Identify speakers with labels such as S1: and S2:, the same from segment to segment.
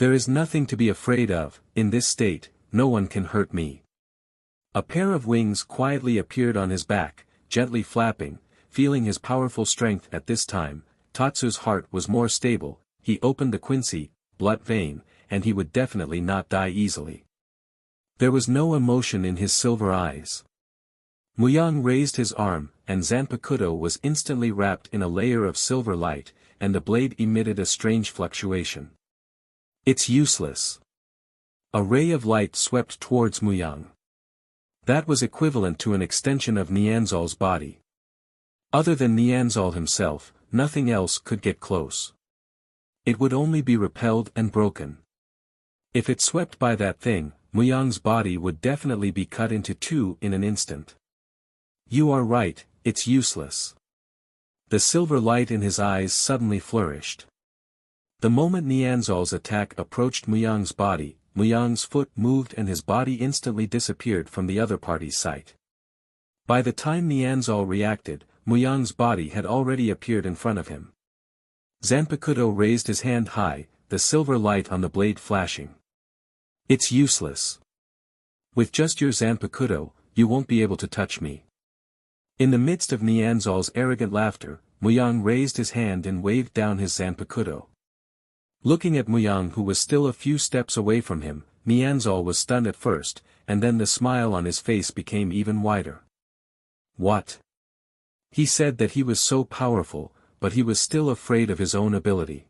S1: There is nothing to be afraid of, in this state, no one can hurt me. A pair of wings quietly appeared on his back, gently flapping, feeling his powerful strength at this time. Tatsu's heart was more stable, he opened the quincy, blood vein, and he would definitely not die easily. There was no emotion in his silver eyes. Muyang raised his arm, and Zanpakuto was instantly wrapped in a layer of silver light, and the blade emitted a strange fluctuation. It's useless. A ray of light swept towards Muyang. That was equivalent to an extension of Nianzal's body. Other than Nianzal himself, nothing else could get close. It would only be repelled and broken. If it swept by that thing, Muyang's body would definitely be cut into two in an instant. You are right, it's useless. The silver light in his eyes suddenly flourished. The moment Nianzal's attack approached Muyang's body, Muyang's foot moved and his body instantly disappeared from the other party's sight. By the time Nianzal reacted, Muyang's body had already appeared in front of him. Zanpakuto raised his hand high, the silver light on the blade flashing. It's useless. With just your Zanpakuto, you won't be able to touch me. In the midst of Nianzal's arrogant laughter, Muyang raised his hand and waved down his Zanpakuto. Looking at Muyang, who was still a few steps away from him, Nianzal was stunned at first, and then the smile on his face became even wider. What? He said that he was so powerful, but he was still afraid of his own ability.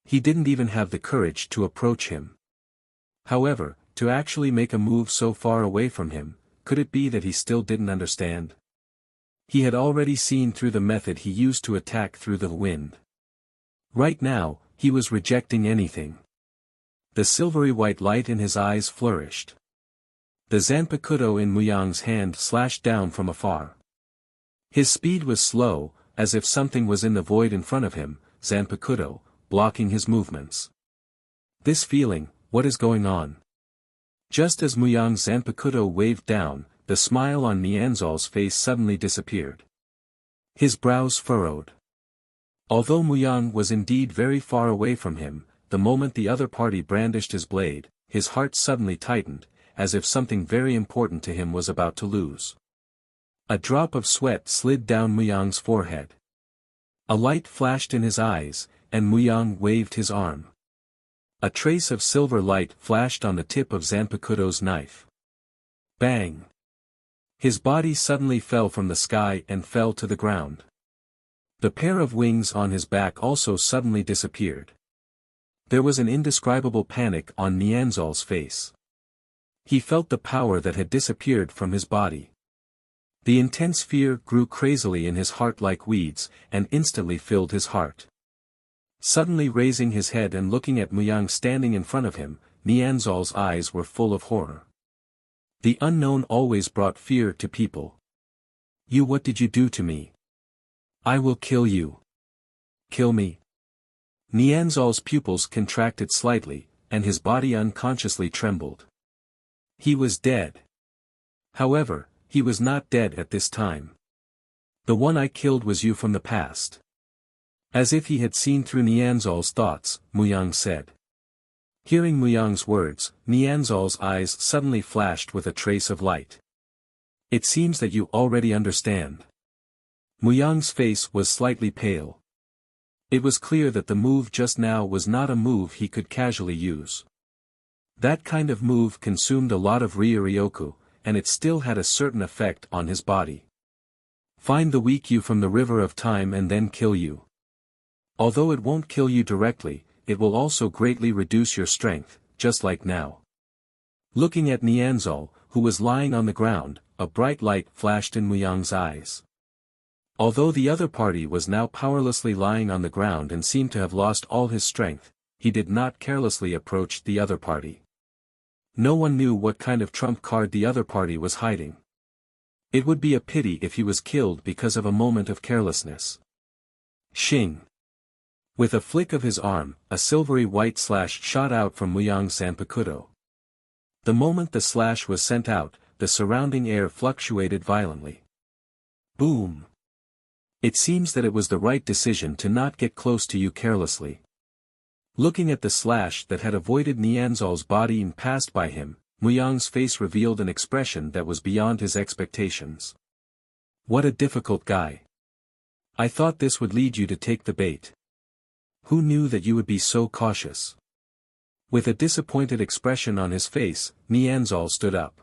S1: He didn't even have the courage to approach him. However, to actually make a move so far away from him, could it be that he still didn't understand? He had already seen through the method he used to attack through the wind. Right now, he was rejecting anything. The silvery white light in his eyes flourished. The Zanpakuto in Muyang's hand slashed down from afar. His speed was slow, as if something was in the void in front of him, Zanpakuto, blocking his movements. This feeling, what is going on? Just as Muyang's Zanpakuto waved down, the smile on Nianzal's face suddenly disappeared. His brows furrowed. Although Muyang was indeed very far away from him, the moment the other party brandished his blade, his heart suddenly tightened, as if something very important to him was about to lose. A drop of sweat slid down Muyang's forehead. A light flashed in his eyes, and Muyang waved his arm. A trace of silver light flashed on the tip of Zanpakuto's knife. Bang! His body suddenly fell from the sky and fell to the ground. The pair of wings on his back also suddenly disappeared. There was an indescribable panic on Nianzal's face. He felt the power that had disappeared from his body. The intense fear grew crazily in his heart like weeds, and instantly filled his heart. Suddenly raising his head and looking at Muyang standing in front of him, Nianzal's eyes were full of horror. The unknown always brought fear to people. What did you do to me? I will kill you. Kill me. Nianzal's pupils contracted slightly, and his body unconsciously trembled. He was dead. However, he was not dead at this time. The one I killed was you from the past. As if he had seen through Nianzal's thoughts, Muyang said. Hearing Muyang's words, Nianzal's eyes suddenly flashed with a trace of light. It seems that you already understand. Muyang's face was slightly pale. It was clear that the move just now was not a move he could casually use. That kind of move consumed a lot of Ryoryoku, and it still had a certain effect on his body. Find the weak you from the river of time and then kill you. Although it won't kill you directly, it will also greatly reduce your strength, just like now. Looking at Nianzal, who was lying on the ground, a bright light flashed in Muyang's eyes. Although the other party was now powerlessly lying on the ground and seemed to have lost all his strength, he did not carelessly approach the other party. No one knew what kind of trump card the other party was hiding. It would be a pity if he was killed because of a moment of carelessness. Shing! With a flick of his arm, a silvery white slash shot out from Muyang's Zanpakuto. The moment the slash was sent out, the surrounding air fluctuated violently. Boom! It seems that it was the right decision to not get close to you carelessly. Looking at the slash that had avoided Nianzal's body and passed by him, Muyang's face revealed an expression that was beyond his expectations. What a difficult guy. I thought this would lead you to take the bait. Who knew that you would be so cautious? With a disappointed expression on his face, Nianzal stood up.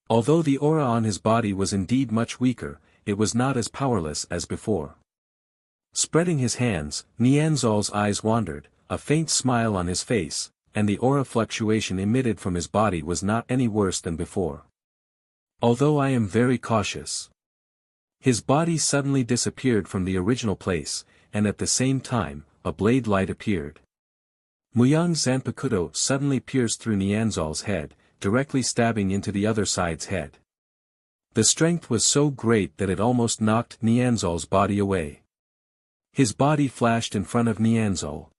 S1: Although the aura on his body was indeed much weaker, it was not as powerless as before. Spreading his hands, Nianzal's eyes wandered, a faint smile on his face, and the aura fluctuation emitted from his body was not any worse than before. Although I am very cautious. His body suddenly disappeared from the original place, and at the same time, a blade light appeared. Muyang's Zanpakuto suddenly pierced through Nianzal's head, directly stabbing into the other side's head. The strength was so great that it almost knocked Nianzal's body away. His body flashed in front of Nianzal.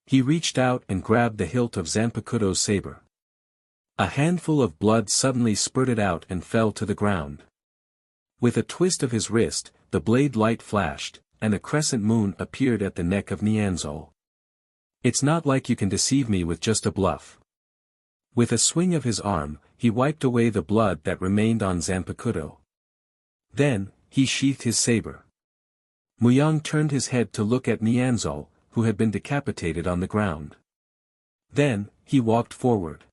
S1: He reached out and grabbed the hilt of Zanpakuto's saber. A handful of blood suddenly spurted out and fell to the ground. With a twist of his wrist, the blade light flashed, and a crescent moon appeared at the neck of Nianzal. It's not like you can deceive me with just a bluff. With a swing of his arm, he wiped away the blood that remained on Zanpakuto. Then, he sheathed his saber. Muyang turned his head to look at Nianzal, who had been decapitated on the ground. Then, he walked forward.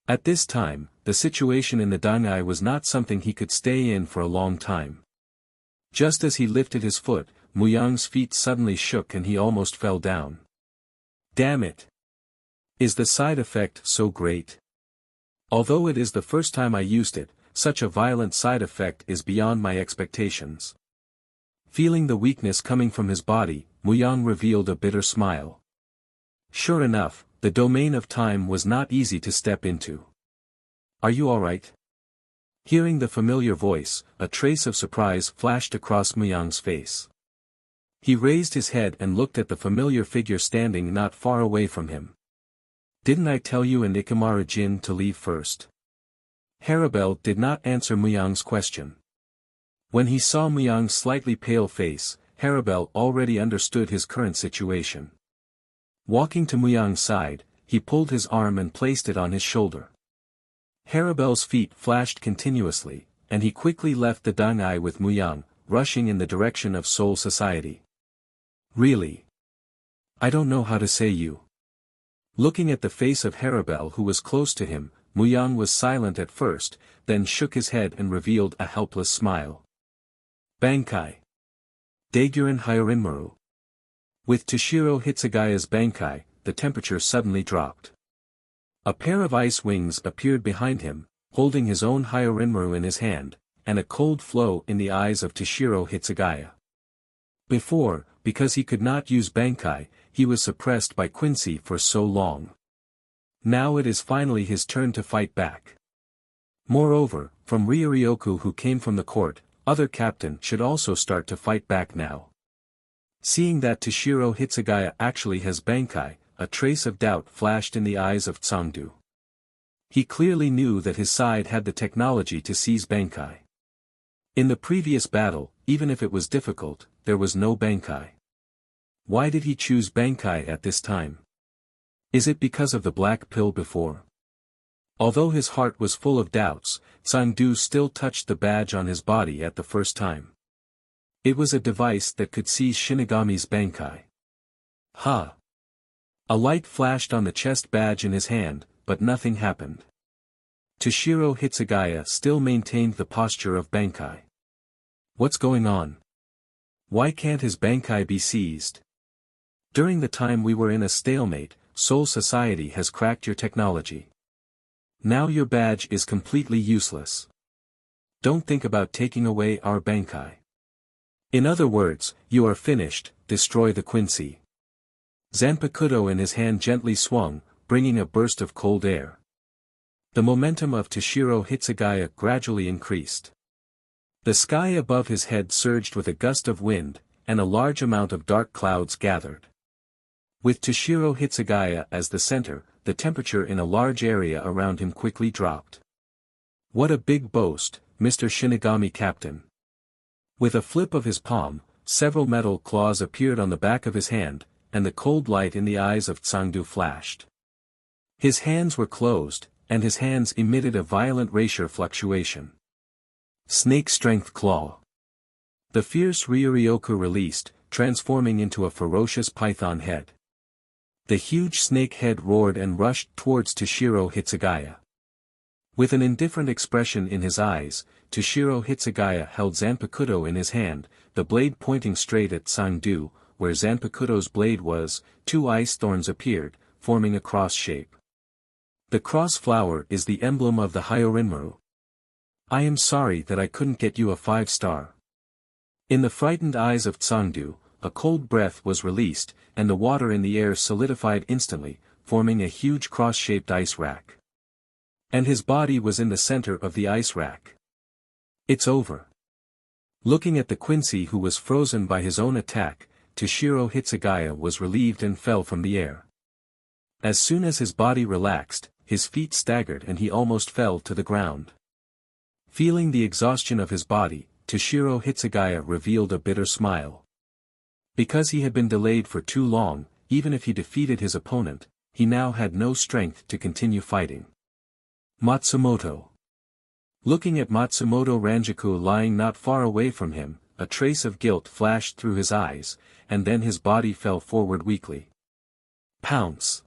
S1: At this time, the situation in the Dangai was not something he could stay in for a long time. Just as he lifted his foot, Muyang's feet suddenly shook and he almost fell down. Damn it! Is the side effect so great? Although it is the first time I used it, such a violent side effect is beyond my expectations. Feeling the weakness coming from his body, Muyang revealed a bitter smile. Sure enough, the domain of time was not easy to step into. Are you alright? Hearing the familiar voice, a trace of surprise flashed across Muyang's face. He raised his head and looked at the familiar figure standing not far away from him. Didn't I tell you and Ikemara-jin to leave first? Haribel did not answer Muyang's question. When he saw Muyang's slightly pale face, Haribel already understood his current situation. Walking to Muyang's side, he pulled his arm and placed it on his shoulder. Haribel's feet flashed continuously, and he quickly left the Dangai with Muyang, rushing in the direction of Soul Society. Really? I don't know how to say you. Looking at the face of Haribel who was close to him, Muyang was silent at first, then shook his head and revealed a helpless smile. Bankai. Daiguren Hyorinmaru. With Toshiro Hitsugaya's Bankai, the temperature suddenly dropped. A pair of ice wings appeared behind him, holding his own Hyorinmaru in his hand, and a cold flow in the eyes of Toshiro Hitsugaya. Before, because he could not use Bankai, he was suppressed by Quincy for so long. Now it is finally his turn to fight back. Moreover, from Ryuryoku who came from the court, other captain should also start to fight back now. Seeing that Toshiro Hitsugaya actually has Bankai, a trace of doubt flashed in the eyes of Tsangdu. He clearly knew that his side had the technology to seize Bankai. In the previous battle, even if it was difficult, there was no Bankai. Why did he choose Bankai at this time? Is it because of the black pill before? Although his heart was full of doubts, Tsangdu still touched the badge on his body at the first time. It was a device that could seize Shinigami's Bankai. Ha! A light flashed on the chest badge in his hand, but nothing happened. Toshiro Hitsugaya still maintained the posture of Bankai. What's going on? Why can't his Bankai be seized? During the time we were in a stalemate, Soul Society has cracked your technology. Now your badge is completely useless. Don't think about taking away our Bankai. In other words, you are finished, destroy the Quincy. Zanpakuto in his hand gently swung, bringing a burst of cold air. The momentum of Toshiro Hitsugaya gradually increased. The sky above his head surged with a gust of wind, and a large amount of dark clouds gathered. With Toshiro Hitsugaya as the center, the temperature in a large area around him quickly dropped. What a big boast, Mr. Shinigami Captain. With a flip of his palm, several metal claws appeared on the back of his hand, and the cold light in the eyes of Tsangdu flashed. His hands were closed, and his hands emitted a violent racial fluctuation. Snake Strength Claw. The fierce Ryuryoku released, transforming into a ferocious python head. The huge snake head roared and rushed towards Toshiro Hitsugaya. With an indifferent expression in his eyes, Toshiro Hitsugaya held Zanpakuto in his hand, the blade pointing straight at Tsangdu. Where Zanpakuto's blade was, two ice thorns appeared, forming a cross shape. The cross flower is the emblem of the Hyorinmaru. I am sorry that I couldn't get you a 5-star. In the frightened eyes of Tsangdu, a cold breath was released, and the water in the air solidified instantly, forming a huge cross-shaped ice rack. And his body was in the center of the ice rack. It's over. Looking at the Quincy who was frozen by his own attack, Toshiro Hitsugaya was relieved and fell from the air. As soon as his body relaxed, his feet staggered and he almost fell to the ground. Feeling the exhaustion of his body, Toshiro Hitsugaya revealed a bitter smile. Because he had been delayed for too long, even if he defeated his opponent, he now had no strength to continue fighting. Matsumoto. Looking at Matsumoto Ranjaku lying not far away from him, a trace of guilt flashed through his eyes, and then his body fell forward weakly. Pounce.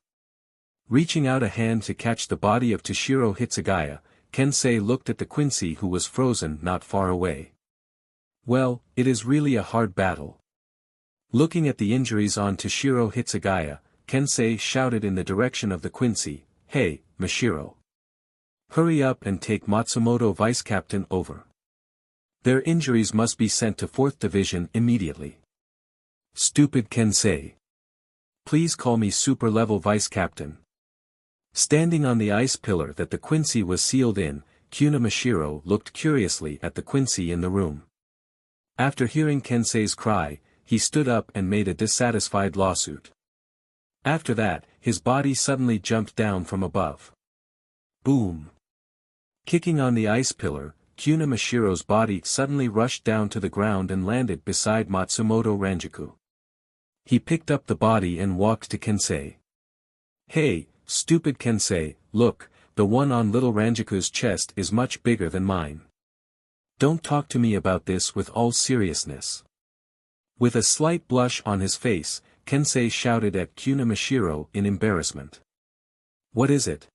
S1: Reaching out a hand to catch the body of Toshiro Hitsugaya, Kensei looked at the Quincy who was frozen not far away. Well, it is really a hard battle. Looking at the injuries on Toshiro Hitsugaya, Kensei shouted in the direction of the Quincy, "Hey, Mashiro. Hurry up and take Matsumoto Vice Captain over. Their injuries must be sent to 4th Division immediately." Stupid Kensei. Please call me Super Level Vice Captain. Standing on the ice pillar that the Quincy was sealed in, Kuna Mashiro looked curiously at the Quincy in the room. After hearing Kensei's cry, he stood up and made a dissatisfied lawsuit. After that, his body suddenly jumped down from above. Boom. Kicking on the ice pillar, Kuna Mashiro's body suddenly rushed down to the ground and landed beside Matsumoto Ranjaku. He picked up the body and walked to Kensei. "Hey, stupid Kensei, look, the one on little Ranjaku's chest is much bigger than mine. Don't talk to me about this with all seriousness." With a slight blush on his face, Kensei shouted at Kuna Mashiro in embarrassment. "What is it?"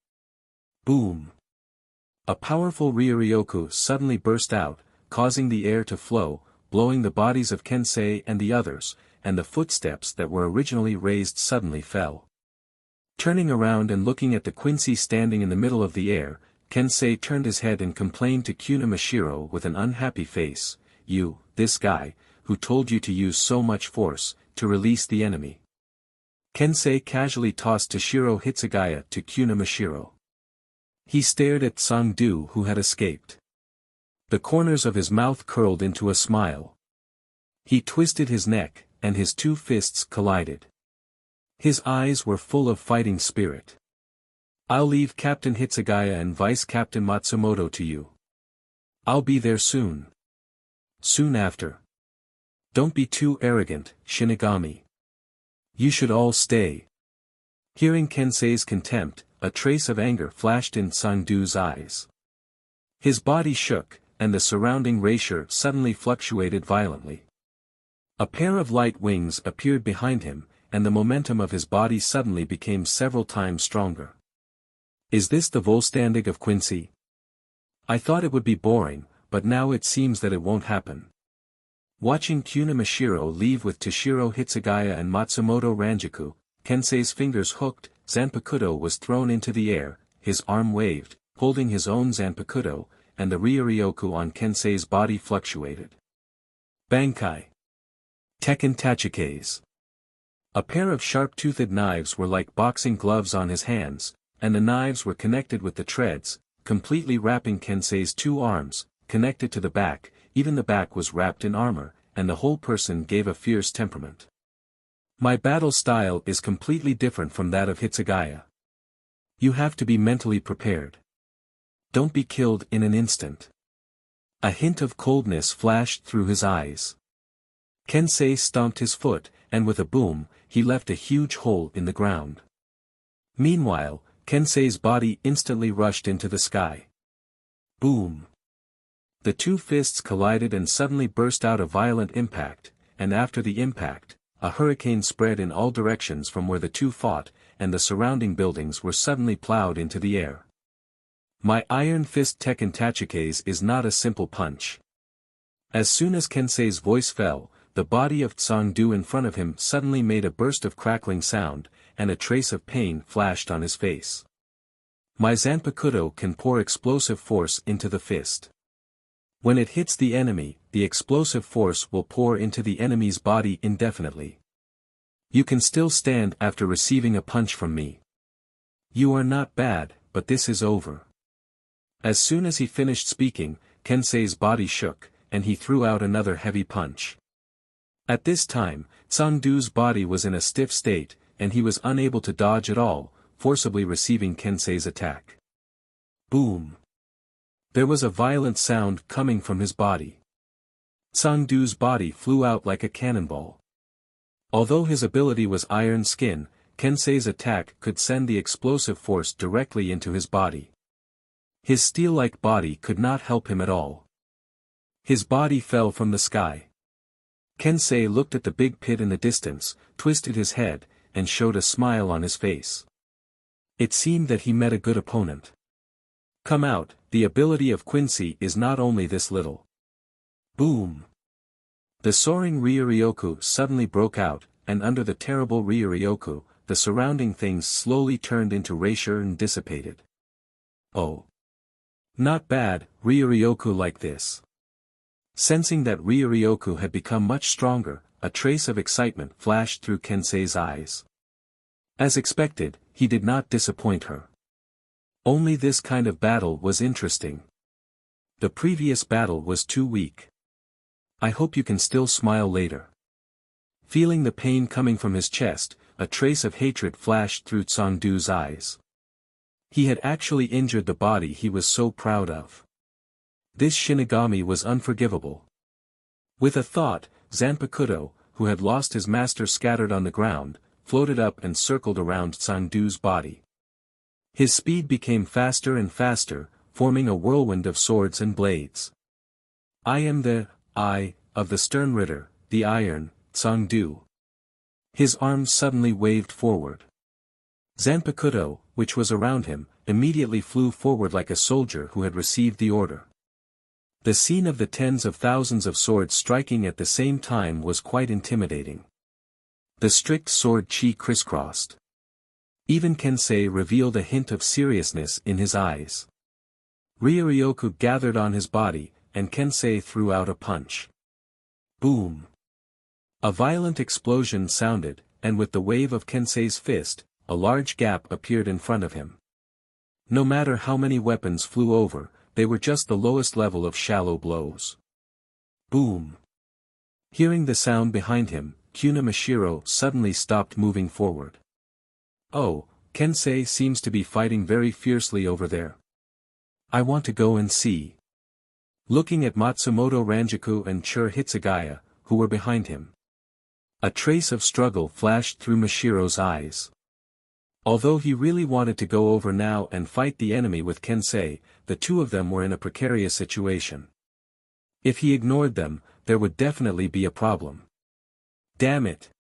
S1: Boom. A powerful Ryuryoku suddenly burst out, causing the air to flow, blowing the bodies of Kensei and the others, and the footsteps that were originally raised suddenly fell. Turning around and looking at the Quincy standing in the middle of the air, Kensei turned his head and complained to Kuna Mashiro with an unhappy face, "You, this guy, who told you to use so much force, to release the enemy." Kensei casually tossed Toshiro Hitsugaya to Kuna Mashiro. He stared at Tsangdu who had escaped. The corners of his mouth curled into a smile. He twisted his neck, and his two fists collided. His eyes were full of fighting spirit. "I'll leave Captain Hitsugaya and Vice Captain Matsumoto to you. I'll be there soon. Soon after. Don't be too arrogant, Shinigami. You should all stay." Hearing Kensei's contempt, a trace of anger flashed in Tsangdu's eyes. His body shook, and the surrounding racier suddenly fluctuated violently. A pair of light wings appeared behind him, and the momentum of his body suddenly became several times stronger. Is this the Volstandig of Quincy? I thought it would be boring, but now it seems that it won't happen. Watching Kuna Mashiro leave with Toshiro Hitsugaya and Matsumoto Ranjaku, Kensei's fingers hooked, Zanpakuto was thrown into the air, his arm waved, holding his own Zanpakuto, and the Ryuryoku on Kensei's body fluctuated. Bankai. Tekken Tachikes. A pair of sharp-toothed knives were like boxing gloves on his hands, and the knives were connected with the treads, completely wrapping Kensei's two arms, connected to the back. Even the back was wrapped in armor, and the whole person gave a fierce temperament. My battle style is completely different from that of Hitsugaya. You have to be mentally prepared. Don't be killed in an instant. A hint of coldness flashed through his eyes. Kensei stomped his foot, and with a boom, he left a huge hole in the ground. Meanwhile, Kensei's body instantly rushed into the sky. Boom! The two fists collided and suddenly burst out a violent impact, and after the impact, a hurricane spread in all directions from where the two fought, and the surrounding buildings were suddenly plowed into the air. My Iron Fist Tekken Tachikase is not a simple punch. As soon as Kensei's voice fell, the body of Tsangdu in front of him suddenly made a burst of crackling sound, and a trace of pain flashed on his face. My Zanpakuto can pour explosive force into the fist. When it hits the enemy, the explosive force will pour into the enemy's body indefinitely. You can still stand after receiving a punch from me. You are not bad, but this is over. As soon as he finished speaking, Kensei's body shook, and he threw out another heavy punch. At this time, Tsangdu's body was in a stiff state, and he was unable to dodge at all, forcibly receiving Kensei's attack. Boom! There was a violent sound coming from his body. Tsangdu's body flew out like a cannonball. Although his ability was iron skin, Kensei's attack could send the explosive force directly into his body. His steel-like body could not help him at all. His body fell from the sky. Kensei looked at the big pit in the distance, twisted his head, and showed a smile on his face. It seemed that he met a good opponent. Come out, the ability of Quincy is not only this little. Boom! The soaring Ryuryoku suddenly broke out, and under the terrible Ryuryoku, the surrounding things slowly turned into erasure and dissipated. Oh! Not bad, Ryuryoku like this. Sensing that Ryuryoku had become much stronger, a trace of excitement flashed through Kensei's eyes. As expected, he did not disappoint her. Only this kind of battle was interesting. The previous battle was too weak. I hope you can still smile later. Feeling the pain coming from his chest, a trace of hatred flashed through Tsangdu's eyes. He had actually injured the body he was so proud of. This Shinigami was unforgivable. With a thought, Zanpakuto, who had lost his master scattered on the ground, floated up and circled around Tsangdu's body. His speed became faster and faster, forming a whirlwind of swords and blades. I am the eye of the stern ritter, the iron, Tsangdu. His arms suddenly waved forward. Zanpakuto, which was around him, immediately flew forward like a soldier who had received the order. The scene of the tens of thousands of swords striking at the same time was quite intimidating. The strict sword chi crisscrossed. Even Kensei revealed a hint of seriousness in his eyes. Ryuryoku gathered on his body, and Kensei threw out a punch. Boom! A violent explosion sounded, and with the wave of Kensei's fist, a large gap appeared in front of him. No matter how many weapons flew over, they were just the lowest level of shallow blows. Boom! Hearing the sound behind him, Kuna Mashiro suddenly stopped moving forward. Oh, Kensei seems to be fighting very fiercely over there. I want to go and see. Looking at Matsumoto Ranjaku and Chur Hitsugaya, who were behind him. A trace of struggle flashed through Mashiro's eyes. Although he really wanted to go over now and fight the enemy with Kensei, the two of them were in a precarious situation. If he ignored them, there would definitely be a problem. Damn it!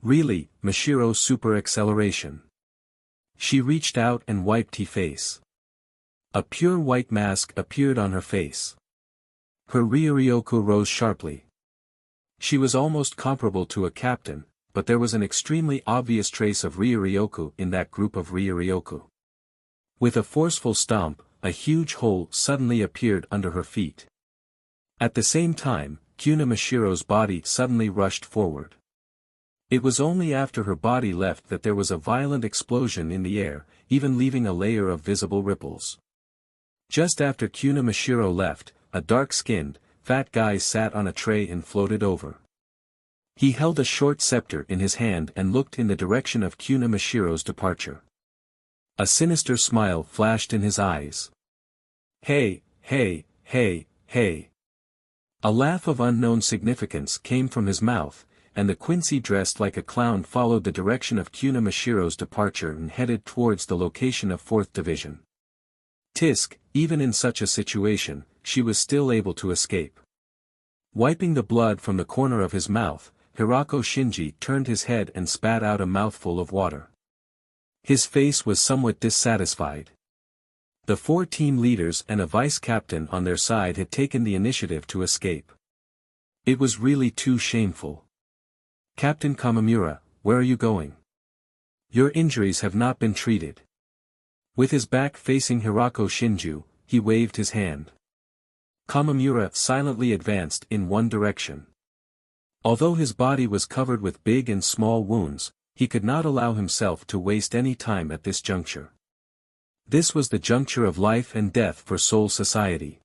S1: Really, Mashiro's super acceleration. She reached out and wiped his face. A pure white mask appeared on her face. Her Ryuryoku rose sharply. She was almost comparable to a captain, but there was an extremely obvious trace of Ryuryoku in that group of Ryuryoku. With a forceful stomp, a huge hole suddenly appeared under her feet. At the same time, Kuna Mashiro's body suddenly rushed forward. It was only after her body left that there was a violent explosion in the air, even leaving a layer of visible ripples. Just after Kuna Mashiro left, a dark-skinned, fat guy sat on a tray and floated over. He held a short scepter in his hand and looked in the direction of Kuna Mashiro's departure. A sinister smile flashed in his eyes. Hey, hey, hey, hey. A laugh of unknown significance came from his mouth, and the Quincy dressed like a clown followed the direction of Kuna Mashiro's departure and headed towards the location of 4th Division. Tisk, even in such a situation, she was still able to escape. Wiping the blood from the corner of his mouth, Hirako Shinji turned his head and spat out a mouthful of water. His face was somewhat dissatisfied. The 4 team leaders and a vice-captain on their side had taken the initiative to escape. It was really too shameful. Captain Kamamura, where are you going? Your injuries have not been treated. With his back facing Hirako Shinju, he waved his hand. Kamamura silently advanced in one direction. Although his body was covered with big and small wounds, he could not allow himself to waste any time at this juncture. This was the juncture of life and death for Soul Society.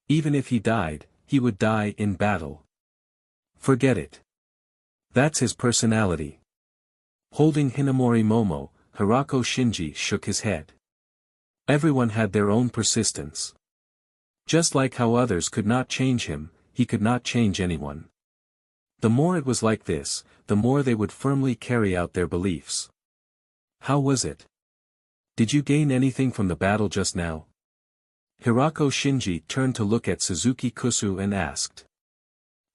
S1: Even if he died, he would die in battle. Forget it. That's his personality. Holding Hinamori Momo, Hirako Shinji shook his head. Everyone had their own persistence. Just like how others could not change him, he could not change anyone. The more it was like this, the more they would firmly carry out their beliefs. How was it? Did you gain anything from the battle just now? Hirako Shinji turned to look at Suzuki Kusu and asked.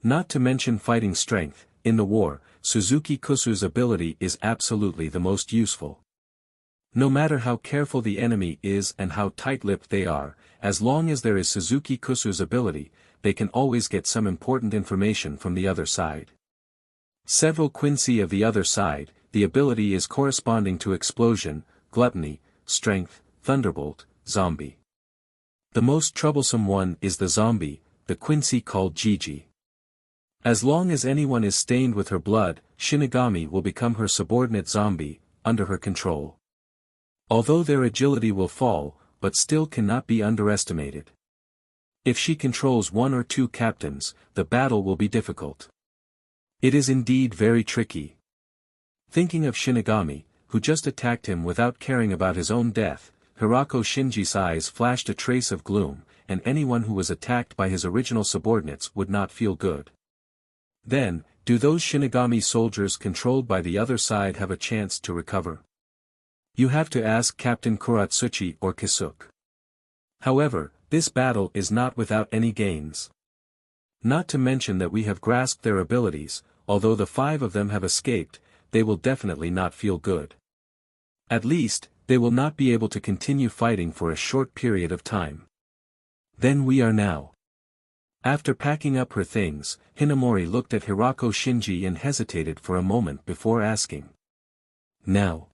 S1: Not to mention fighting strength, in the war, Suzuki Kusu's ability is absolutely the most useful. No matter how careful the enemy is and how tight-lipped they are, as long as there is Suzuki Kusu's ability, they can always get some important information from the other side. Several Quincy of the other side, the ability is corresponding to explosion, gluttony, strength, thunderbolt, zombie. The most troublesome one is the zombie, the Quincy called Gigi. As long as anyone is stained with her blood, Shinigami will become her subordinate zombie, under her control. Although their agility will fall, but still cannot be underestimated. If she controls 1 or 2 captains, the battle will be difficult. It is indeed very tricky. Thinking of Shinigami, who just attacked him without caring about his own death, Hirako Shinji's eyes flashed a trace of gloom, and anyone who was attacked by his original subordinates would not feel good. Then, do those Shinigami soldiers controlled by the other side have a chance to recover? You have to ask Captain Kuratsuchi or Kisuk. However, this battle is not without any gains. Not to mention that we have grasped their abilities, although the 5 of them have escaped, they will definitely not feel good. At least, they will not be able to continue fighting for a short period of time. Then we are now. After packing up her things, Hinamori looked at Hirako Shinji and hesitated for a moment before asking. Now.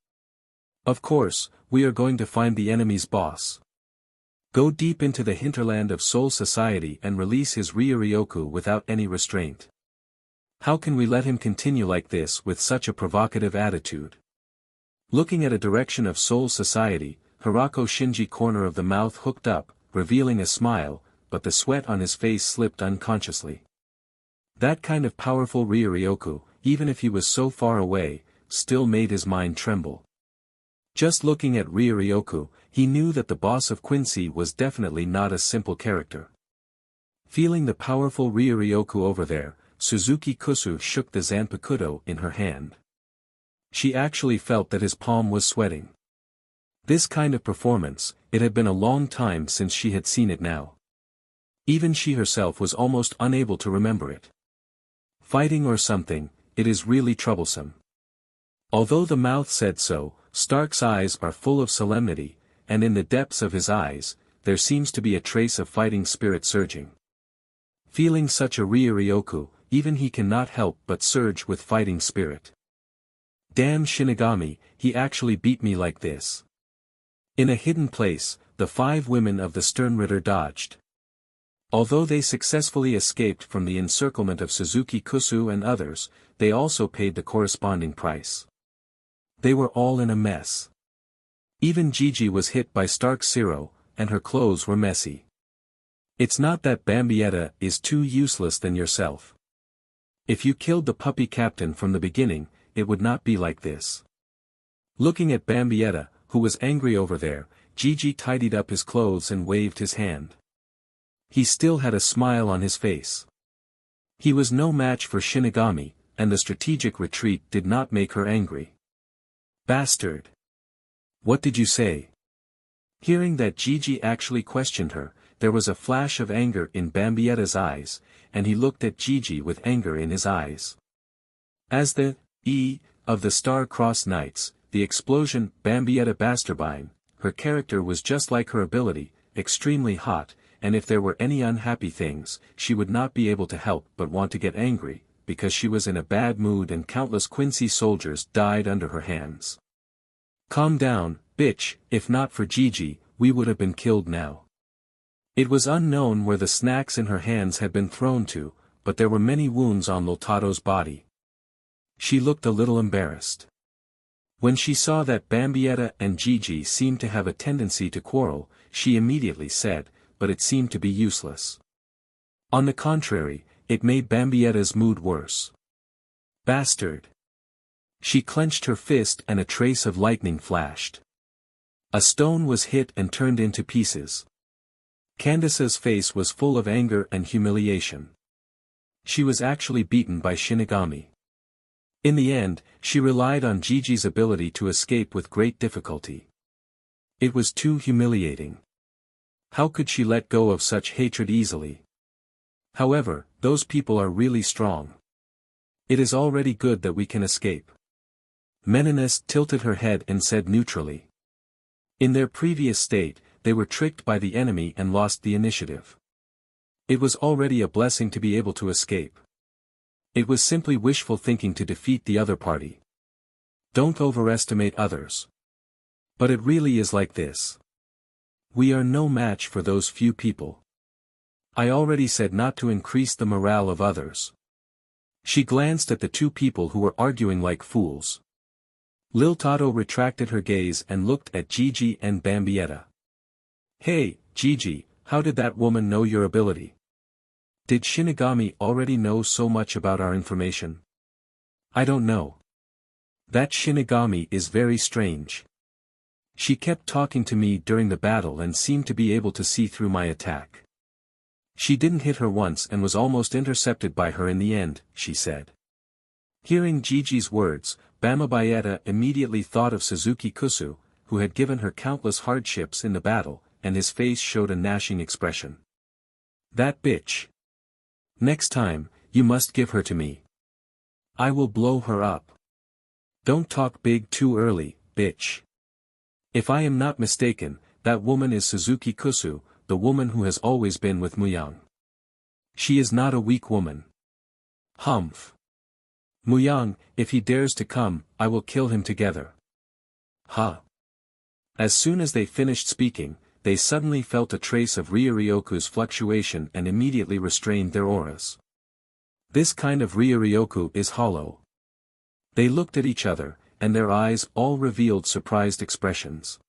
S1: Of course, we are going to find the enemy's boss. Go deep into the hinterland of Soul Society and release his Ryuryoku without any restraint. How can we let him continue like this with such a provocative attitude? Looking at a direction of Soul Society, Hirako Shinji corner of the mouth hooked up, revealing a smile, but the sweat on his face slipped unconsciously. That kind of powerful Ryuryoku, even if he was so far away, still made his mind tremble. Just looking at Ryuryoku, he knew that the boss of Quincy was definitely not a simple character. Feeling the powerful Ryuryoku over there, Suzuki Kusu shook the Zanpakuto in her hand. She actually felt that his palm was sweating. This kind of performance, it had been a long time since she had seen it now. Even she herself was almost unable to remember it. Fighting or something, it is really troublesome. Although the mouth said so, Stark's eyes are full of solemnity, and in the depths of his eyes, there seems to be a trace of fighting spirit surging. Feeling such a Ryuryoku, even he cannot help but surge with fighting spirit. Damn Shinigami, he actually beat me like this. In a hidden place, the 5 women of the Sternritter dodged. Although they successfully escaped from the encirclement of Suzuki Kusu and others, they also paid the corresponding price. They were all in a mess. Even Gigi was hit by Stark Zero, and her clothes were messy. It's not that Bambietta is too useless than yourself. If you killed the puppy captain from the beginning, it would not be like this. Looking at Bambietta, who was angry over there, Gigi tidied up his clothes and waved his hand. He still had a smile on his face. He was no match for Shinigami, and the strategic retreat did not make her angry. Bastard! What did you say? Hearing that Gigi actually questioned her, there was a flash of anger in Bambietta's eyes, and he looked at Gigi with anger in his eyes. As the of the Star-Crossed Knights, the explosion Bambietta Basterbine, her character was just like her ability, extremely hot, and if there were any unhappy things, she would not be able to help but want to get angry, because she was in a bad mood and countless Quincy soldiers died under her hands. Calm down, bitch, if not for Gigi, we would have been killed now. It was unknown where the snacks in her hands had been thrown to, but there were many wounds on Lotato's body. She looked a little embarrassed. When she saw that Bambietta and Gigi seemed to have a tendency to quarrel, she immediately said, but it seemed to be useless. On the contrary, it made Bambietta's mood worse. Bastard! She clenched her fist and a trace of lightning flashed. A stone was hit and turned into pieces. Candace's face was full of anger and humiliation. She was actually beaten by Shinigami. In the end, she relied on Gigi's ability to escape with great difficulty. It was too humiliating. How could she let go of such hatred easily? However, those people are really strong. It is already good that we can escape. Meninus tilted her head and said neutrally. In their previous state, they were tricked by the enemy and lost the initiative. It was already a blessing to be able to escape. It was simply wishful thinking to defeat the other party. Don't overestimate others. But it really is like this. We are no match for those few people. I already said not to increase the morale of others. She glanced at the two people who were arguing like fools. Liltato retracted her gaze and looked at Gigi and Bambietta. Hey, Gigi, how did that woman know your ability? Did Shinigami already know so much about our information? I don't know. That Shinigami is very strange. She kept talking to me during the battle and seemed to be able to see through my attack. She didn't hit her once and was almost intercepted by her in the end, she said. Hearing Gigi's words, Bambietta immediately thought of Suzuki Kusu, who had given her countless hardships in the battle, and his face showed a gnashing expression. That bitch. Next time, you must give her to me. I will blow her up. Don't talk big too early, bitch. If I am not mistaken, that woman is Suzuki Kusu, the woman who has always been with Muyang. She is not a weak woman. Humph. Muyang, if he dares to come, I will kill him together. Ha. As soon as they finished speaking, they suddenly felt a trace of Ryuryoku's fluctuation and immediately restrained their auras. This kind of Ryuryoku is hollow. They looked at each other, and their eyes all revealed surprised expressions.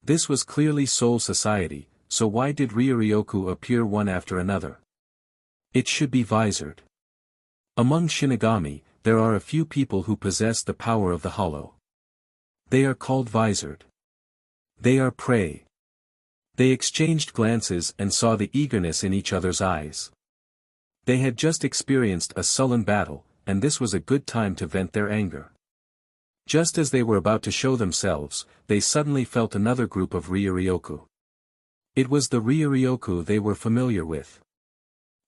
S1: This was clearly Soul Society, so why did Ryuryoku appear one after another? It should be visored. Among Shinigami, there are a few people who possess the power of the hollow. They are called visored. They are prey. They exchanged glances and saw the eagerness in each other's eyes. They had just experienced a sullen battle, and this was a good time to vent their anger. Just as they were about to show themselves, they suddenly felt another group of Ryuryoku. It was the Ryuryoku they were familiar with.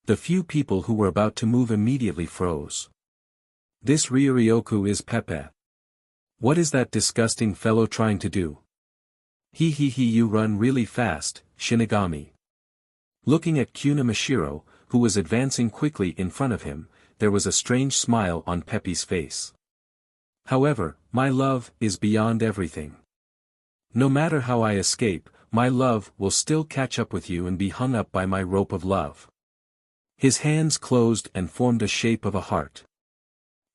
S1: The few people who were about to move immediately froze. This Ryuryoku is Pepe. What is that disgusting fellow trying to do? You run really fast, Shinigami. Looking at Kuna Mashiro, who was advancing quickly in front of him, there was a strange smile on Pepe's face. However, my love is beyond everything. No matter how I escape, my love will still catch up with you and be hung up by my rope of love. His hands closed and formed a shape of a heart.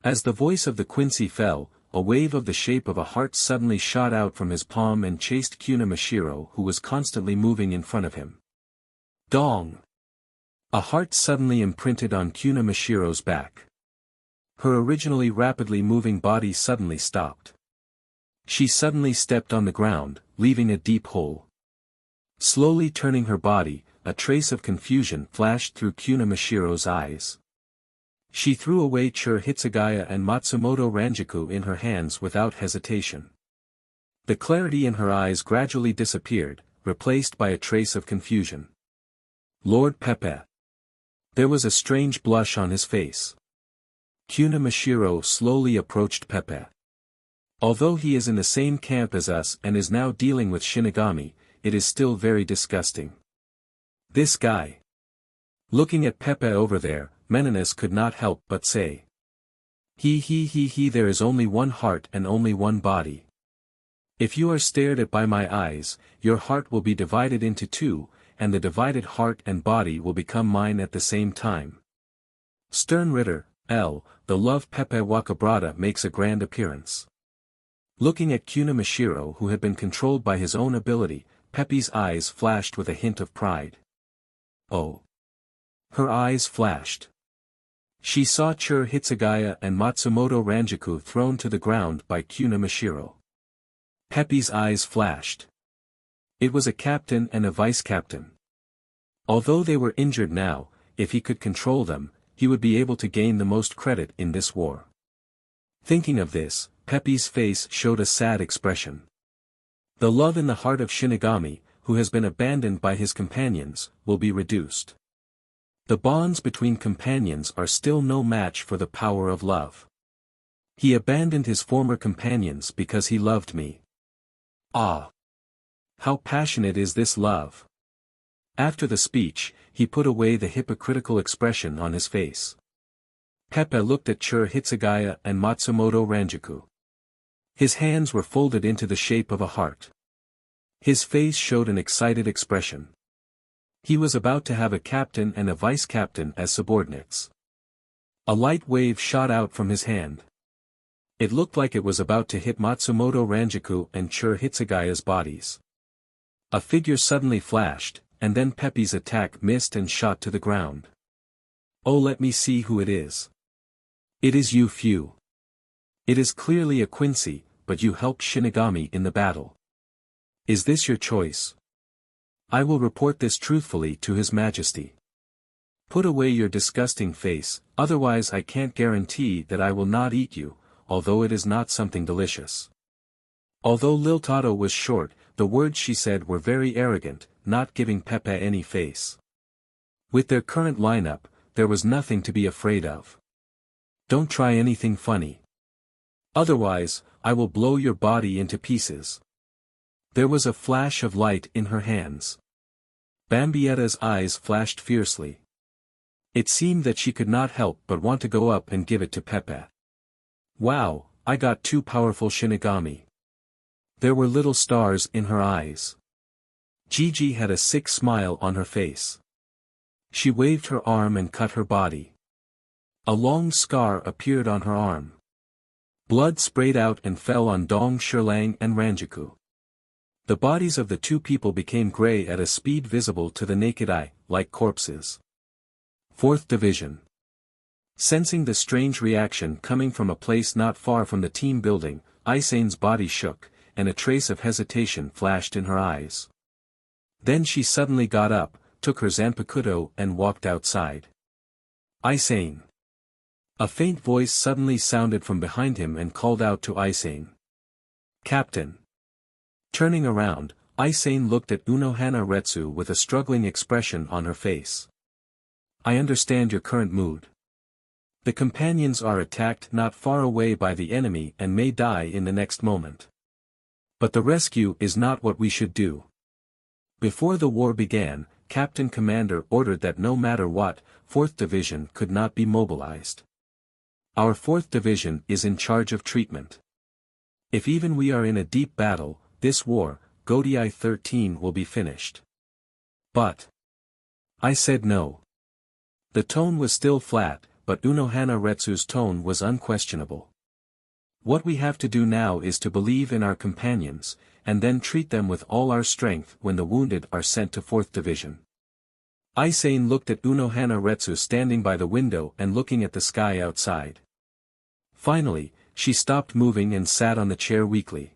S1: As the voice of the Quincy fell, a wave of the shape of a heart suddenly shot out from his palm and chased Kuna Mashiro, who was constantly moving in front of him. Dong! A heart suddenly imprinted on Kuna Mashiro's back. Her originally rapidly moving body suddenly stopped. She suddenly stepped on the ground, leaving a deep hole. Slowly turning her body, a trace of confusion flashed through Kuna Mashiro's eyes. She threw away Chur Hitsugaya and Matsumoto Ranjaku in her hands without hesitation. The clarity in her eyes gradually disappeared, replaced by a trace of confusion. Lord Pepe. There was a strange blush on his face. Kuna Mashiro slowly approached Pepe. Although he is in the same camp as us and is now dealing with Shinigami, it is still very disgusting. This guy. Looking at Pepe over there, Menelaus could not help but say. He, there is only one heart and only one body. If you are stared at by my eyes, your heart will be divided into two, and the divided heart and body will become mine at the same time. Stern Ritter, L., the love Pepe Wakabrata makes a grand appearance. Looking at Kuna Mashiro who had been controlled by his own ability, Pepe's eyes flashed with a hint of pride. Oh. Her eyes flashed. She saw Chur Hitsugaya and Matsumoto Ranjaku thrown to the ground by Kuna Mashiro. Pepe's eyes flashed. It was a captain and a vice-captain. Although they were injured now, if he could control them, he would be able to gain the most credit in this war. Thinking of this, Pepe's face showed a sad expression. The love in the heart of Shinigami, who has been abandoned by his companions, will be reduced. The bonds between companions are still no match for the power of love. He abandoned his former companions because he loved me. Ah! How passionate is this love! After the speech, he put away the hypocritical expression on his face. Pepe looked at Chur Hitsugaya and Matsumoto Ranjaku. His hands were folded into the shape of a heart. His face showed an excited expression. He was about to have a captain and a vice-captain as subordinates. A light wave shot out from his hand. It looked like it was about to hit Matsumoto Ranjaku and Chur Hitsugaya's bodies. A figure suddenly flashed, and then Pepe's attack missed and shot to the ground. Oh, let me see who it is. It is you few. It is clearly a Quincy, but you helped Shinigami in the battle. Is this your choice? I will report this truthfully to His Majesty. Put away your disgusting face, otherwise I can't guarantee that I will not eat you, although it is not something delicious. Although Liltato was short, the words she said were very arrogant, not giving Pepe any face. With their current lineup, there was nothing to be afraid of. Don't try anything funny. Otherwise, I will blow your body into pieces. There was a flash of light in her hands. Bambietta's eyes flashed fiercely. It seemed that she could not help but want to go up and give it to Pepe. Wow, I got two powerful Shinigami. There were little stars in her eyes. Gigi had a sick smile on her face. She waved her arm and cut her body. A long scar appeared on her arm. Blood sprayed out and fell on Dong Shirlang and Ranjaku. The bodies of the two people became gray at a speed visible to the naked eye, like corpses. 4th Division. Sensing the strange reaction coming from a place not far from the team building, Isane's body shook, and a trace of hesitation flashed in her eyes. Then she suddenly got up, took her Zanpakuto and walked outside. Isane. A faint voice suddenly sounded from behind him and called out to Isane. Captain. Turning around, Isane looked at Unohana Retsu with a struggling expression on her face. I understand your current mood. The companions are attacked not far away by the enemy and may die in the next moment. But the rescue is not what we should do. Before the war began, Captain Commander ordered that no matter what, 4th Division could not be mobilized. Our 4th Division is in charge of treatment. If even we are in a deep battle, this war, Godiai 13 will be finished. But I said no. The tone was still flat, but Unohana Retsu's tone was unquestionable. What we have to do now is to believe in our companions, and then treat them with all our strength when the wounded are sent to 4th Division. Isane looked at Unohana Retsu standing by the window and looking at the sky outside. Finally, she stopped moving and sat on the chair weakly.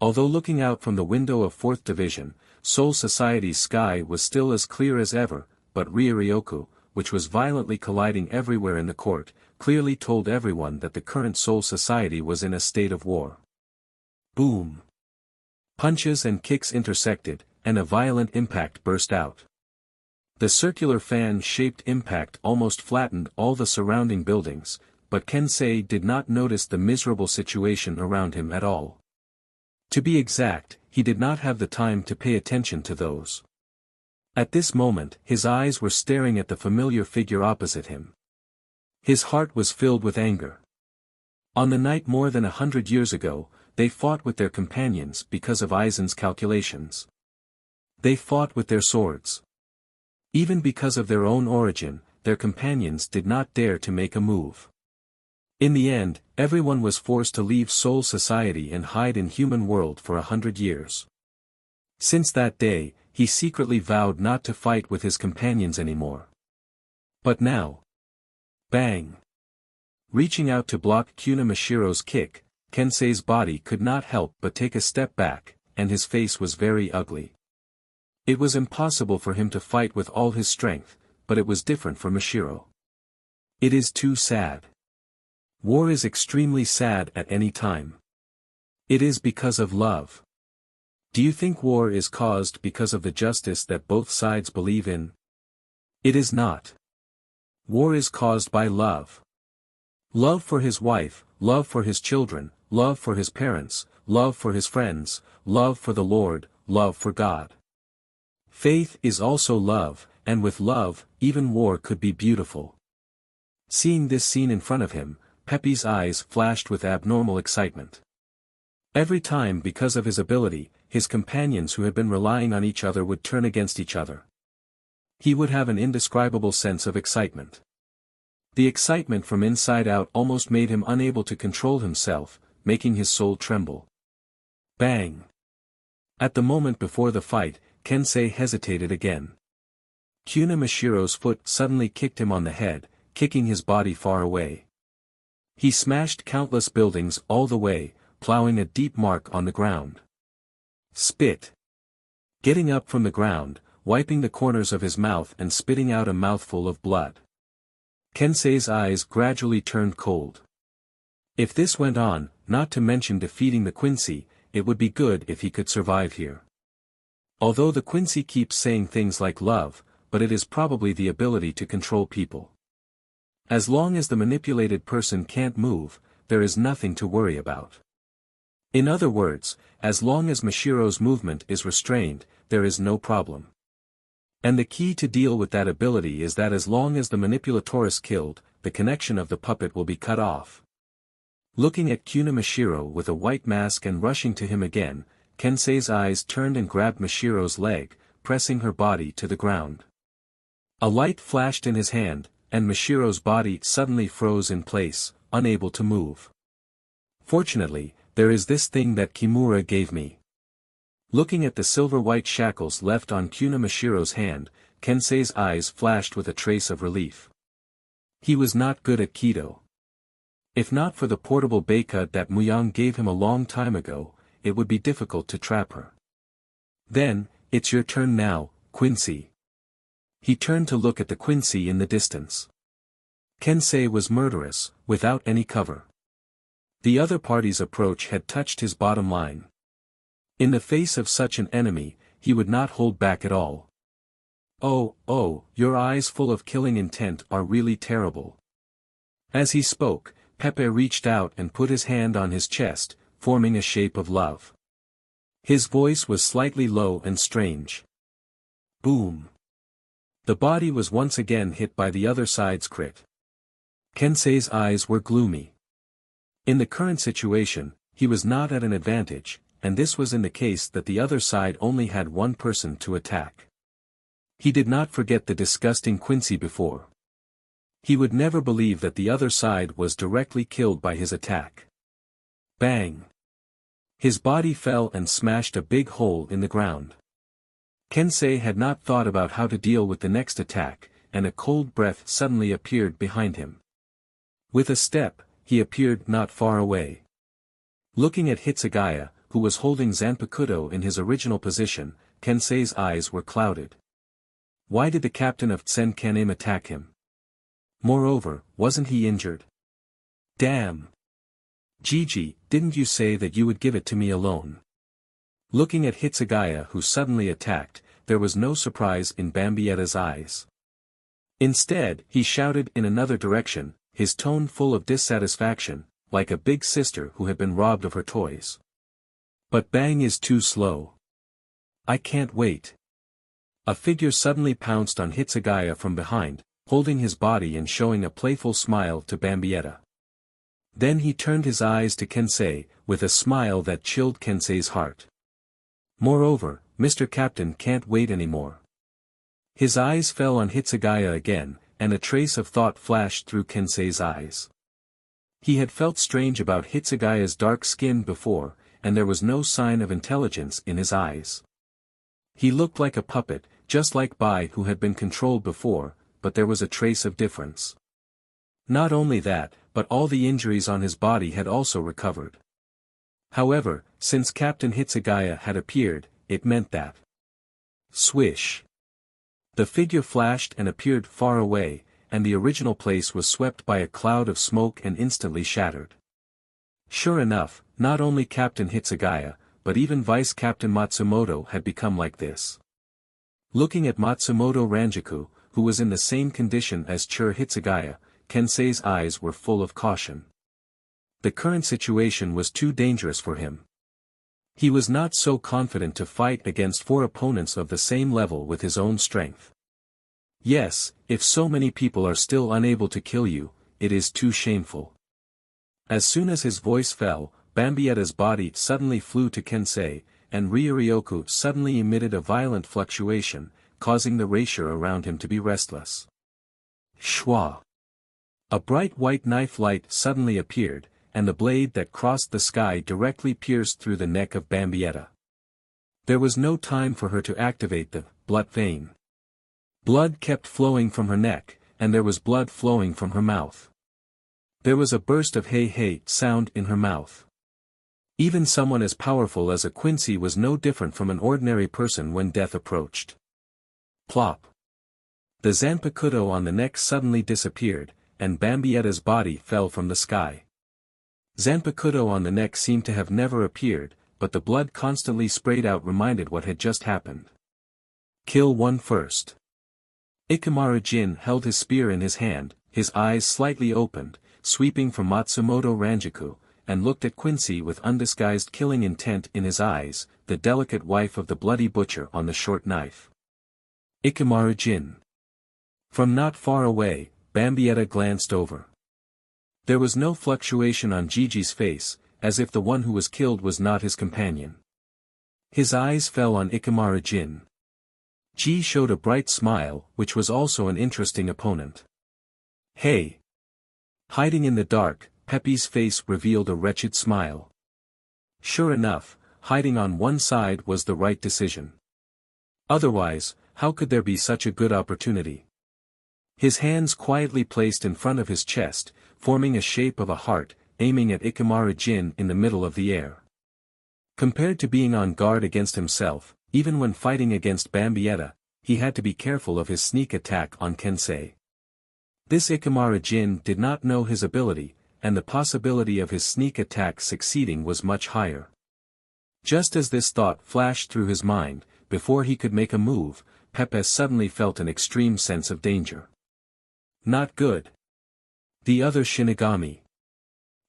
S1: Although looking out from the window of 4th Division, Seoul Society's sky was still as clear as ever, but Ryuryoku, which was violently colliding everywhere in the court, clearly told everyone that the current Soul Society was in a state of war. Boom! Punches and kicks intersected, and a violent impact burst out. The circular fan-shaped impact almost flattened all the surrounding buildings, but Kensei did not notice the miserable situation around him at all. To be exact, he did not have the time to pay attention to those. At this moment, his eyes were staring at the familiar figure opposite him. His heart was filled with anger. On the night more than 100 years ago, they fought with their companions because of Aizen's calculations. They fought with their swords. Even because of their own origin, their companions did not dare to make a move. In the end, everyone was forced to leave Soul Society and hide in human world for 100 years. Since that day, he secretly vowed not to fight with his companions anymore. But now... Bang! Reaching out to block Kuna Mashiro's kick, Kensei's body could not help but take a step back, and his face was very ugly. It was impossible for him to fight with all his strength, but it was different for Mashiro. It is too sad. War is extremely sad at any time. It is because of love. Do you think war is caused because of the justice that both sides believe in? It is not. War is caused by love. Love for his wife, love for his children, love for his parents, love for his friends, love for the Lord, love for God. Faith is also love, and with love, even war could be beautiful. Seeing this scene in front of him, Pepe's eyes flashed with abnormal excitement. Every time because of his ability, his companions who had been relying on each other would turn against each other. He would have an indescribable sense of excitement. The excitement from inside out almost made him unable to control himself, making his soul tremble. Bang! At the moment before the fight, Kensei hesitated again. Kuna Mashiro's foot suddenly kicked him on the head, kicking his body far away. He smashed countless buildings all the way, plowing a deep mark on the ground. Spit! Getting up from the ground, wiping the corners of his mouth and spitting out a mouthful of blood. Kensei's eyes gradually turned cold. If this went on, not to mention defeating the Quincy, it would be good if he could survive here. Although the Quincy keeps saying things like love, but it is probably the ability to control people. As long as the manipulated person can't move, there is nothing to worry about. In other words, as long as Mashiro's movement is restrained, there is no problem. And the key to deal with that ability is that as long as the manipulator is killed, the connection of the puppet will be cut off. Looking at Kuna Mashiro with a white mask and rushing to him again, Kensei's eyes turned and grabbed Mashiro's leg, pressing her body to the ground. A light flashed in his hand, and Mashiro's body suddenly froze in place, unable to move. Fortunately, there is this thing that Kimura gave me. Looking at the silver-white shackles left on Kuna Mashiro's hand, Kensei's eyes flashed with a trace of relief. He was not good at Kido. If not for the portable Beika that Muyang gave him a long time ago, it would be difficult to trap her. Then, it's your turn now, Quincy. He turned to look at the Quincy in the distance. Kensei was murderous, without any cover. The other party's approach had touched his bottom line. In the face of such an enemy, he would not hold back at all. Oh, your eyes full of killing intent are really terrible. As he spoke, Pepe reached out and put his hand on his chest, forming a shape of love. His voice was slightly low and strange. Boom. The body was once again hit by the other side's crit. Kensei's eyes were gloomy. In the current situation, he was not at an advantage, and this was in the case that the other side only had one person to attack. He did not forget the disgusting Quincy before. He would never believe that the other side was directly killed by his attack. Bang! His body fell and smashed a big hole in the ground. Kensei had not thought about how to deal with the next attack, and a cold breath suddenly appeared behind him. With a step, he appeared not far away. Looking at Hitsugaya, who was holding Zanpakuto in his original position, Kensei's eyes were clouded. Why did the captain of Tsenkanem attack him? Moreover, wasn't he injured? Damn! Gigi, didn't you say that you would give it to me alone? Looking at Hitsugaya who suddenly attacked, there was no surprise in Bambietta's eyes. Instead, he shouted in another direction, his tone full of dissatisfaction, like a big sister who had been robbed of her toys. But Bang is too slow. I can't wait. A figure suddenly pounced on Hitsugaya from behind, holding his body and showing a playful smile to Bambietta. Then he turned his eyes to Kensei, with a smile that chilled Kensei's heart. Moreover, Mr. Captain can't wait anymore. His eyes fell on Hitsugaya again, and a trace of thought flashed through Kensei's eyes. He had felt strange about Hitsugaya's dark skin before, and there was no sign of intelligence in his eyes. He looked like a puppet, just like Bai who had been controlled before, but there was a trace of difference. Not only that, but all the injuries on his body had also recovered. However, since Captain Hitsugaya had appeared, it meant that. Swish! The figure flashed and appeared far away, and the original place was swept by a cloud of smoke and instantly shattered. Sure enough, not only Captain Hitsugaya, but even Vice Captain Matsumoto had become like this. Looking at Matsumoto Ranjaku, who was in the same condition as Chur Hitsugaya, Kensei's eyes were full of caution. The current situation was too dangerous for him. He was not so confident to fight against 4 opponents of the same level with his own strength. Yes, if so many people are still unable to kill you, it is too shameful. As soon as his voice fell, Bambietta's body suddenly flew to Kensei, and Ryuryoku suddenly emitted a violent fluctuation, causing the rapier around him to be restless. Shwa! A bright white knife light suddenly appeared, and the blade that crossed the sky directly pierced through the neck of Bambietta. There was no time for her to activate the blood vein. Blood kept flowing from her neck, and there was blood flowing from her mouth. There was a burst of hey-hey sound in her mouth. Even someone as powerful as a Quincy was no different from an ordinary person when death approached. Plop! The Zanpakuto on the neck suddenly disappeared, and Bambietta's body fell from the sky. Zanpakuto on the neck seemed to have never appeared, but the blood constantly sprayed out reminded what had just happened. Kill one first. Ikamaru Jin held his spear in his hand, his eyes slightly opened, sweeping from Matsumoto Ranjaku, and looked at Quincy with undisguised killing intent in his eyes, the delicate wife of the bloody butcher on the short knife. Ikamaru Jin. From not far away, Bambietta glanced over. There was no fluctuation on Gigi's face, as if the one who was killed was not his companion. His eyes fell on Ikamaru Jin. Ji showed a bright smile, which was also an interesting opponent. Hey! Hiding in the dark, Pepe's face revealed a wretched smile. Sure enough, hiding on one side was the right decision. Otherwise, how could there be such a good opportunity? His hands quietly placed in front of his chest, forming a shape of a heart, aiming at Ikamaru Jin in the middle of the air. Compared to being on guard against himself, even when fighting against Bambietta, he had to be careful of his sneak attack on Kensei. This Ikamaru Jin did not know his ability, and the possibility of his sneak attack succeeding was much higher. Just as this thought flashed through his mind, before he could make a move, Pepe suddenly felt an extreme sense of danger. Not good. The other Shinigami.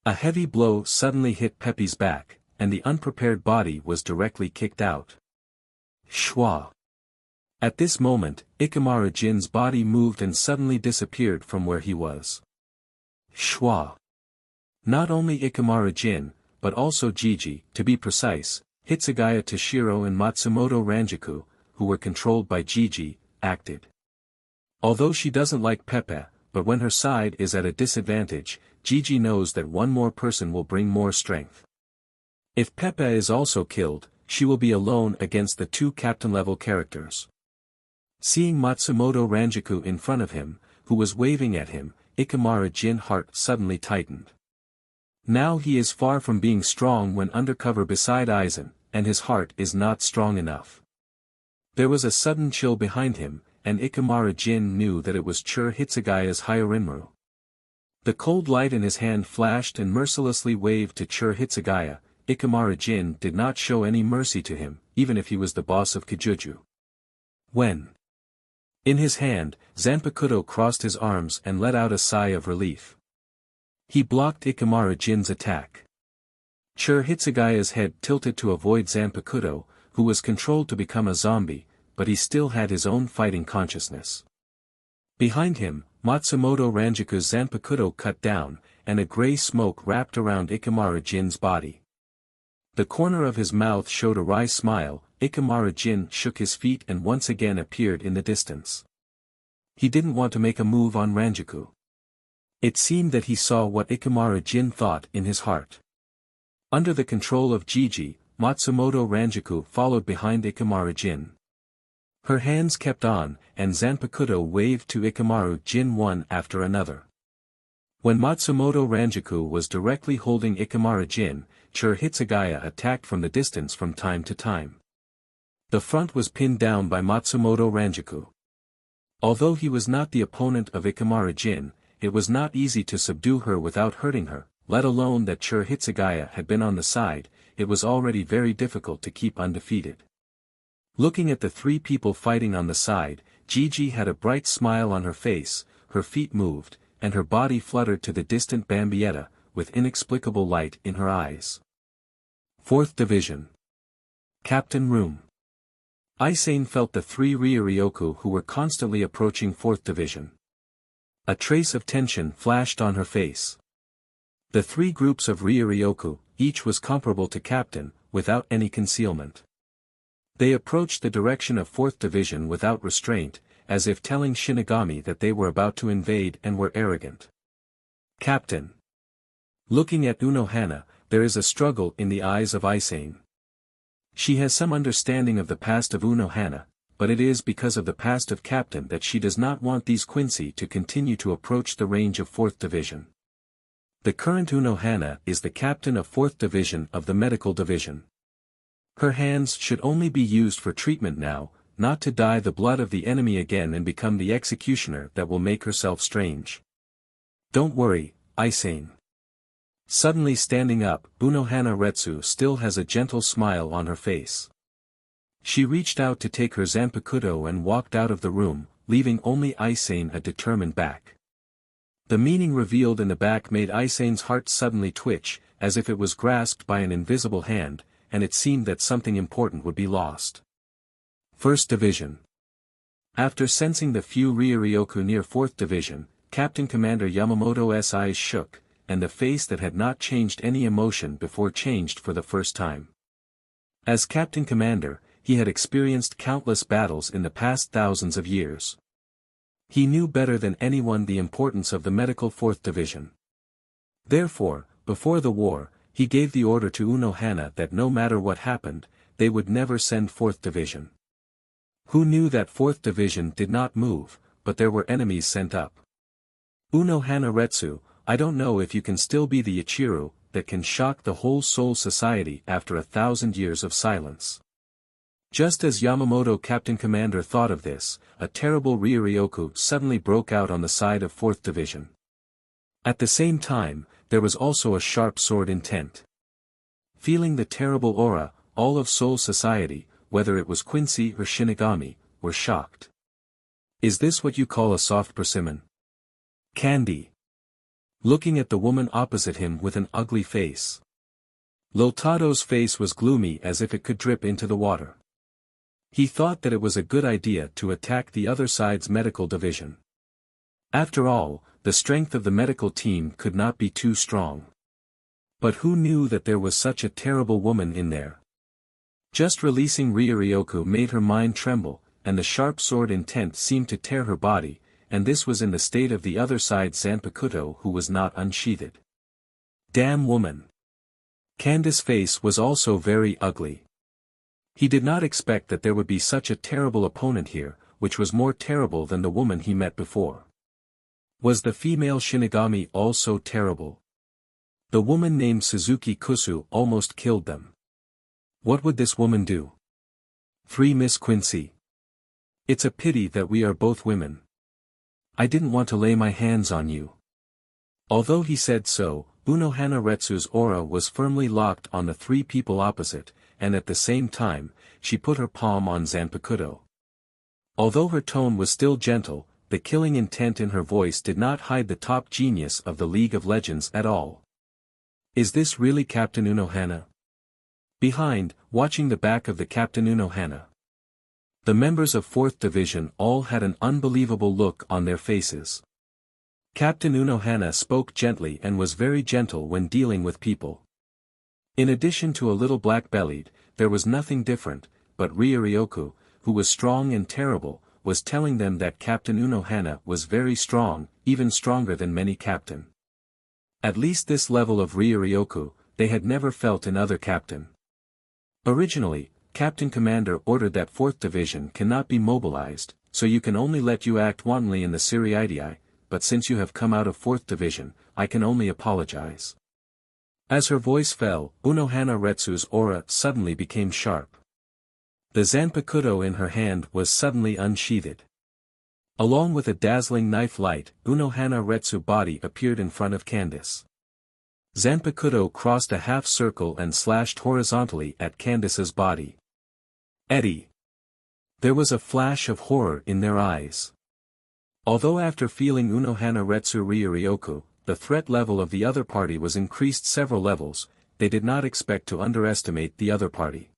S1: A heavy blow suddenly hit Pepe's back, and the unprepared body was directly kicked out. Shwa! At this moment, Ikamaru Jin's body moved and suddenly disappeared from where he was. Shwa! Not only Ikamaru Jin, but also Gigi, to be precise, Hitsugaya Toshiro and Matsumoto Ranjaku, who were controlled by Gigi, acted. Although she doesn't like Pepe, but when her side is at a disadvantage, Gigi knows that one more person will bring more strength. If Pepe is also killed, she will be alone against the 2 captain-level characters. Seeing Matsumoto Ranjaku in front of him, who was waving at him, Ikamaru Jin's heart suddenly tightened. Now he is far from being strong when undercover beside Aizen, and his heart is not strong enough. There was a sudden chill behind him, and Ikemara Jin knew that it was Chur Hitsugaya's Hyorinmaru. The cold light in his hand flashed and mercilessly waved to Chur Hitsugaya. Ikemara Jin did not show any mercy to him, even if he was the boss of Kijuju. When in his hand, Zanpakuto crossed his arms and let out a sigh of relief. He blocked Ikemara Jin's attack. Chur Hitsugaya's head tilted to avoid Zanpakuto, who was controlled to become a zombie, but he still had his own fighting consciousness. Behind him, Matsumoto Ranjiku's Zanpakuto cut down, and a gray smoke wrapped around Ikemara Jin's body. The corner of his mouth showed a wry smile. Ikemara Jin shook his feet and once again appeared in the distance. He didn't want to make a move on Ranjiku. It seemed that he saw what Ikemara Jin thought in his heart. Under the control of Jiji, Matsumoto Ranjiku followed behind Ikemara Jin. Her hands kept on, and Zanpakuto waved to Ikemara Jin one after another. When Matsumoto Ranjiku was directly holding Ikemara Jin, Chur Hitsugaya attacked from the distance from time to time. The front was pinned down by Matsumoto Ranjiku. Although he was not the opponent of Ikemara Jin, it was not easy to subdue her without hurting her, let alone that Chur Hitsugaya had been on the side. It was already very difficult to keep undefeated. Looking at the three people fighting on the side, Gigi had a bright smile on her face, her feet moved, and her body fluttered to the distant Bambietta, with inexplicable light in her eyes. 4th Division. Captain Room. Isane felt the three Ryuryoku who were constantly approaching 4th Division. A trace of tension flashed on her face. The three groups of Ryuryoku, each was comparable to Captain, without any concealment. They approached the direction of 4th Division without restraint, as if telling Shinigami that they were about to invade and were arrogant. Captain. Looking at Unohana, there is a struggle in the eyes of Isane. She has some understanding of the past of Unohana, but it is because of the past of Captain that she does not want these Quincy to continue to approach the range of 4th Division. The current Unohana is the captain of 4th Division of the Medical Division. Her hands should only be used for treatment now, not to dye the blood of the enemy again and become the executioner that will make herself strange. Don't worry, Isane. Suddenly standing up, Unohana Retsu still has a gentle smile on her face. She reached out to take her Zanpakuto and walked out of the room, leaving only Isane a determined back. The meaning revealed in the back made Isane's heart suddenly twitch, as if it was grasped by an invisible hand, and it seemed that something important would be lost. 1st Division. After sensing the few Ryuryoku near 4th Division, Captain Commander Yamamoto's eyes shook, and the face that had not changed any emotion before changed for the first time. As Captain Commander, he had experienced countless battles in the past thousands of years. He knew better than anyone the importance of the medical 4th Division. Therefore, before the war, he gave the order to Unohana that no matter what happened, they would never send 4th Division. Who knew that 4th Division did not move, but there were enemies sent up. Unohana Retsu, I don't know if you can still be the Ichiru that can shock the whole Soul Society after 1,000 years of silence. Just as Yamamoto Captain Commander thought of this, a terrible Ryuryoku suddenly broke out on the side of 4th Division. At the same time, there was also a sharp sword intent. Feeling the terrible aura, all of Soul Society, whether it was Quincy or Shinigami, were shocked. Is this what you call a soft persimmon? Candy. Looking at the woman opposite him with an ugly face. Lotado's face was gloomy as if it could drip into the water. He thought that it was a good idea to attack the other side's medical division. After all, the strength of the medical team could not be too strong. But who knew that there was such a terrible woman in there? Just releasing Ryuryoku made her mind tremble, and the sharp sword intent seemed to tear her body, and this was in the state of the other side's Zanpakuto who was not unsheathed. Damn woman! Candace's face was also very ugly. He did not expect that there would be such a terrible opponent here, which was more terrible than the woman he met before. Was the female Shinigami also terrible? The woman named Suzuki Kusu almost killed them. What would this woman do? 3 Miss Quincy. It's a pity that we are both women. I didn't want to lay my hands on you. Although he said so, Unohana Retsu's aura was firmly locked on the three people opposite, and at the same time, she put her palm on Zanpakuto. Although her tone was still gentle, the killing intent in her voice did not hide the top genius of the League of Legends at all. Is this really Captain Unohana? Behind, watching the back of the Captain Unohana. The members of 4th Division all had an unbelievable look on their faces. Captain Unohana spoke gently and was very gentle when dealing with people. In addition to a little black-bellied, there was nothing different, but Ryuryoku, who was strong and terrible, was telling them that Captain Unohana was very strong, even stronger than many captain. At least this level of Ryuryoku, they had never felt in other captain. Originally, Captain Commander ordered that 4th Division cannot be mobilized, so you can only let you act wantonly in the Siriidii, but since you have come out of 4th Division, I can only apologize. As her voice fell, Unohana Retsu's aura suddenly became sharp. The Zanpakuto in her hand was suddenly unsheathed. Along with a dazzling knife light, Unohana Retsu's body appeared in front of Candice. Zanpakuto crossed a half circle and slashed horizontally at Candice's body. Eddie! There was a flash of horror in their eyes. Although after feeling Unohana Retsu Ryuryoku, the threat level of the other party was increased several levels, they did not expect to underestimate the other party.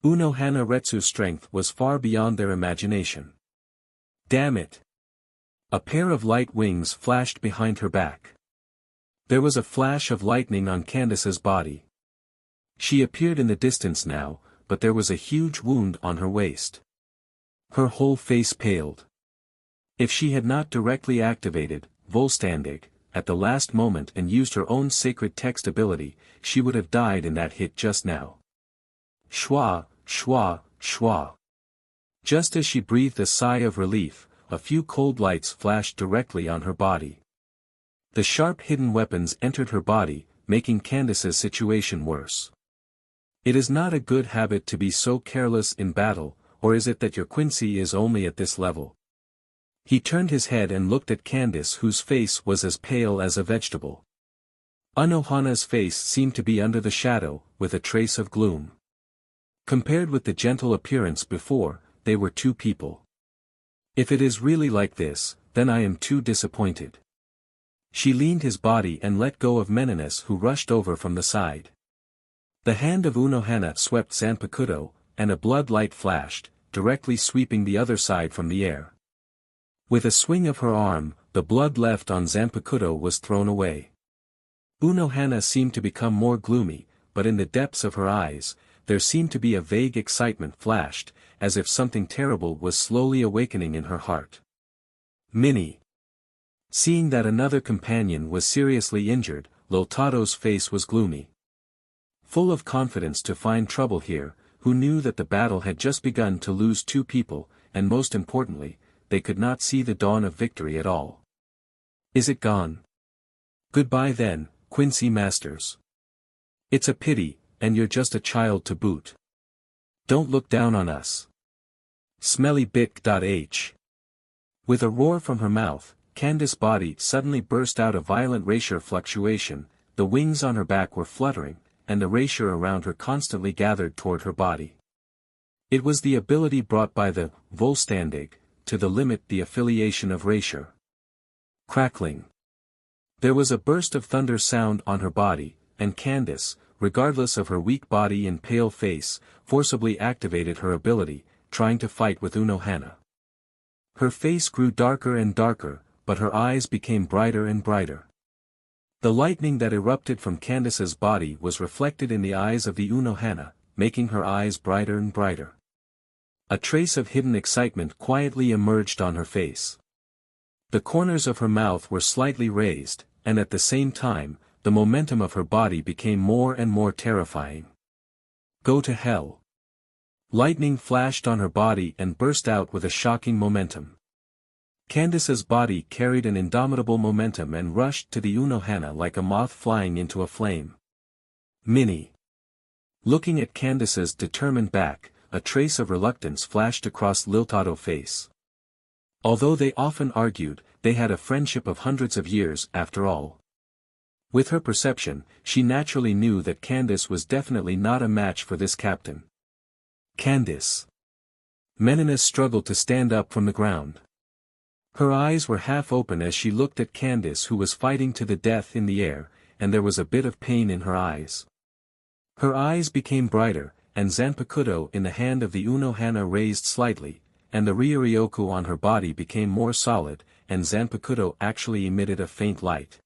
S1: Unohana Retsu's strength was far beyond their imagination. Damn it! A pair of light wings flashed behind her back. There was a flash of lightning on Candice's body. She appeared in the distance now, but there was a huge wound on her waist. Her whole face paled. If she had not directly activated Volstandig at the last moment and used her own sacred text ability, she would have died in that hit just now. Schwa, schwa, schwa. Just as she breathed a sigh of relief, a few cold lights flashed directly on her body. The sharp hidden weapons entered her body, making Candice's situation worse. It is not a good habit to be so careless in battle, or is it that your Quincy is only at this level? He turned his head and looked at Candice, whose face was as pale as a vegetable. Unohana's face seemed to be under the shadow, with a trace of gloom. Compared with the gentle appearance before, they were two people. If it is really like this, then I am too disappointed. She leaned his body and let go of Menenius, who rushed over from the side. The hand of Unohana swept Zanpakuto, and a blood light flashed, directly sweeping the other side from the air. With a swing of her arm, the blood left on Zanpakuto was thrown away. Unohana seemed to become more gloomy, but in the depths of her eyes, there seemed to be a vague excitement flashed, as if something terrible was slowly awakening in her heart. Minnie. Seeing that another companion was seriously injured, Lotado's face was gloomy. Full of confidence to find trouble here, who knew that the battle had just begun to lose two people, and most importantly, they could not see the dawn of victory at all. Is it gone? Goodbye then, Quincy Masters. It's a pity, and you're just a child to boot. Don't look down on us. Smelly bit.h. With a roar from her mouth, Candice's body suddenly burst out a violent racial fluctuation, the wings on her back were fluttering, and the racial around her constantly gathered toward her body. It was the ability brought by the Volstandig, to the limit the affiliation of racial. Crackling. There was a burst of thunder sound on her body, and Candice, regardless of her weak body and pale face, forcibly activated her ability, trying to fight with Unohana. Her face grew darker and darker, but her eyes became brighter and brighter. The lightning that erupted from Candice's body was reflected in the eyes of the Unohana, making her eyes brighter and brighter. A trace of hidden excitement quietly emerged on her face. The corners of her mouth were slightly raised, and at the same time, the momentum of her body became more and more terrifying. Go to hell. Lightning flashed on her body and burst out with a shocking momentum. Candice's body carried an indomitable momentum and rushed to the Unohana like a moth flying into a flame. Minnie. Looking at Candice's determined back, a trace of reluctance flashed across Liltado's face. Although they often argued, they had a friendship of hundreds of years after all. With her perception, she naturally knew that Candace was definitely not a match for this captain. Candace. Menelaus struggled to stand up from the ground. Her eyes were half open as she looked at Candace, who was fighting to the death in the air, and there was a bit of pain in her eyes. Her eyes became brighter, and Zanpakuto in the hand of the Unohana raised slightly, and the Ryuryoku on her body became more solid, and Zanpakuto actually emitted a faint light.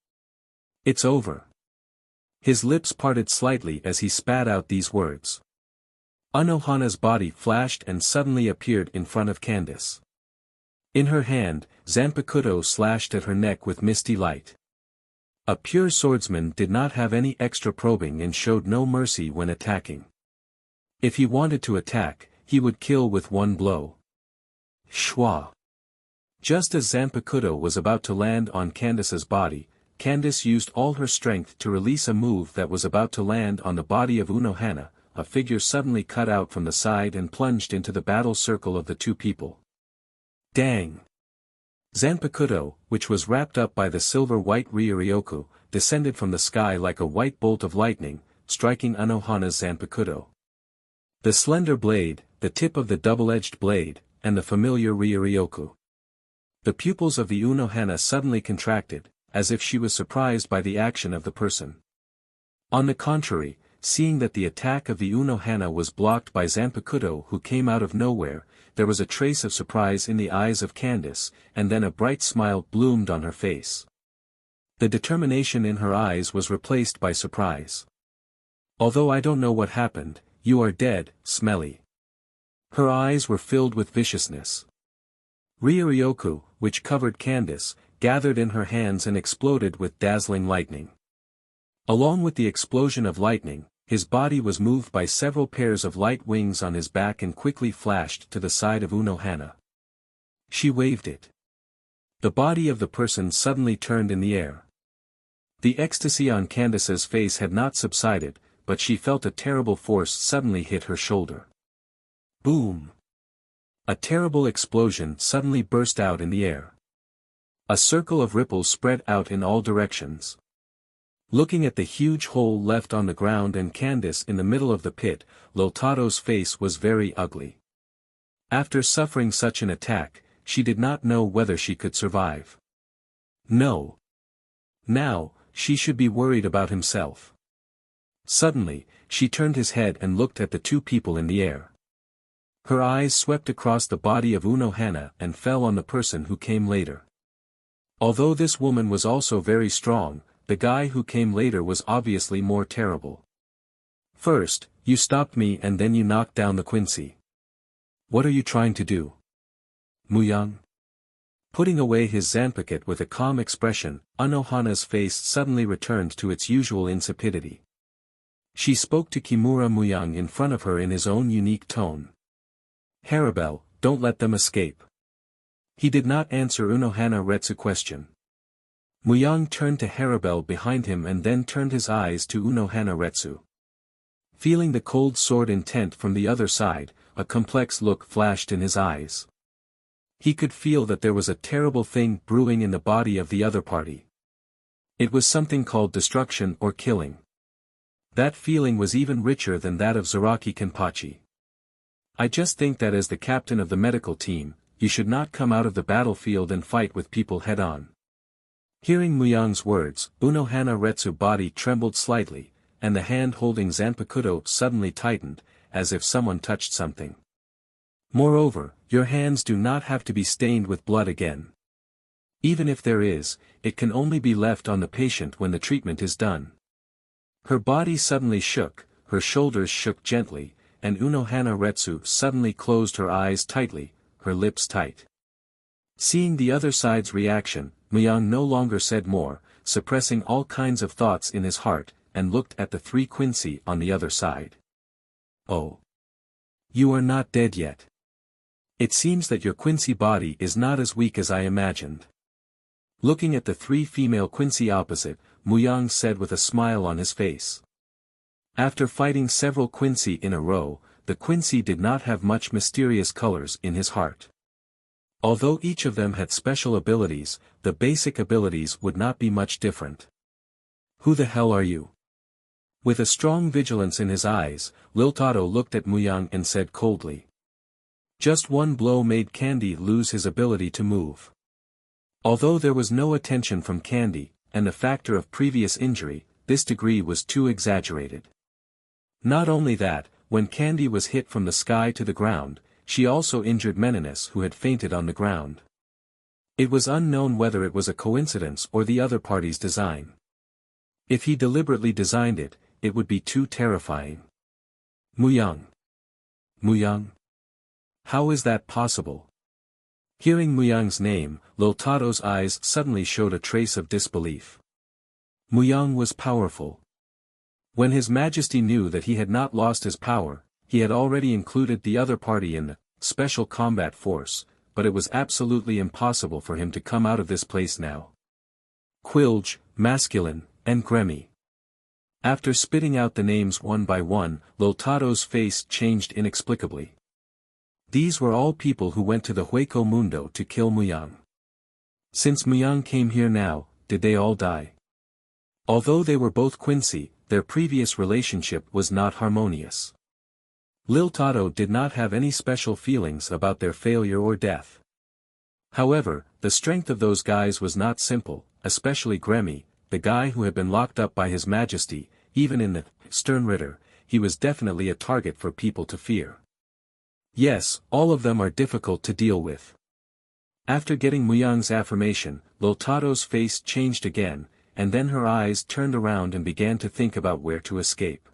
S1: It's over. His lips parted slightly as he spat out these words. Unohana's body flashed and suddenly appeared in front of Candace. In her hand, Zanpakuto slashed at her neck with misty light. A pure swordsman did not have any extra probing and showed no mercy when attacking. If he wanted to attack, he would kill with one blow. Shwa. Just as Zanpakuto was about to land on Candace's body, Candace used all her strength to release a move that was about to land on the body of Unohana. A figure suddenly cut out from the side and plunged into the battle circle of the two people. Dang! Zanpakuto, which was wrapped up by the silver-white Ryuryoku, descended from the sky like a white bolt of lightning, striking Unohana's Zanpakuto. The slender blade, the tip of the double-edged blade, and the familiar Ryuryoku. The pupils of the Unohana suddenly contracted, as if she was surprised by the action of the person. On the contrary, seeing that the attack of the Unohana was blocked by Zanpakuto, who came out of nowhere, there was a trace of surprise in the eyes of Candace, and then a bright smile bloomed on her face. The determination in her eyes was replaced by surprise. Although I don't know what happened, you are dead, smelly. Her eyes were filled with viciousness. Ryuryoku, which covered Candace, gathered in her hands and exploded with dazzling lightning. Along with the explosion of lightning, his body was moved by several pairs of light wings on his back and quickly flashed to the side of Unohana. She waved it. The body of the person suddenly turned in the air. The ecstasy on Candace's face had not subsided, but she felt a terrible force suddenly hit her shoulder. Boom! A terrible explosion suddenly burst out in the air. A circle of ripples spread out in all directions. Looking at the huge hole left on the ground and Candace in the middle of the pit, Liltado's face was very ugly. After suffering such an attack, she did not know whether she could survive. No. Now, she should be worried about himself. Suddenly, she turned his head and looked at the two people in the air. Her eyes swept across the body of Unohana and fell on the person who came later. Although this woman was also very strong, the guy who came later was obviously more terrible. First, you stopped me and then you knocked down the Quincy. What are you trying to do? Muyang? Putting away his Zanpakuto with a calm expression, Unohana's face suddenly returned to its usual insipidity. She spoke to Kimura Muyang in front of her in his own unique tone. Haribel, don't let them escape. He did not answer Unohana Retsu's question. Muyang turned to Haribel behind him and then turned his eyes to Unohana Retsu. Feeling the cold sword intent from the other side, a complex look flashed in his eyes. He could feel that there was a terrible thing brewing in the body of the other party. It was something called destruction or killing. That feeling was even richer than that of Zaraki Kenpachi. I just think that as the captain of the medical team, you should not come out of the battlefield and fight with people head-on. Hearing Muyang's words, Unohana Retsu's body trembled slightly, and the hand holding Zanpakuto suddenly tightened, as if someone touched something. Moreover, your hands do not have to be stained with blood again. Even if there is, it can only be left on the patient when the treatment is done. Her body suddenly shook, her shoulders shook gently, and Unohana Retsu suddenly closed her eyes tightly, her lips tight. Seeing the other side's reaction, Muyang no longer said more, suppressing all kinds of thoughts in his heart, and looked at the three Quincy on the other side. Oh. You are not dead yet. It seems that your Quincy body is not as weak as I imagined. Looking at the three female Quincy opposite, Muyang said with a smile on his face. After fighting several Quincy in a row, the Quincy did not have much mysterious colors in his heart. Although each of them had special abilities, the basic abilities would not be much different. Who the hell are you? With a strong vigilance in his eyes, Liltado looked at Muyang and said coldly. Just one blow made Candy lose his ability to move. Although there was no attention from Candy, and the factor of previous injury, this degree was too exaggerated. Not only that, when Candy was hit from the sky to the ground, she also injured Meninus, who had fainted on the ground. It was unknown whether it was a coincidence or the other party's design. If he deliberately designed it, it would be too terrifying. Muyang. Muyang? How is that possible? Hearing Muyang's name, Liltado's eyes suddenly showed a trace of disbelief. Muyang was powerful. When His Majesty knew that he had not lost his power, he had already included the other party in the Special Combat Force, but it was absolutely impossible for him to come out of this place now. Quilge, Masculine, and Gremmy. After spitting out the names one by one, Liltado's face changed inexplicably. These were all people who went to the Hueco Mundo to kill Muyang. Since Muyang came here now, did they all die? Although they were both Quincy, their previous relationship was not harmonious. Liltado did not have any special feelings about their failure or death. However, the strength of those guys was not simple, especially Gremmy, the guy who had been locked up by His Majesty. Even in the Stern Ritter, he was definitely a target for people to fear. Yes, all of them are difficult to deal with. After getting Muyang's affirmation, Liltado's face changed again, and then her eyes turned around and began to think about where to escape.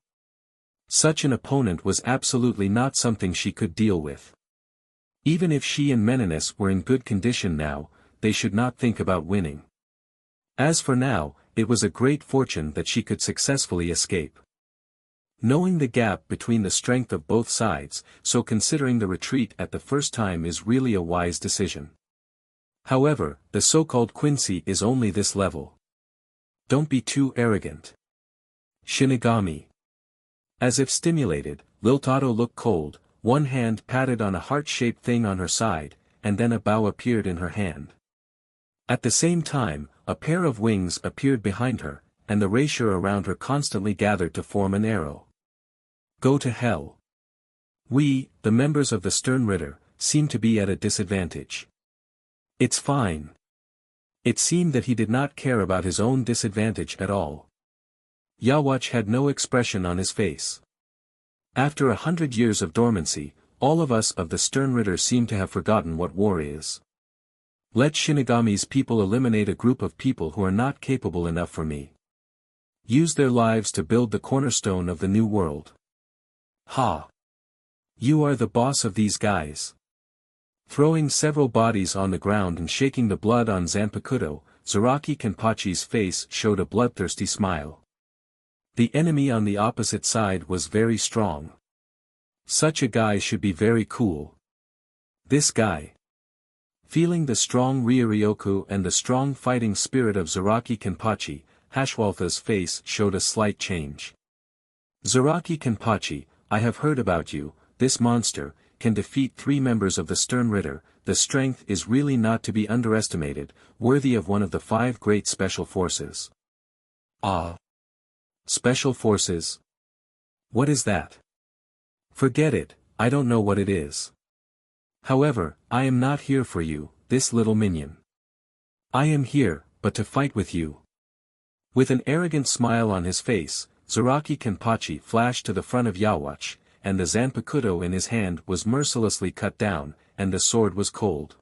S1: Such an opponent was absolutely not something she could deal with. Even if she and Meninus were in good condition now, they should not think about winning. As for now, it was a great fortune that she could successfully escape. Knowing the gap between the strength of both sides, so considering the retreat at the first time is really a wise decision. However, the so-called Quincy is only this level. Don't be too arrogant. Shinigami. As if stimulated, Liltado looked cold, one hand patted on a heart-shaped thing on her side, and then a bow appeared in her hand. At the same time, a pair of wings appeared behind her, and the rapier around her constantly gathered to form an arrow. Go to hell. We, the members of the Stern Ritter, seem to be at a disadvantage. It's fine. It seemed that he did not care about his own disadvantage at all. Yawach had no expression on his face. After 100 years of dormancy, all of us of the Stern Ritter seem to have forgotten what war is. Let Shinigami's people eliminate a group of people who are not capable enough for me. Use their lives to build the cornerstone of the new world. Ha! You are the boss of these guys. Throwing several bodies on the ground and shaking the blood on Zanpakuto, Zaraki Kenpachi's face showed a bloodthirsty smile. The enemy on the opposite side was very strong. Such a guy should be very cool. This guy. Feeling the strong Ryoryoku and the strong fighting spirit of Zaraki Kenpachi, Hashwaltha's face showed a slight change. Zaraki Kenpachi, I have heard about you. This monster can defeat 3 members of the Stern Ritter. The strength is really not to be underestimated, worthy of one of the 5 great special forces. Ah. Special forces? What is that? Forget it, I don't know what it is. However, I am not here for you, this little minion. I am here, but to fight with you. With an arrogant smile on his face, Zaraki Kenpachi flashed to the front of Yawach, and the Zanpakuto in his hand was mercilessly cut down, and the sword was cold.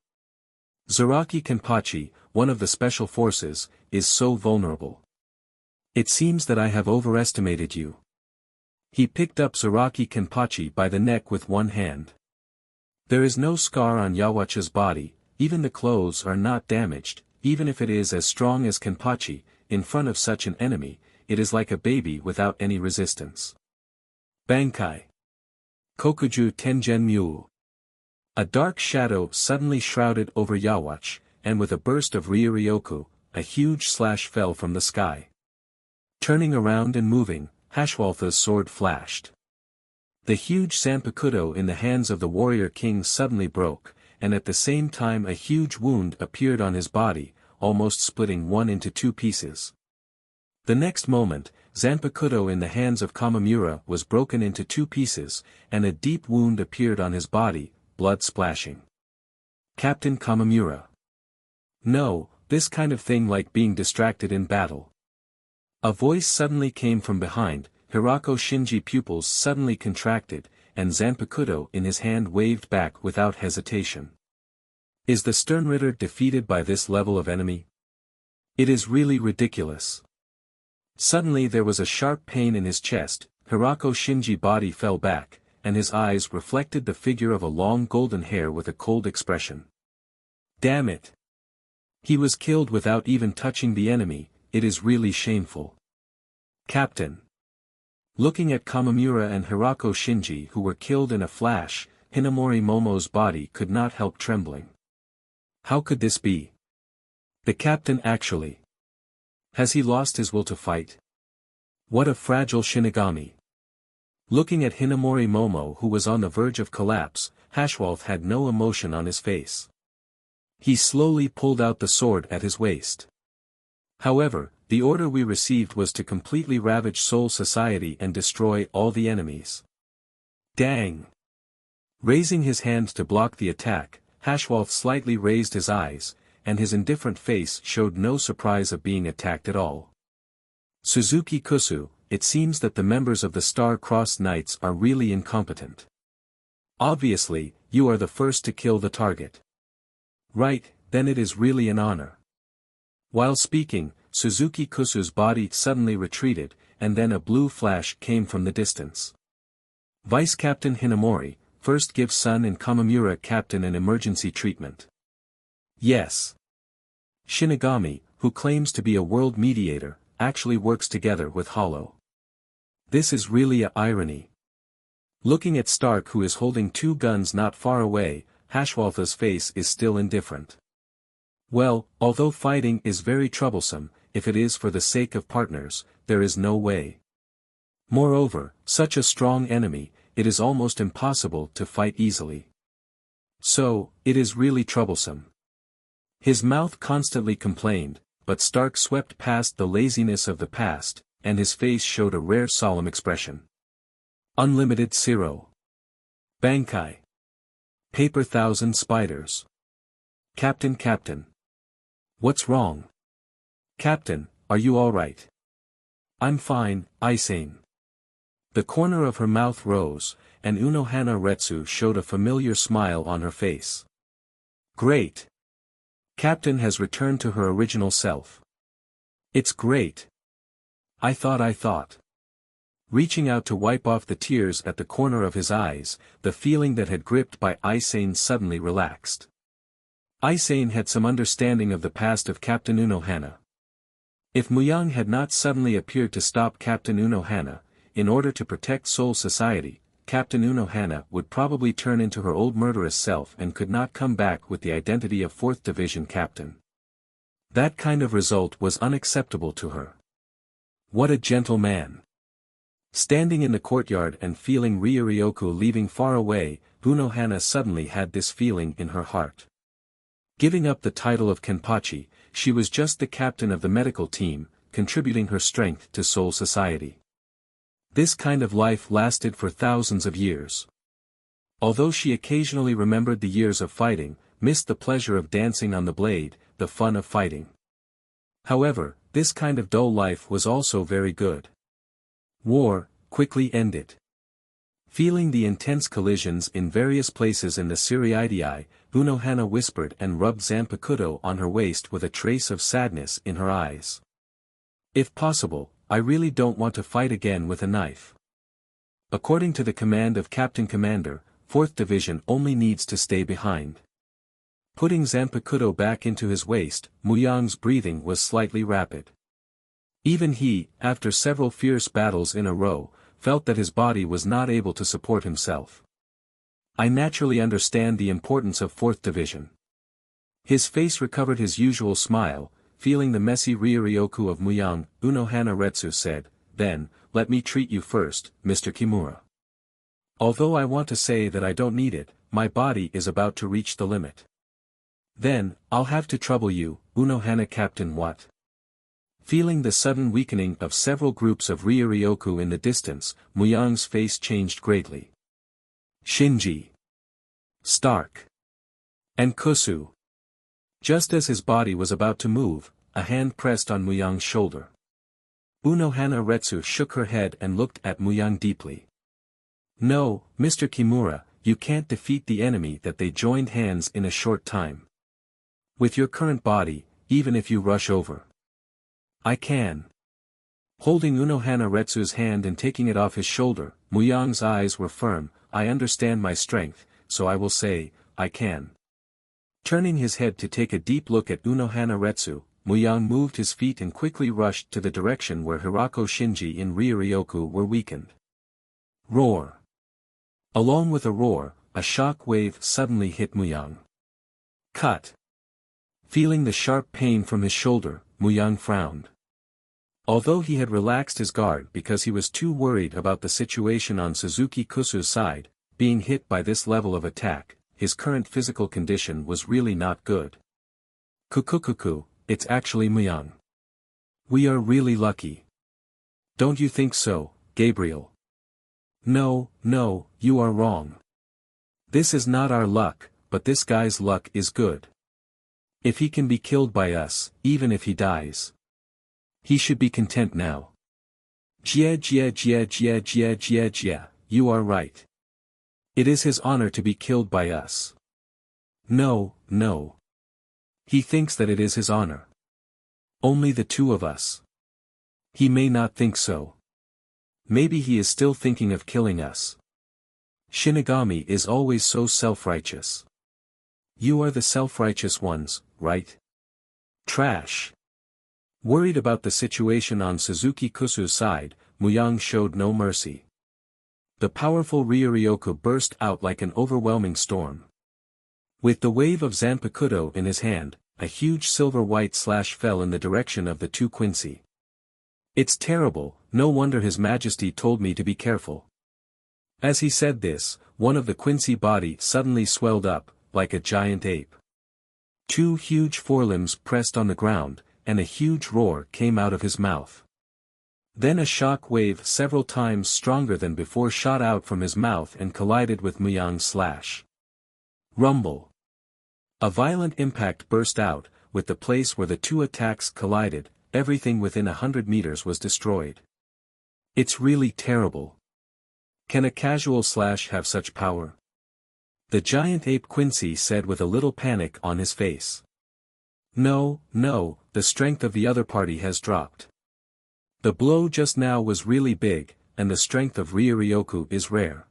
S1: Zaraki Kenpachi, one of the special forces, is so vulnerable. It seems that I have overestimated you. He picked up Zaraki Kenpachi by the neck with one hand. There is no scar on Yawach's body, even the clothes are not damaged, even if it is as strong as Kenpachi, in front of such an enemy, it is like a baby without any resistance. Bankai. Kokuju Tengen Myu. A dark shadow suddenly shrouded over Yawach, and with a burst of Ryoryoku, a huge slash fell from the sky. Turning around and moving, Hashwaltha's sword flashed. The huge Zanpakuto in the hands of the warrior king suddenly broke, and at the same time a huge wound appeared on his body, almost splitting one into two pieces. The next moment, Zanpakuto in the hands of Kamamura was broken into two pieces, and a deep wound appeared on his body, blood splashing. Captain Kamamura. No, this kind of thing like being distracted in battle. A voice suddenly came from behind, Hirako Shinji pupils suddenly contracted, and Zanpakuto in his hand waved back without hesitation. Is the Sternritter defeated by this level of enemy? It is really ridiculous. Suddenly there was a sharp pain in his chest, Hirako Shinji body fell back, and his eyes reflected the figure of a long golden hair with a cold expression. Damn it! He was killed without even touching the enemy, it is really shameful. Captain. Looking at Kamamura and Hirako Shinji who were killed in a flash, Hinamori Momo's body could not help trembling. How could this be? The captain actually. Has he lost his will to fight? What a fragile Shinigami. Looking at Hinamori Momo who was on the verge of collapse, Hashwolf had no emotion on his face. He slowly pulled out the sword at his waist. However, the order we received was to completely ravage Soul Society and destroy all the enemies. Dang! Raising his hand to block the attack, Hashwolf slightly raised his eyes, and his indifferent face showed no surprise of being attacked at all. Suzuki Kusu, it seems that the members of the Star-Crossed Knights are really incompetent. Obviously, you are the first to kill the target. Right, then it is really an honor. While speaking, Suzuki Kusu's body suddenly retreated, and then a blue flash came from the distance. Vice Captain Hinamori, first give Sun and Kamamura Captain an emergency treatment. Yes. Shinigami, who claims to be a world mediator, actually works together with Hollow. This is really a irony. Looking at Stark who is holding two guns not far away, Hashwolf's face is still indifferent. Well, although fighting is very troublesome, if it is for the sake of partners, there is no way. Moreover, such a strong enemy, it is almost impossible to fight easily. So, it is really troublesome. His mouth constantly complained, but Stark swept past the laziness of the past, and his face showed a rare solemn expression. Unlimited Zero. Bankai. Paper Thousand Spiders. Captain. What's wrong? Captain, are you alright? I'm fine, Isane. The corner of her mouth rose, and Unohana Retsu showed a familiar smile on her face. Great! Captain has returned to her original self. It's great. I thought. Reaching out to wipe off the tears at the corner of his eyes, the feeling that had gripped by Isane suddenly relaxed. Isane had some understanding of the past of Captain Unohana. If Muyang had not suddenly appeared to stop Captain Unohana, in order to protect Soul Society, Captain Unohana would probably turn into her old murderous self and could not come back with the identity of 4th Division Captain. That kind of result was unacceptable to her. What a gentle man. Standing in the courtyard and feeling Ryuryoku leaving far away, Unohana suddenly had this feeling in her heart. Giving up the title of Kenpachi, she was just the captain of the medical team, contributing her strength to Soul Society. This kind of life lasted for thousands of years. Although she occasionally remembered the years of fighting, missed the pleasure of dancing on the blade, the fun of fighting. However, this kind of dull life was also very good. War, quickly ended. Feeling the intense collisions in various places in the Siriidii, Unohana whispered and rubbed Zanpakuto on her waist with a trace of sadness in her eyes. If possible, I really don't want to fight again with a knife. According to the command of Captain Commander, 4th Division only needs to stay behind. Putting Zanpakuto back into his waist, Muyang's breathing was slightly rapid. Even he, after several fierce battles in a row, felt that his body was not able to support himself. I naturally understand the importance of 4th Division. His face recovered his usual smile, feeling the messy Ryuryoku of Muyang, Unohana Retsu said, then, let me treat you first, Mr. Kimura. Although I want to say that I don't need it, my body is about to reach the limit. Then, I'll have to trouble you, Unohana Captain what? Feeling the sudden weakening of several groups of Ryuryoku in the distance, Muyang's face changed greatly. Shinji, Stark, and Kusu. Just as his body was about to move, a hand pressed on Muyang's shoulder. Unohana Retsu shook her head and looked at Muyang deeply. No, Mr. Kimura, you can't defeat the enemy that they joined hands in a short time. With your current body, even if you rush over. I can. Holding Unohana Retsu's hand and taking it off his shoulder, Muyang's eyes were firm. I understand my strength, so I will say, I can. Turning his head to take a deep look at Unohana Retsu, Muyang moved his feet and quickly rushed to the direction where Hirako Shinji and Ryuryoku were weakened. Roar. Along with a roar, a shock wave suddenly hit Muyang. Cut. Feeling the sharp pain from his shoulder, Muyang frowned. Although he had relaxed his guard because he was too worried about the situation on Suzuki Kusu's side, being hit by this level of attack, his current physical condition was really not good. Kukukuku, it's actually Muyang. We are really lucky. Don't you think so, Gabriel? No, you are wrong. This is not our luck, but this guy's luck is good. If he can be killed by us, even if he dies, he should be content now. Jia, you are right. It is his honor to be killed by us. No. He thinks that it is his honor. Only the two of us. He may not think so. Maybe he is still thinking of killing us. Shinigami is always so self-righteous. You are the self-righteous ones, right? Trash. Worried about the situation on Suzuki Kusu's side, Muyang showed no mercy. The powerful Ryuryoku burst out like an overwhelming storm. With the wave of Zanpakuto in his hand, a huge silver-white slash fell in the direction of the two Quincy. It's terrible, no wonder His Majesty told me to be careful. As he said this, one of the Quincy body suddenly swelled up, like a giant ape. Two huge forelimbs pressed on the ground, and a huge roar came out of his mouth. Then a shock wave several times stronger than before shot out from his mouth and collided with Muyang's slash. Rumble. A violent impact burst out, with the place where the two attacks collided, everything within 100 meters was destroyed. It's really terrible. Can a casual slash have such power? The giant ape Quincy said with a little panic on his face. No, the strength of the other party has dropped. The blow just now was really big, and the strength of Ryuryoku is rare.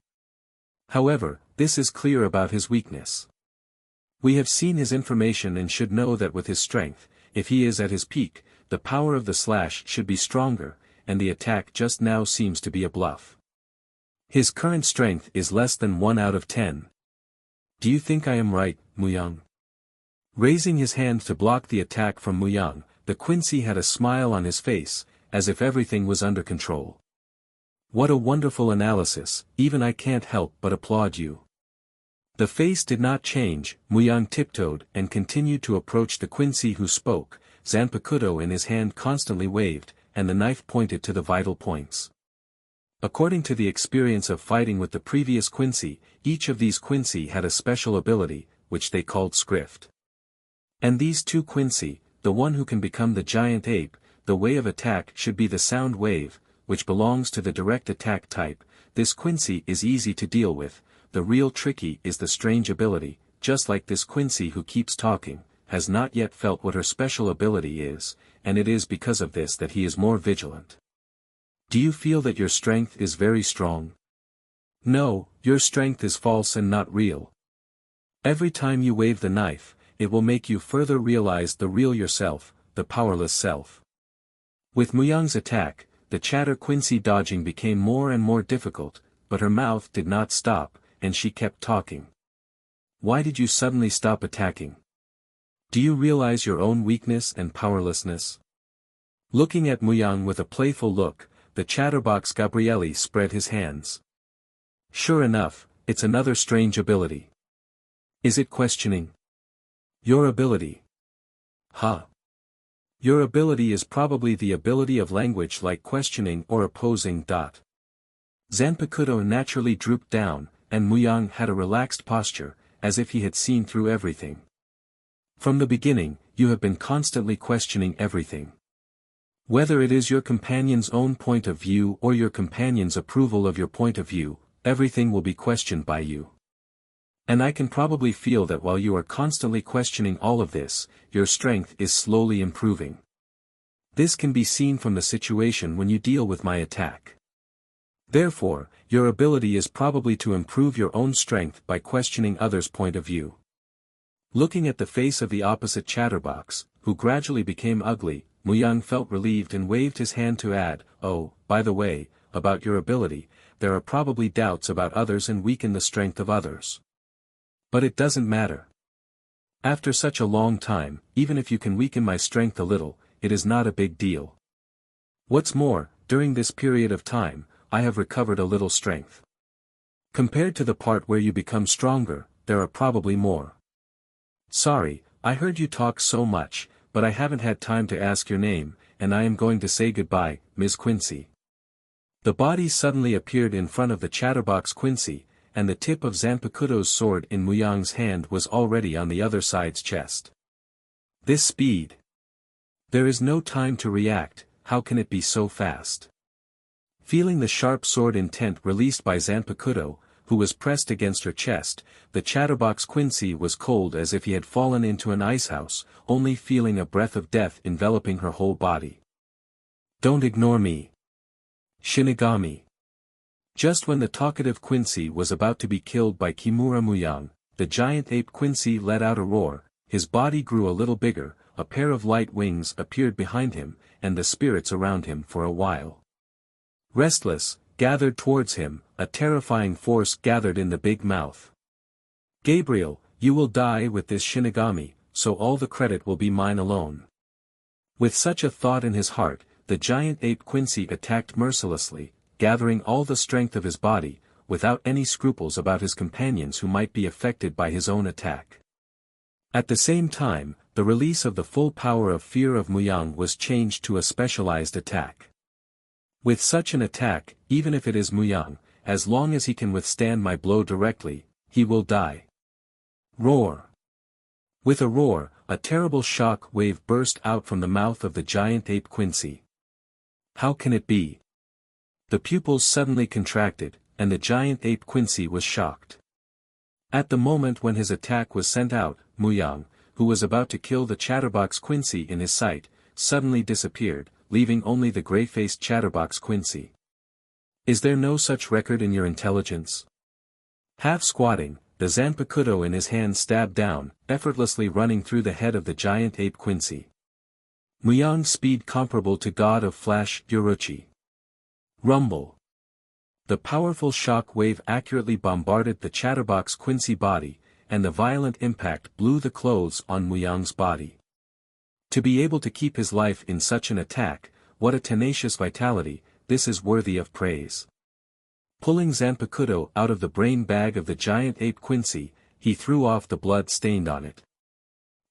S1: However, this is clear about his weakness. We have seen his information and should know that with his strength, if he is at his peak, the power of the slash should be stronger, and the attack just now seems to be a bluff. His current strength is less than 1 out of 10. Do you think I am right, Muyang? Raising his hand to block the attack from Muyang, the Quincy had a smile on his face, as if everything was under control. What a wonderful analysis, even I can't help but applaud you. The face did not change, Muyang tiptoed and continued to approach the Quincy who spoke, Zanpakuto in his hand constantly waved, and the knife pointed to the vital points. According to the experience of fighting with the previous Quincy, each of these Quincy had a special ability, which they called Scrift. And these two Quincy, the one who can become the giant ape, the way of attack should be the sound wave, which belongs to the direct attack type. This Quincy is easy to deal with, the real tricky is the strange ability, just like this Quincy who keeps talking, has not yet felt what her special ability is, and it is because of this that he is more vigilant. Do you feel that your strength is very strong? No, your strength is false and not real. Every time you wave the knife, it will make you further realize the real yourself, the powerless self. With Muyang's attack, the chatter Quincy dodging became more and more difficult, but her mouth did not stop, and she kept talking. Why did you suddenly stop attacking? Do you realize your own weakness and powerlessness? Looking at Muyang with a playful look, the chatterbox Gabrielli spread his hands. Sure enough, it's another strange ability. Is it questioning? Your ability. Huh. Your ability is probably the ability of language like questioning or opposing. Zanpakuto naturally drooped down, and Muyang had a relaxed posture, as if he had seen through everything. From the beginning, you have been constantly questioning everything. Whether it is your companion's own point of view or your companion's approval of your point of view, everything will be questioned by you. And I can probably feel that while you are constantly questioning all of this, your strength is slowly improving. This can be seen from the situation when you deal with my attack. Therefore, your ability is probably to improve your own strength by questioning others' point of view. Looking at the face of the opposite chatterbox, who gradually became ugly, Muyang felt relieved and waved his hand to add, "Oh, by the way, about your ability, there are probably doubts about others and weaken the strength of others. But it doesn't matter. After such a long time, even if you can weaken my strength a little, it is not a big deal. What's more, during this period of time, I have recovered a little strength. Compared to the part where you become stronger, there are probably more. Sorry, I heard you talk so much, but I haven't had time to ask your name, and I am going to say goodbye, Ms. Quincy." The body suddenly appeared in front of the chatterbox Quincy, and the tip of Zanpakuto's sword in Muyang's hand was already on the other side's chest. This speed! There is no time to react, how can it be so fast? Feeling the sharp sword intent released by Zanpakuto, who was pressed against her chest, the chatterbox Quincy was cold as if he had fallen into an icehouse, only feeling a breath of death enveloping her whole body. "Don't ignore me. Shinigami." Just when the talkative Quincy was about to be killed by Kimura Muyang, the giant ape Quincy let out a roar, his body grew a little bigger, a pair of light wings appeared behind him, and the spirits around him for a while, restless, gathered towards him, a terrifying force gathered in the big mouth. "Gabriel, you will die with this Shinigami, so all the credit will be mine alone." With such a thought in his heart, the giant ape Quincy attacked mercilessly, gathering all the strength of his body, without any scruples about his companions who might be affected by his own attack. At the same time, the release of the full power of fear of Muyang was changed to a specialized attack. With such an attack, even if it is Muyang, as long as he can withstand my blow directly, he will die. Roar! With a roar, a terrible shock wave burst out from the mouth of the giant ape Quincy. How can it be? The pupils suddenly contracted, and the giant ape Quincy was shocked. At the moment when his attack was sent out, Muyang, who was about to kill the chatterbox Quincy in his sight, suddenly disappeared, leaving only the gray-faced chatterbox Quincy. Is there no such record in your intelligence? Half squatting, the Zanpakuto in his hand stabbed down, effortlessly running through the head of the giant ape Quincy. Muyang's speed comparable to God of Flash Yoruchi. Rumble. The powerful shock wave accurately bombarded the chatterbox Quincy body, and the violent impact blew the clothes on Muyang's body. To be able to keep his life in such an attack, what a tenacious vitality, this is worthy of praise. Pulling Zanpakuto out of the brain bag of the giant ape Quincy, he threw off the blood stained on it.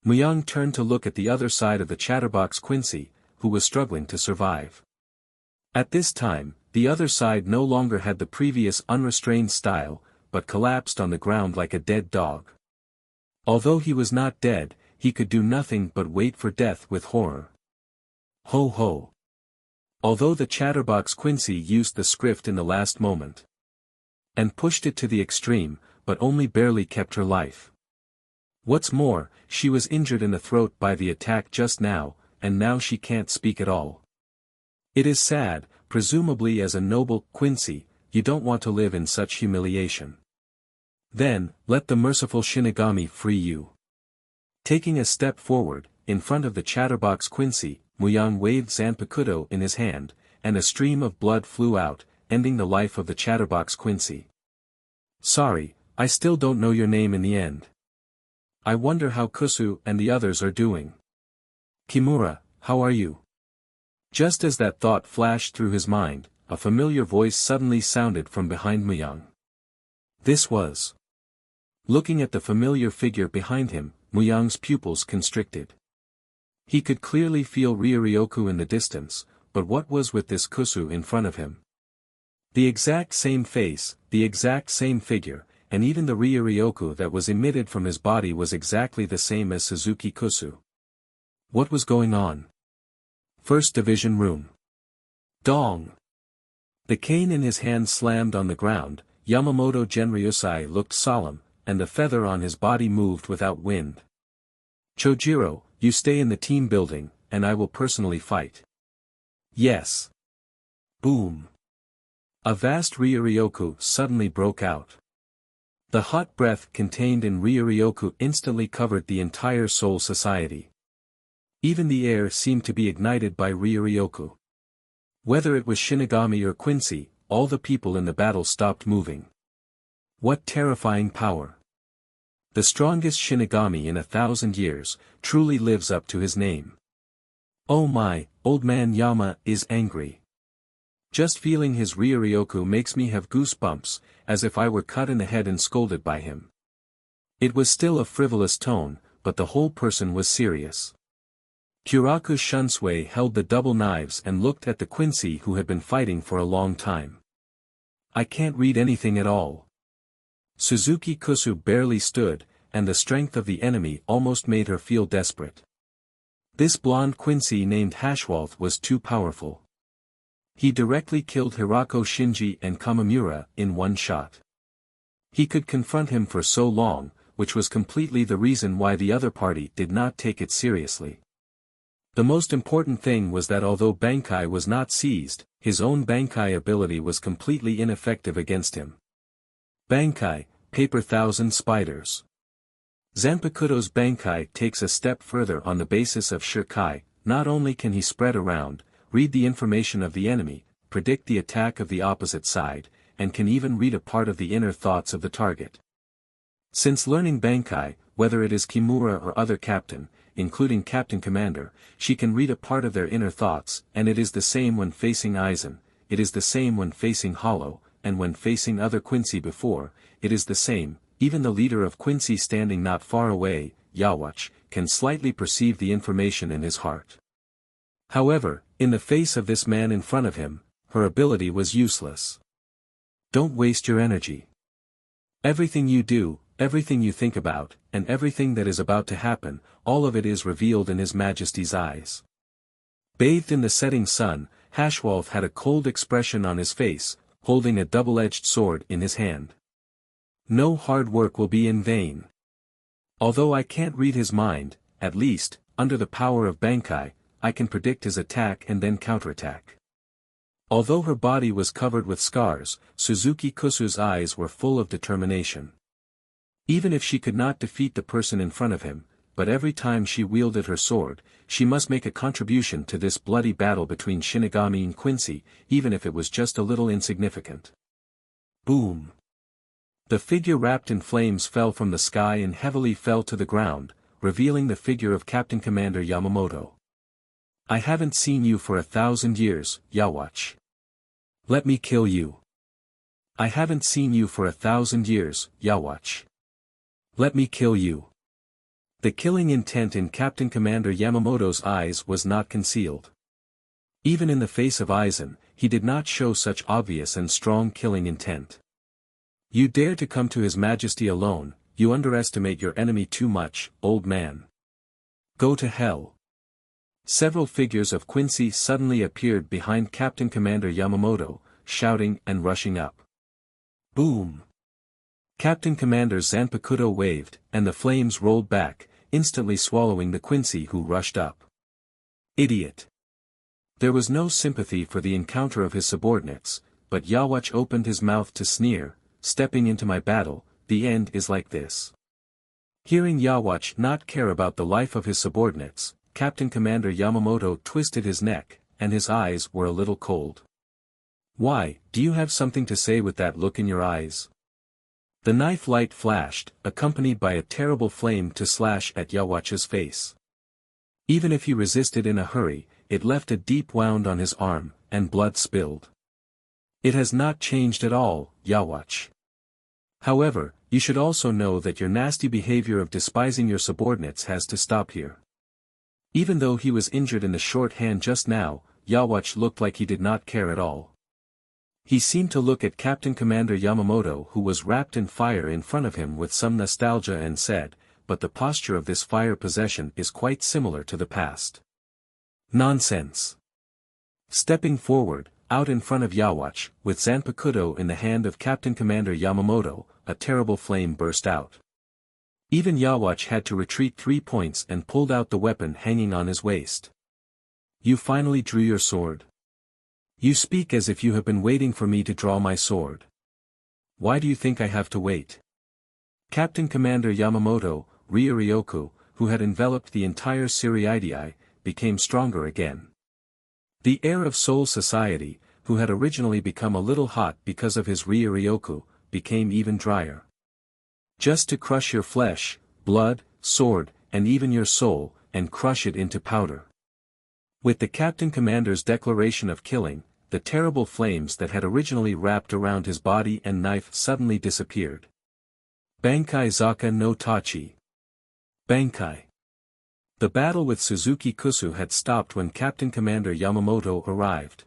S1: Muyang turned to look at the other side of the chatterbox Quincy, who was struggling to survive. At this time, the other side no longer had the previous unrestrained style, but collapsed on the ground like a dead dog. Although he was not dead, he could do nothing but wait for death with horror. Ho ho! Although the chatterbox Quincy used the script in the last moment, and pushed it to the extreme, but only barely kept her life. What's more, she was injured in the throat by the attack just now, and now she can't speak at all. It is sad, presumably as a noble Quincy, you don't want to live in such humiliation. Then, let the merciful Shinigami free you. Taking a step forward, in front of the chatterbox Quincy, Muyang waved Zanpakuto in his hand, and a stream of blood flew out, ending the life of the chatterbox Quincy. Sorry, I still don't know your name in the end. I wonder how Kusu and the others are doing. Kimura, how are you? Just as that thought flashed through his mind, a familiar voice suddenly sounded from behind Muyang. This was. Looking at the familiar figure behind him, Muyang's pupils constricted. He could clearly feel Ryoryoku in the distance, but what was with this Kusu in front of him? The exact same face, the exact same figure, and even the Ryoryoku that was emitted from his body was exactly the same as Suzuki Kusu. What was going on? First Division Room. Dong! The cane in his hand slammed on the ground. Yamamoto Genryusai looked solemn, and the feather on his body moved without wind. Chojiro, you stay in the team building, and I will personally fight. Yes. Boom. A vast Ryoryoku suddenly broke out. The hot breath contained in Ryoryoku instantly covered the entire Soul Society. Even the air seemed to be ignited by Ryoryoku. Whether it was Shinigami or Quincy, all the people in the battle stopped moving. What terrifying power! The strongest Shinigami in 1,000 years, truly lives up to his name. Oh my, old man Yama is angry. Just feeling his Ryoryoku makes me have goosebumps, as if I were cut in the head and scolded by him. It was still a frivolous tone, but the whole person was serious. Kyoraku Shunsui held the double knives and looked at the Quincy who had been fighting for a long time. I can't read anything at all. Suzuki Kusu barely stood, and the strength of the enemy almost made her feel desperate. This blonde Quincy named Hashwalth was too powerful. He directly killed Hirako Shinji and Kamamura in one shot. He could confront him for so long, which was completely the reason why the other party did not take it seriously. The most important thing was that although Bankai was not seized, his own Bankai ability was completely ineffective against him. Bankai, paper thousand spiders. Zanpakuto's Bankai takes a step further on the basis of Shirkai. Not only can he spread around, read the information of the enemy, predict the attack of the opposite side, and can even read a part of the inner thoughts of the target. Since learning Bankai, whether it is Kimura or other captain, including Captain Commander, she can read a part of their inner thoughts, and it is the same when facing Aizen, it is the same when facing Hollow, and when facing other Quincy before, it is the same. Even the leader of Quincy standing not far away, Yawach, can slightly perceive the information in his heart. However, in the face of this man in front of him, her ability was useless. Don't waste your energy. Everything you do, everything you think about, and everything that is about to happen, all of it is revealed in His Majesty's eyes. Bathed in the setting sun, Hashwalth had a cold expression on his face, holding a double-edged sword in his hand. No hard work will be in vain. Although I can't read his mind, at least, under the power of Bankai, I can predict his attack and then counterattack. Although her body was covered with scars, Suzuki Kusu's eyes were full of determination. Even if she could not defeat the person in front of him, but every time she wielded her sword, she must make a contribution to this bloody battle between Shinigami and Quincy, even if it was just a little insignificant. Boom! The figure wrapped in flames fell from the sky and heavily fell to the ground, revealing the figure of Captain Commander Yamamoto. I haven't seen you for 1,000 years, Yawach. Let me kill you. I haven't seen you for 1,000 years, Yawach. Let me kill you. The killing intent in Captain Commander Yamamoto's eyes was not concealed. Even in the face of Aizen, he did not show such obvious and strong killing intent. You dare to come to His Majesty alone, you underestimate your enemy too much, old man. Go to hell. Several figures of Quincy suddenly appeared behind Captain Commander Yamamoto, shouting and rushing up. Boom! Captain Commander Zanpakuto waved, and the flames rolled back, instantly swallowing the Quincy who rushed up. Idiot! There was no sympathy for the encounter of his subordinates, but Yawach opened his mouth to sneer, stepping into my battle, the end is like this. Hearing Yawach not care about the life of his subordinates, Captain Commander Yamamoto twisted his neck, and his eyes were a little cold. Why, do you have something to say with that look in your eyes? The knife light flashed, accompanied by a terrible flame to slash at Yawach's face. Even if he resisted in a hurry, it left a deep wound on his arm, and blood spilled. It has not changed at all, Yawach. However, you should also know that your nasty behavior of despising your subordinates has to stop here. Even though he was injured in the short hand just now, Yawatch looked like he did not care at all. He seemed to look at Captain Commander Yamamoto, who was wrapped in fire in front of him with some nostalgia, and said, "But the posture of this fire possession is quite similar to the past." Nonsense. Stepping forward, out in front of Yawatch, with Zanpakuto in the hand of Captain Commander Yamamoto, a terrible flame burst out. Even Yawatch had to retreat 3 points and pulled out the weapon hanging on his waist. "You finally drew your sword? You speak as if you have been waiting for me to draw my sword. Why do you think I have to wait?" Captain Commander Yamamoto, Ryoryoku, who had enveloped the entire Siriidii, became stronger again. The air of Soul Society, who had originally become a little hot because of his Ryoryoku, became even drier. "Just to crush your flesh, blood, sword, and even your soul, and crush it into powder." With the Captain Commander's declaration of killing, the terrible flames that had originally wrapped around his body and knife suddenly disappeared. Bankai Zaka no Tachi. Bankai. The battle with Suzuki Kusu had stopped when Captain Commander Yamamoto arrived.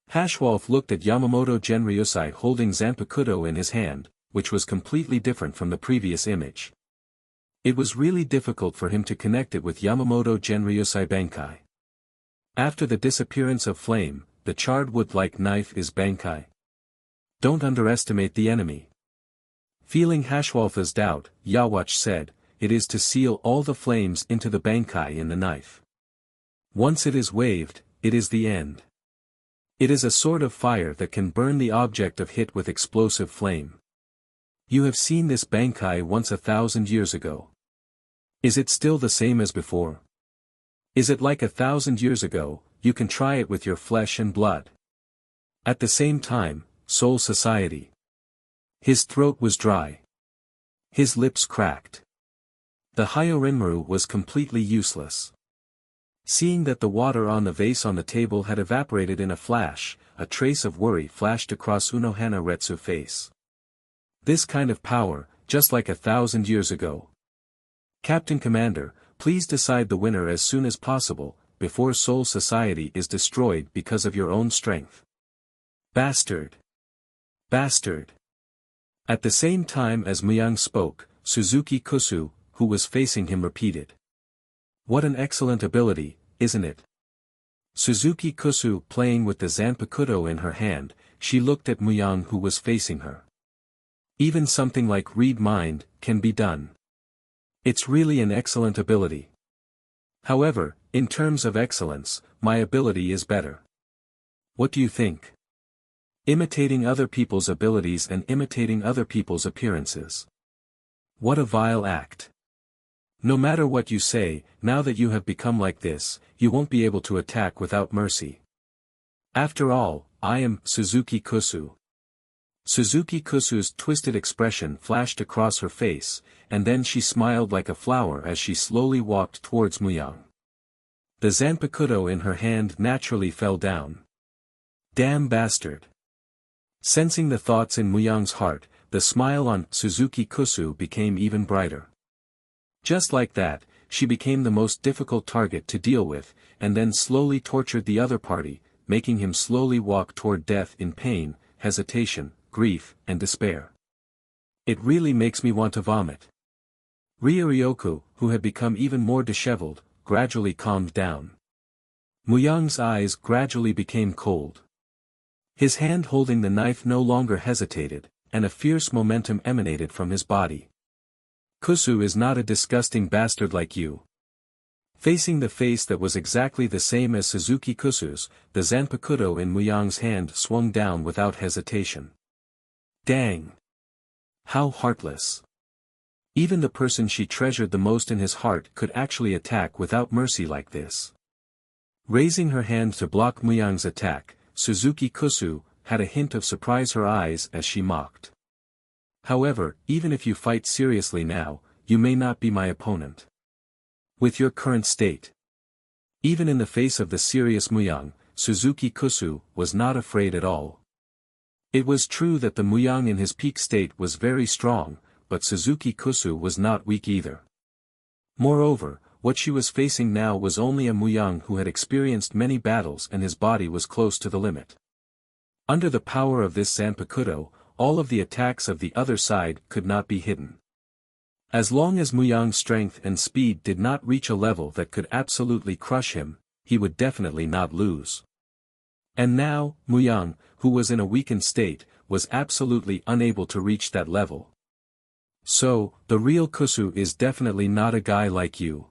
S1: Hashwolf looked at Yamamoto Genryusai holding Zanpakuto in his hand, which was completely different from the previous image. It was really difficult for him to connect it with Yamamoto Genryusai Bankai. After the disappearance of flame, the charred wood-like knife is Bankai. Don't underestimate the enemy. Feeling Hashwolf's doubt, Yawatch said, "It is to seal all the flames into the Bankai in the knife. Once it is waved, it is the end. It is a sort of fire that can burn the object of hit with explosive flame. You have seen this Bankai once 1,000 years ago. Is it still the same as before? Is it like 1,000 years ago? You can try it with your flesh and blood." At the same time, Soul Society. His throat was dry. His lips cracked. The Hyorinmaru was completely useless. Seeing that the water on the vase on the table had evaporated in a flash, a trace of worry flashed across Unohana Retsu's face. This kind of power, just like 1,000 years ago. "Captain Commander, please decide the winner as soon as possible, before Soul Society is destroyed because of your own strength." "Bastard! Bastard!" At the same time as Muyang spoke, Suzuki Kusu, who was facing him, repeated. "What an excellent ability, isn't it?" Suzuki Kusu playing with the Zanpakuto in her hand, she looked at Muyang who was facing her. "Even something like read mind can be done. It's really an excellent ability. However, in terms of excellence, my ability is better. What do you think? Imitating other people's abilities and imitating other people's appearances. What a vile act. No matter what you say, now that you have become like this, you won't be able to attack without mercy. After all, I am Suzuki Kusu." Suzuki Kusu's twisted expression flashed across her face, and then she smiled like a flower as she slowly walked towards Muyang. The Zanpakuto in her hand naturally fell down. "Damn bastard." Sensing the thoughts in Muyang's heart, the smile on Suzuki Kusu became even brighter. Just like that, she became the most difficult target to deal with, and then slowly tortured the other party, making him slowly walk toward death in pain, hesitation, grief, and despair. "It really makes me want to vomit." Ryoryoku, who had become even more disheveled, gradually calmed down. Muyang's eyes gradually became cold. His hand holding the knife no longer hesitated, and a fierce momentum emanated from his body. "Kusu is not a disgusting bastard like you." Facing the face that was exactly the same as Suzuki Kusu's, the Zanpakuto in Muyang's hand swung down without hesitation. Dang! How heartless! Even the person she treasured the most in his heart could actually attack without mercy like this. Raising her hand to block Muyang's attack, Suzuki Kusu had a hint of surprise in her eyes as she mocked. "However, even if you fight seriously now, you may not be my opponent. With your current state." Even in the face of the serious Muyang, Suzuki Kusu was not afraid at all. It was true that the Muyang in his peak state was very strong, but Suzuki Kusu was not weak either. Moreover, what she was facing now was only a Muyang who had experienced many battles and his body was close to the limit. Under the power of this Zanpakuto, all of the attacks of the other side could not be hidden. As long as Muyang's strength and speed did not reach a level that could absolutely crush him, he would definitely not lose. And now, Muyang, who was in a weakened state, was absolutely unable to reach that level. So, the real Kusu is definitely not a guy like you.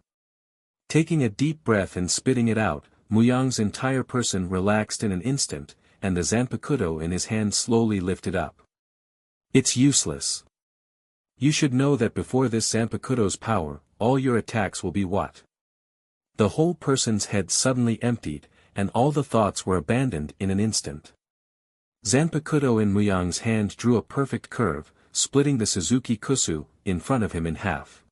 S1: Taking a deep breath and spitting it out, Muyang's entire person relaxed in an instant, and the Zanpakuto in his hand slowly lifted up. It's useless. You should know that before this Zanpakuto's power, all your attacks will be what? The whole person's head suddenly emptied, and all the thoughts were abandoned in an instant. Zanpakuto in Muyang's hand drew a perfect curve, splitting the Suzuki Kusu in front of him in half.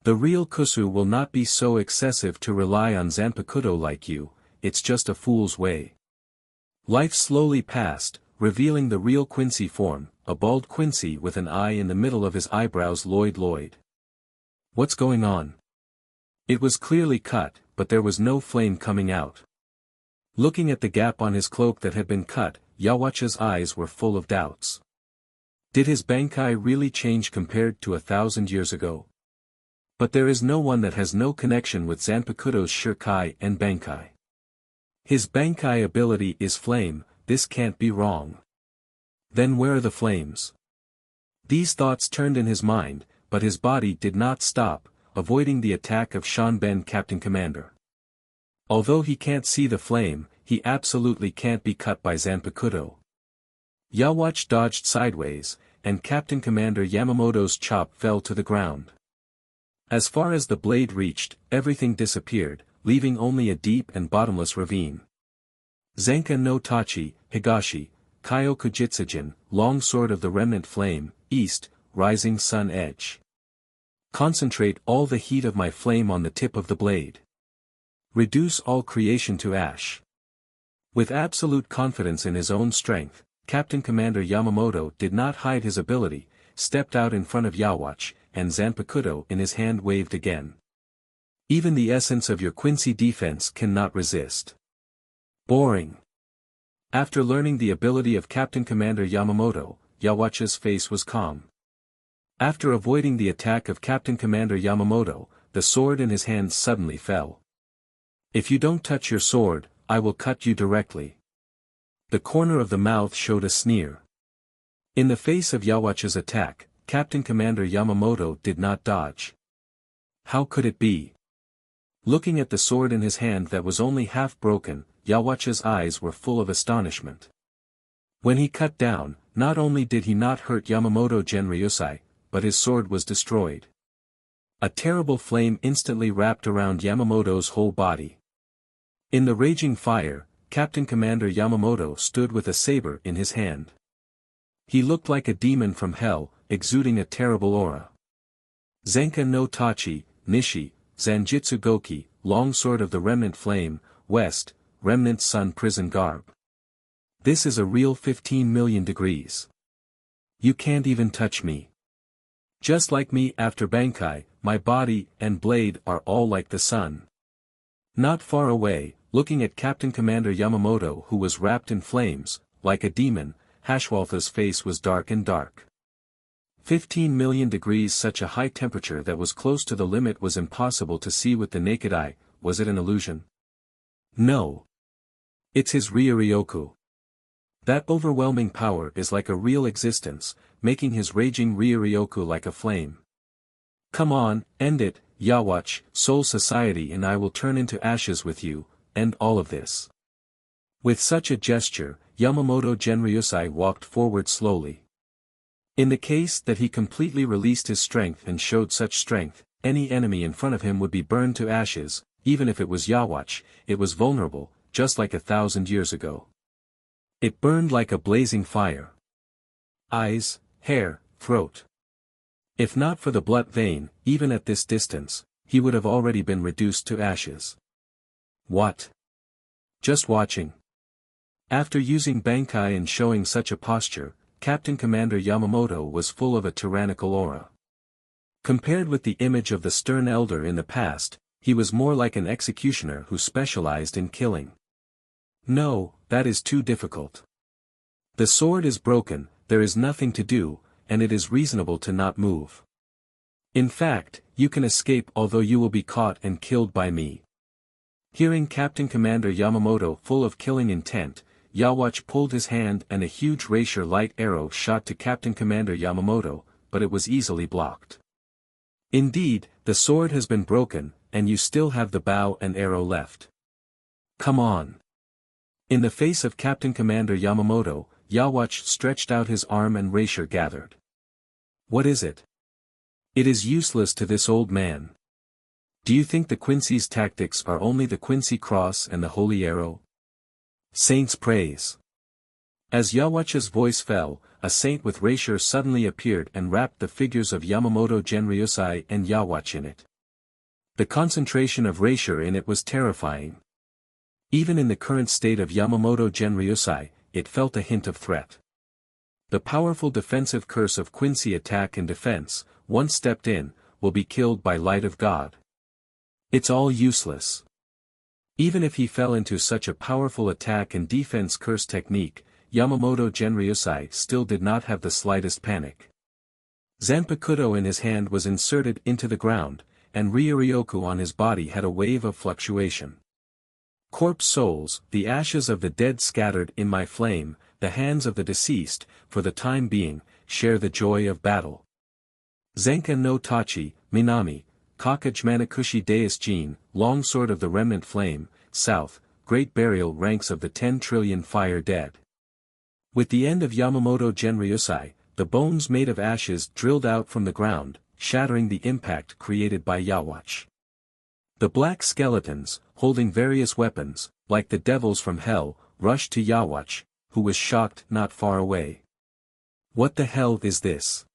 S1: The real Kusu will not be so excessive to rely on Zanpakuto like you, it's just a fool's way. Life slowly passed, revealing the real Quincy form, a bald Quincy with an eye in the middle of his eyebrows. Lloyd. What's going on? It was clearly cut, but there was no flame coming out. Looking at the gap on his cloak that had been cut, Yawacha's eyes were full of doubts. Did his Bankai really change compared to 1,000 years ago? But there is no one that has no connection with Zanpakuto's Shirkai and Bankai. His Bankai ability is flame, this can't be wrong. Then where are the flames? These thoughts turned in his mind, but his body did not stop, avoiding the attack of Shanben Captain Commander. Although he can't see the flame, he absolutely can't be cut by Zanpakuto. Yawach dodged sideways, and Captain Commander Yamamoto's chop fell to the ground. As far as the blade reached, everything disappeared, leaving only a deep and bottomless ravine. Zenka no Tachi, Higashi, Kyoku Jitsujin, long sword of the remnant flame, east, rising sun edge. Concentrate all the heat of my flame on the tip of the blade. Reduce all creation to ash. With absolute confidence in his own strength, Captain Commander Yamamoto did not hide his ability, stepped out in front of Yawach, and Zanpakuto in his hand waved again. Even the essence of your Quincy defense cannot resist. Boring. After learning the ability of Captain Commander Yamamoto, Yawach's face was calm. After avoiding the attack of Captain Commander Yamamoto, the sword in his hand suddenly fell. If you don't touch your sword, I will cut you directly. The corner of the mouth showed a sneer. In the face of Yawach's attack, Captain Commander Yamamoto did not dodge. How could it be? Looking at the sword in his hand that was only half broken, Yawach's eyes were full of astonishment. When he cut down, not only did he not hurt Yamamoto Genryusai, but his sword was destroyed. A terrible flame instantly wrapped around Yamamoto's whole body. In the raging fire, Captain Commander Yamamoto stood with a saber in his hand. He looked like a demon from hell, exuding a terrible aura. Zenka no Tachi, Nishi, Zanjitsu Goki, longsword of the remnant flame, west, remnant sun prison garb. This is a real 15 million degrees. You can't even touch me. Just like me after Bankai, my body and blade are all like the sun. Not far away, looking at Captain Commander Yamamoto who was wrapped in flames, like a demon, Hashwaltha's face was dark and dark. 15 million degrees, such a high temperature that was close to the limit, was impossible to see with the naked eye. Was it an illusion? No. It's his Ryuryoku. That overwhelming power is like a real existence, making his raging Ryuryoku like a flame. Come on, end it, Yawach, Soul Society, and I will turn into ashes with you, end all of this. With such a gesture, Yamamoto Genryusai walked forward slowly. In the case that he completely released his strength and showed such strength, any enemy in front of him would be burned to ashes. Even if it was Yawach, it was vulnerable, just like 1,000 years ago. It burned like a blazing fire. Eyes, hair, throat. If not for the blood vein, even at this distance, he would have already been reduced to ashes. What? Just watching. After using Bankai and showing such a posture, Captain Commander Yamamoto was full of a tyrannical aura. Compared with the image of the stern elder in the past, he was more like an executioner who specialized in killing. No, that is too difficult. The sword is broken, there is nothing to do, and it is reasonable to not move. In fact, you can escape although you will be caught and killed by me. Hearing Captain Commander Yamamoto full of killing intent, Yawatch pulled his hand and a huge rapier light arrow shot to Captain Commander Yamamoto, but it was easily blocked. Indeed, the sword has been broken, and you still have the bow and arrow left. Come on. In the face of Captain Commander Yamamoto, Yawatch stretched out his arm and rapier gathered. What is it? It is useless to this old man. Do you think the Quincy's tactics are only the Quincy cross and the holy arrow? Saints praise. As Yawatch's voice fell, a saint with rapier suddenly appeared and wrapped the figures of Yamamoto Genryosai and Yawatch in it. The concentration of rapier in it was terrifying. Even in the current state of Yamamoto Genryosai, it felt a hint of threat. The powerful defensive curse of Quincy attack and defense, once stepped in, will be killed by light of God. It's all useless. Even if he fell into such a powerful attack and defense curse technique, Yamamoto Genryosai still did not have the slightest panic. Zanpakuto in his hand was inserted into the ground, and Ryuryoku on his body had a wave of fluctuation. Corpse souls, the ashes of the dead scattered in my flame, the hands of the deceased, for the time being, share the joy of battle. Zenka no Tachi, Minami, Kakage Manakushi Deus Jin, long sword of the remnant flame, south, great burial ranks of the 10 trillion fire dead. With the end of Yamamoto Genryosai, the bones made of ashes drilled out from the ground, shattering the impact created by Yawatch. The black skeletons, holding various weapons, like the devils from hell, rushed to Yawatch, who was shocked not far away. What the hell is this?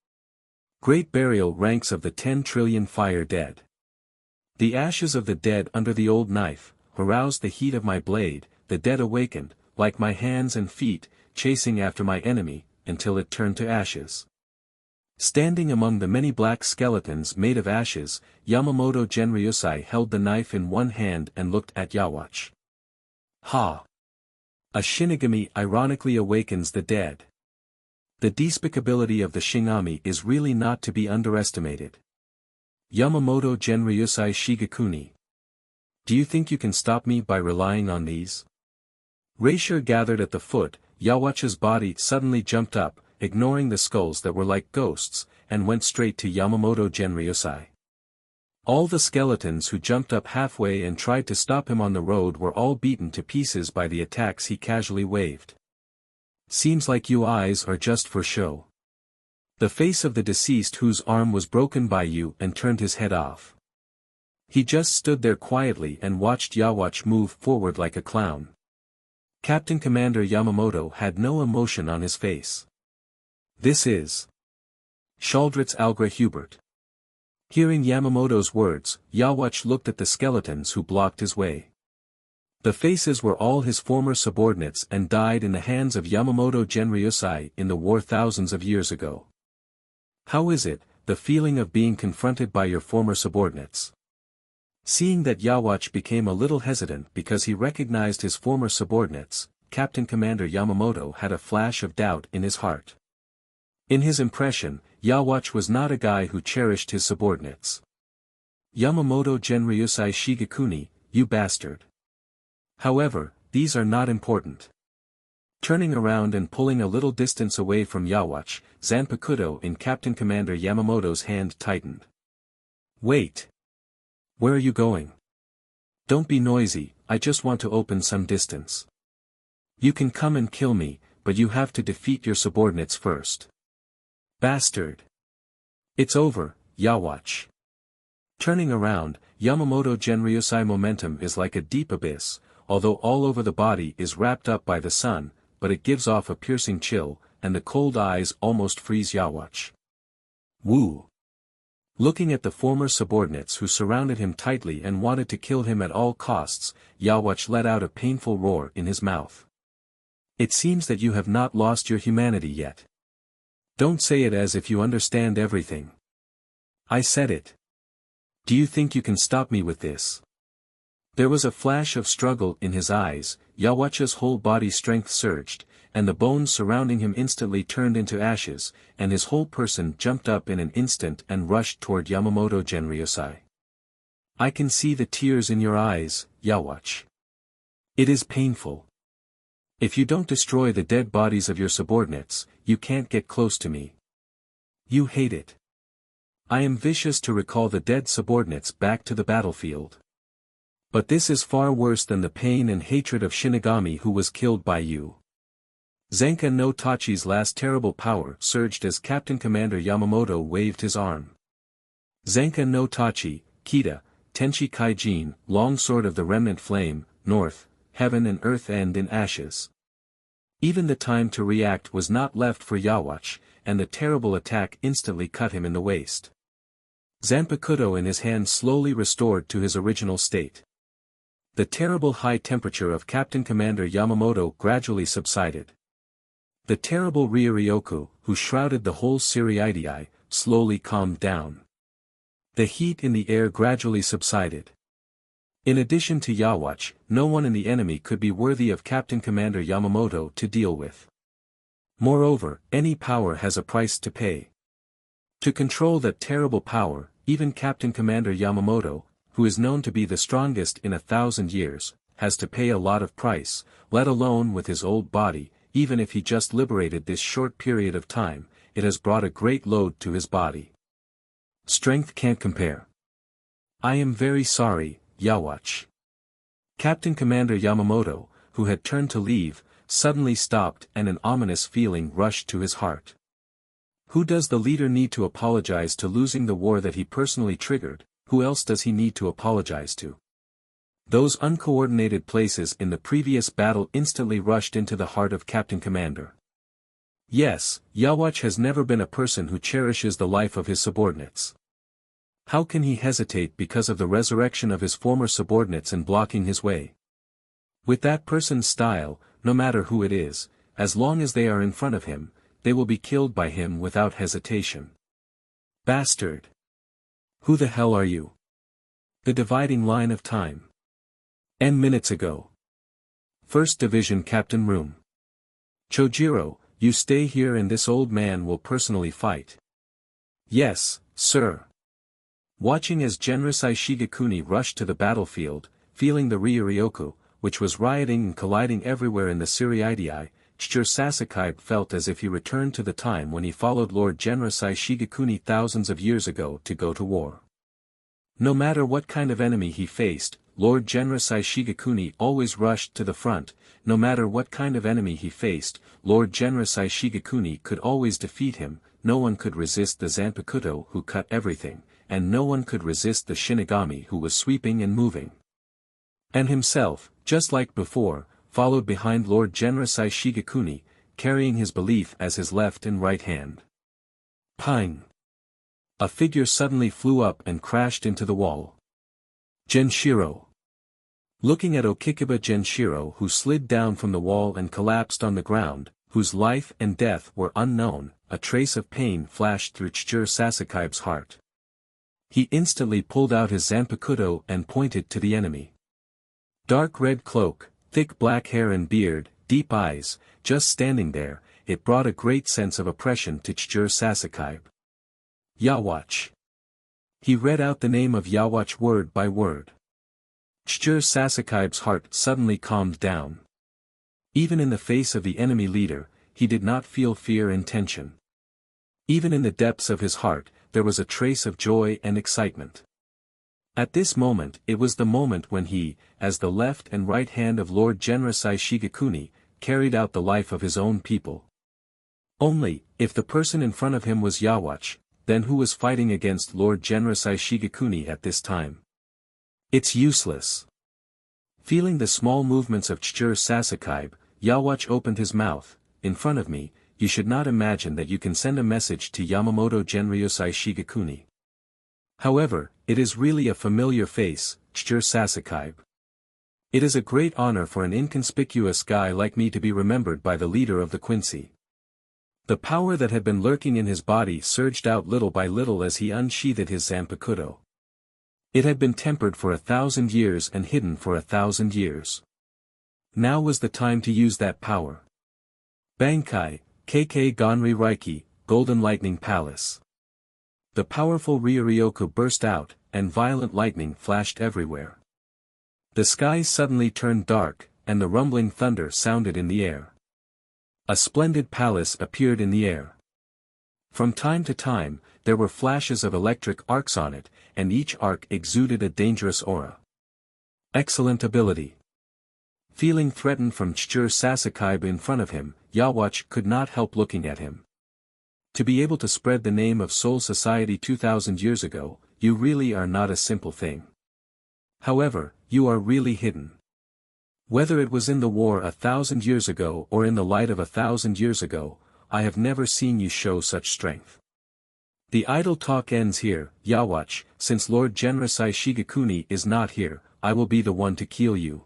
S1: Great burial ranks of the 10 trillion fire dead. The ashes of the dead under the old knife, aroused the heat of my blade, the dead awakened, like my hands and feet, chasing after my enemy, until it turned to ashes. Standing among the many black skeletons made of ashes, Yamamoto Genryosai held the knife in one hand and looked at Yawatch. Ha! A Shinigami ironically awakens the dead. The despicability of the Shinigami is really not to be underestimated. Yamamoto Genryosai Shigekuni. Do you think you can stop me by relying on these? Rapier gathered at the foot, Yawatch's body suddenly jumped up, ignoring the skulls that were like ghosts, and went straight to Yamamoto Genryosai. All the skeletons who jumped up halfway and tried to stop him on the road were all beaten to pieces by the attacks he casually waved. Seems like you eyes are just for show. The face of the deceased whose arm was broken by you and turned his head off. He just stood there quietly and watched Yawatch move forward like a clown. Captain Commander Yamamoto had no emotion on his face. This is Shaldrit's Algra Hubert. Hearing Yamamoto's words, Yawatch looked at the skeletons who blocked his way. The faces were all his former subordinates and died in the hands of Yamamoto Genryosai in the war thousands of years ago. How is it, the feeling of being confronted by your former subordinates? Seeing that Yawatch became a little hesitant because he recognized his former subordinates, Captain Commander Yamamoto had a flash of doubt in his heart. In his impression, Yawatch was not a guy who cherished his subordinates. Yamamoto Genryosai Shigekuni, you bastard. However, these are not important. Turning around and pulling a little distance away from Yawatch, Zanpakuto in Captain Commander Yamamoto's hand tightened. Wait. Where are you going? Don't be noisy, I just want to open some distance. You can come and kill me, but you have to defeat your subordinates first. Bastard. It's over, Yawatch. Turning around, Yamamoto Genryosai momentum is like a deep abyss, although all over the body is wrapped up by the sun, but it gives off a piercing chill, and the cold eyes almost freeze Yawatch. Woo! Looking at the former subordinates who surrounded him tightly and wanted to kill him at all costs, Yawatch let out a painful roar in his mouth. It seems that you have not lost your humanity yet. Don't say it as if you understand everything. I said it. Do you think you can stop me with this? There was a flash of struggle in his eyes, Yawacha's whole body strength surged, and the bones surrounding him instantly turned into ashes, and his whole person jumped up in an instant and rushed toward Yamamoto Genryosai. I can see the tears in your eyes, Yawach. It is painful. If you don't destroy the dead bodies of your subordinates, you can't get close to me. You hate it. I am vicious to recall the dead subordinates back to the battlefield. But this is far worse than the pain and hatred of Shinigami who was killed by you. Zenka no Tachi's last terrible power surged as Captain Commander Yamamoto waved his arm. Zenka no Tachi, Kita, Tenshi Kaijin, long sword of the remnant flame, north, heaven and earth end in ashes. Even the time to react was not left for Yawach, and the terrible attack instantly cut him in the waist. Zanpakuto in his hand slowly restored to his original state. The terrible high temperature of Captain Commander Yamamoto gradually subsided. The terrible Ryuryoku, who shrouded the whole Siriidii, slowly calmed down. The heat in the air gradually subsided. In addition to Yawach, no one in the enemy could be worthy of Captain Commander Yamamoto to deal with. Moreover, any power has a price to pay. To control that terrible power, even Captain Commander Yamamoto, who is known to be the strongest in 1,000 years, has to pay a lot of price, let alone with his old body. Even if he just liberated this short period of time, it has brought a great load to his body. Strength can't compare. I am very sorry, Yawach. Captain Commander Yamamoto, who had turned to leave, suddenly stopped and an ominous feeling rushed to his heart. Who does the leader need to apologize to losing the war that he personally triggered? Who else does he need to apologize to? Those uncoordinated places in the previous battle instantly rushed into the heart of Captain Commander. Yes, Yawach has never been a person who cherishes the life of his subordinates. How can he hesitate because of the resurrection of his former subordinates and blocking his way? With that person's style, no matter who it is, as long as they are in front of him, they will be killed by him without hesitation. Bastard! Who the hell are you? The dividing line of time. N minutes ago. 1st Division Captain Room. Chojiro, you stay here and this old man will personally fight. Yes, sir. Watching as Genryosai Shigekuni rushed to the battlefield, feeling the Ryuryoku, which was rioting and colliding everywhere in the Siriidii, Chijiro Sasakai felt as if he returned to the time when he followed Lord Genryosai Shigekuni thousands of years ago to go to war. No matter what kind of enemy he faced, Lord Genryosai Shigekuni always rushed to the front. No matter what kind of enemy he faced, Lord Genryosai Shigekuni could always defeat him. No one could resist the Zanpakuto who cut everything, and no one could resist the Shinigami who was sweeping and moving. And himself, just like before, followed behind Lord Genryosai Shigekuni, carrying his belief as his left and right hand. Ping! A figure suddenly flew up and crashed into the wall. Genshiro. Looking at Okikiba Genshiro who slid down from the wall and collapsed on the ground, whose life and death were unknown, a trace of pain flashed through Chijiro Sasakai's heart. He instantly pulled out his Zanpakuto and pointed to the enemy. Dark red cloak, thick black hair and beard, deep eyes, just standing there, it brought a great sense of oppression to Chijiro Sasakai. Yawach. He read out the name of Yawach word by word. Chijiro Sasakai's heart suddenly calmed down. Even in the face of the enemy leader, he did not feel fear and tension. Even in the depths of his heart, there was a trace of joy and excitement. At this moment it was the moment when he, as the left and right hand of Lord Genryosai Shigekuni, carried out the life of his own people. Only, if the person in front of him was Yawach, then who was fighting against Lord Genryosai Shigekuni at this time? It's useless. Feeling the small movements of Chijiro Sasakai, Yawach opened his mouth. In front of me, you should not imagine that you can send a message to Yamamoto Genryosai Shigekuni. However, it is really a familiar face, Chijiro Sasakai. It is a great honor for an inconspicuous guy like me to be remembered by the leader of the Quincy. The power that had been lurking in his body surged out little by little as he unsheathed his Zanpakuto. It had been tempered for 1,000 years and hidden for 1,000 years. Now was the time to use that power. Bankai, KK Gonri Reiki, Golden Lightning Palace. The powerful Ryoryoku burst out, and violent lightning flashed everywhere. The skies suddenly turned dark, and the rumbling thunder sounded in the air. A splendid palace appeared in the air. From time to time, there were flashes of electric arcs on it, and each arc exuded a dangerous aura. Excellent ability. Feeling threatened from Chichiro Sasakaiba in front of him, Yawatch could not help looking at him. To be able to spread the name of Soul Society 2,000 years ago, you really are not a simple thing. However, you are really hidden. Whether it was in the war 1,000 years ago or in the light of 1,000 years ago, I have never seen you show such strength. The idle talk ends here, Yawatch. Since Lord Genrosai Shigekuni is not here, I will be the one to kill you.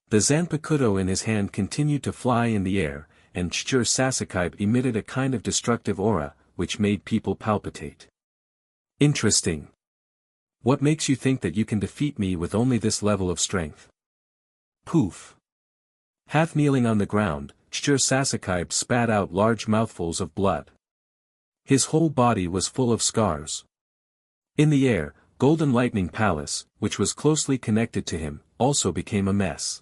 S1: The Zanpakuto in his hand continued to fly in the air, and Chichiro Sasakaiba emitted a kind of destructive aura, which made people palpitate. Interesting. What makes you think that you can defeat me with only this level of strength? Poof. Half kneeling on the ground, Chichiro Sasakaiba spat out large mouthfuls of blood. His whole body was full of scars. In the air, Golden Lightning Palace, which was closely connected to him, also became a mess.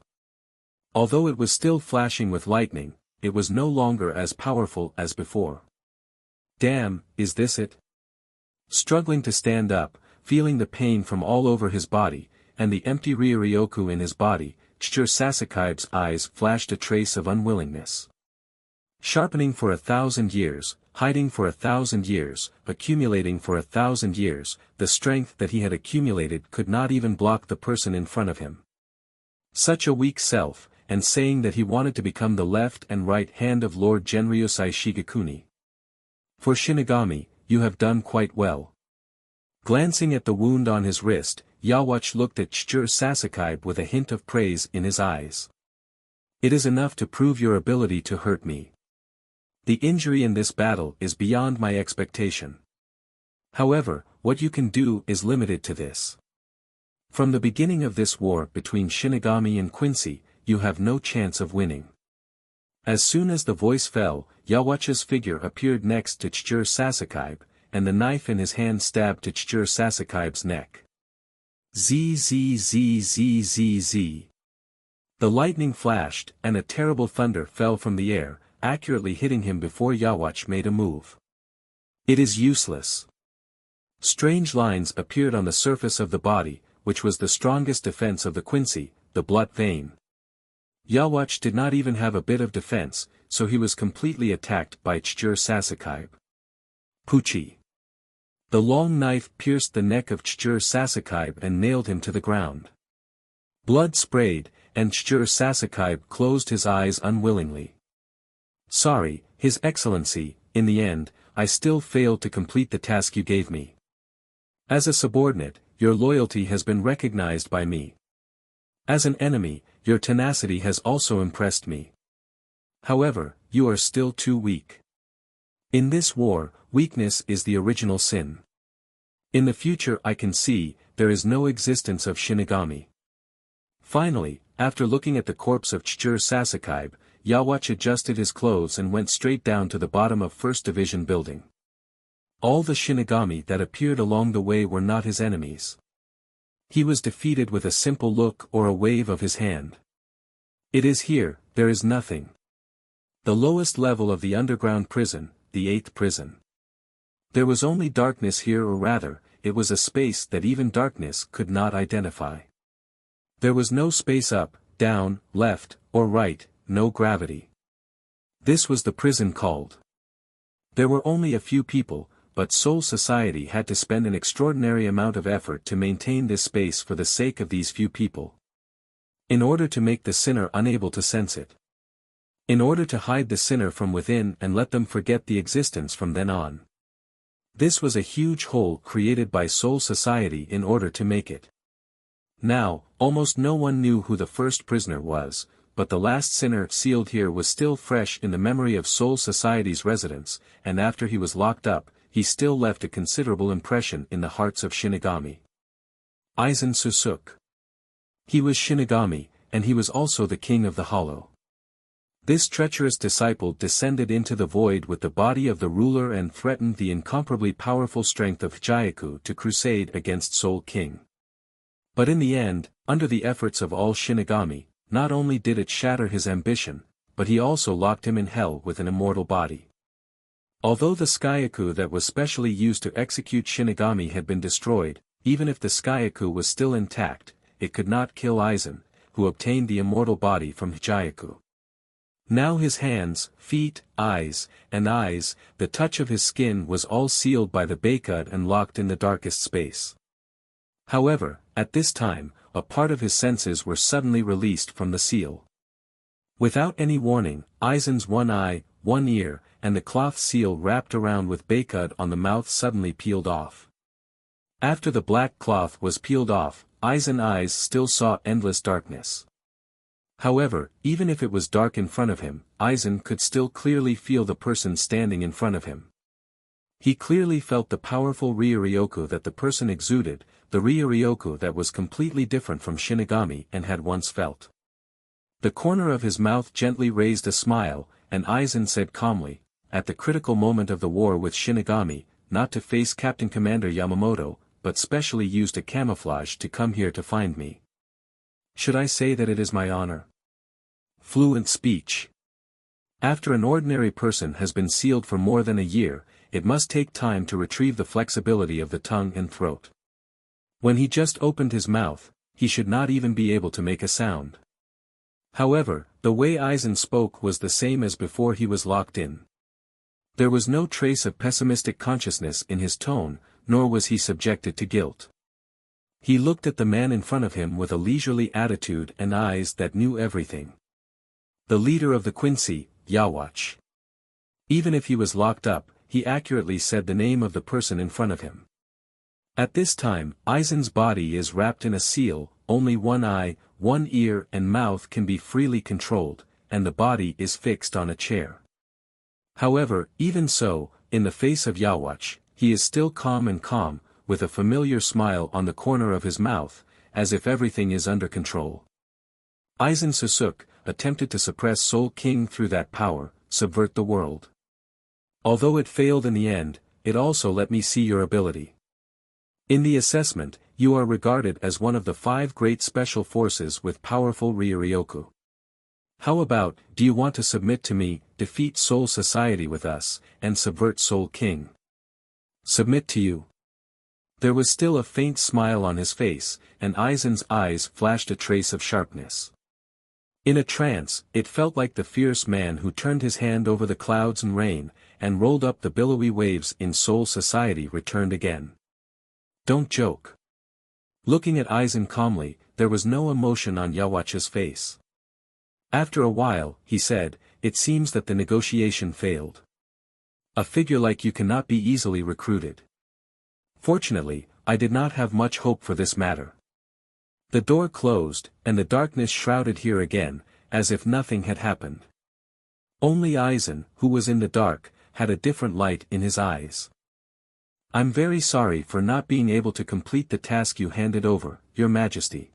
S1: Although it was still flashing with lightning, it was no longer as powerful as before. Damn, is this it? Struggling to stand up, feeling the pain from all over his body, and the empty Ryoryoku in his body, Chichiro Sasakaiba's eyes flashed a trace of unwillingness. Sharpening for 1,000 years, hiding for 1,000 years, accumulating for 1,000 years, the strength that he had accumulated could not even block the person in front of him. Such a weak self, and saying that he wanted to become the left and right hand of Lord Genryosai Shigekuni. For Shinigami, you have done quite well. Glancing at the wound on his wrist, Yawatch looked at Chichiro Sasakaiba with a hint of praise in his eyes. It is enough to prove your ability to hurt me. The injury in this battle is beyond my expectation. However, what you can do is limited to this. From the beginning of this war between Shinigami and Quincy, you have no chance of winning. As soon as the voice fell, Yawatch's figure appeared next to Chichiro Sasakaiba, and the knife in his hand stabbed to Chichiro Sasakaiba's neck. Z. The lightning flashed, and a terrible thunder fell from the air, accurately hitting him before Yawatch made a move. It is useless. Strange lines appeared on the surface of the body, which was the strongest defense of the Quincy, the blood vein. Yawatch did not even have a bit of defense, so he was completely attacked by Chichiro Sasakaiba. Puchi. The long knife pierced the neck of Chichiro Sasakaiba and nailed him to the ground. Blood sprayed, and Chichiro Sasakaiba closed his eyes unwillingly. Sorry, His Excellency, in the end, I still failed to complete the task you gave me. As a subordinate, your loyalty has been recognized by me. As an enemy, your tenacity has also impressed me. However, you are still too weak. In this war, weakness is the original sin. In the future I can see, there is no existence of Shinigami. Finally, after looking at the corpse of Chichiro Sasakaiba, Yawatch adjusted his clothes and went straight down to the bottom of 1st Division building. All the Shinigami that appeared along the way were not his enemies. He was defeated with a simple look or a wave of his hand. It is here, there is nothing. The lowest level of the underground prison, the 8th prison. There was only darkness here, or rather, it was a space that even darkness could not identify. There was no space up, down, left, or right, no gravity. This was the prison called. There were only a few people, but Soul Society had to spend an extraordinary amount of effort to maintain this space for the sake of these few people. In order to make the sinner unable to sense it. In order to hide the sinner from within and let them forget the existence from then on. This was a huge hole created by Soul Society in order to make it. Now, almost no one knew who the first prisoner was, but the last sinner sealed here was still fresh in the memory of Soul Society's residents, and after he was locked up, he still left a considerable impression in the hearts of Shinigami. Aizen Susuke. He was Shinigami, and he was also the king of the Hollow. This treacherous disciple descended into the void with the body of the ruler and threatened the incomparably powerful strength of Hyaku to crusade against Soul King. But in the end, under the efforts of all Shinigami, not only did it shatter his ambition, but he also locked him in hell with an immortal body. Although the Skyaku that was specially used to execute Shinigami had been destroyed, even if the Skyaku was still intact, it could not kill Aizen, who obtained the immortal body from Hyaku. Now his hands, feet, eyes, the touch of his skin was all sealed by the Bakud and locked in the darkest space. However, at this time, a part of his senses were suddenly released from the seal. Without any warning, Aizen's one eye, one ear, and the cloth seal wrapped around with Bakud on the mouth suddenly peeled off. After the black cloth was peeled off, Aizen's eyes still saw endless darkness. However, even if it was dark in front of him, Aizen could still clearly feel the person standing in front of him. He clearly felt the powerful Ryu-ryoku that the person exuded, the Ryu-ryoku that was completely different from Shinigami and had once felt. The corner of his mouth gently raised a smile, and Aizen said calmly, "At the critical moment of the war with Shinigami, not to face Captain Commander Yamamoto, but specially used a camouflage to come here to find me. Should I say that it is my honor?" Fluent speech. After an ordinary person has been sealed for more than a year, it must take time to retrieve the flexibility of the tongue and throat. When he just opened his mouth, he should not even be able to make a sound. However, the way Aizen spoke was the same as before he was locked in. There was no trace of pessimistic consciousness in his tone, nor was he subjected to guilt. He looked at the man in front of him with a leisurely attitude and eyes that knew everything. The leader of the Quincy, Yawatch. Even if he was locked up, he accurately said the name of the person in front of him. At this time, Aizen's body is wrapped in a seal, only one eye, one ear and mouth can be freely controlled, and the body is fixed on a chair. However, even so, in the face of Yawatch, he is still calm, with a familiar smile on the corner of his mouth, as if everything is under control. Aizen Susuke attempted to suppress Soul King through that power, subvert the world. Although it failed in the end, it also let me see your ability. In the assessment, you are regarded as one of the 5 great special forces with powerful Ryu-ryoku. How about, do you want to submit to me, defeat Soul Society with us, and subvert Soul King? Submit to you. There was still a faint smile on his face, and Aizen's eyes flashed a trace of sharpness. In a trance, it felt like the fierce man who turned his hand over the clouds and rain, and rolled up the billowy waves in Soul Society returned again. Don't joke. Looking at Aizen calmly, there was no emotion on Yawatch's face. After a while, he said, "It seems that the negotiation failed. A figure like you cannot be easily recruited. Fortunately, I did not have much hope for this matter." The door closed, and the darkness shrouded here again, as if nothing had happened. Only Aizen, who was in the dark, had a different light in his eyes. "I'm very sorry for not being able to complete the task you handed over, Your Majesty."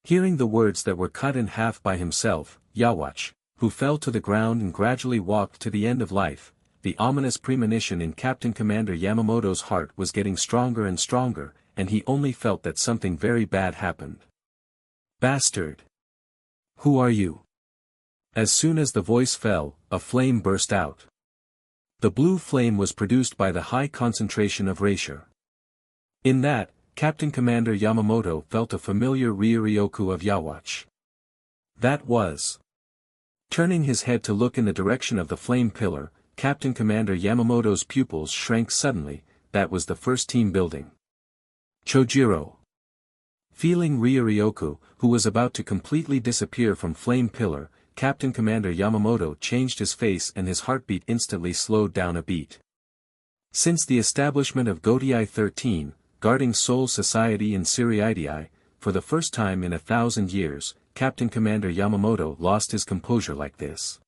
S1: Hearing the words that were cut in half by himself, Yawatch, who fell to the ground and gradually walked to the end of life, the ominous premonition in Captain Commander Yamamoto's heart was getting stronger and stronger, and he only felt that something very bad happened. "Bastard! Who are you?" As soon as the voice fell, a flame burst out. The blue flame was produced by the high concentration of Reisha. In that, Captain Commander Yamamoto felt a familiar Ryu-ryoku of Yawatch. That was. Turning his head to look in the direction of the flame pillar, Captain Commander Yamamoto's pupils shrank suddenly. That was the first team building. Chojiro. Feeling Ryu-ryoku, who was about to completely disappear from flame pillar, Captain Commander Yamamoto changed his face and his heartbeat instantly slowed down a beat. Since the establishment of Gotei 13, guarding Soul Society in Siriidii, for the first time in 1,000 years, Captain Commander Yamamoto lost his composure like this.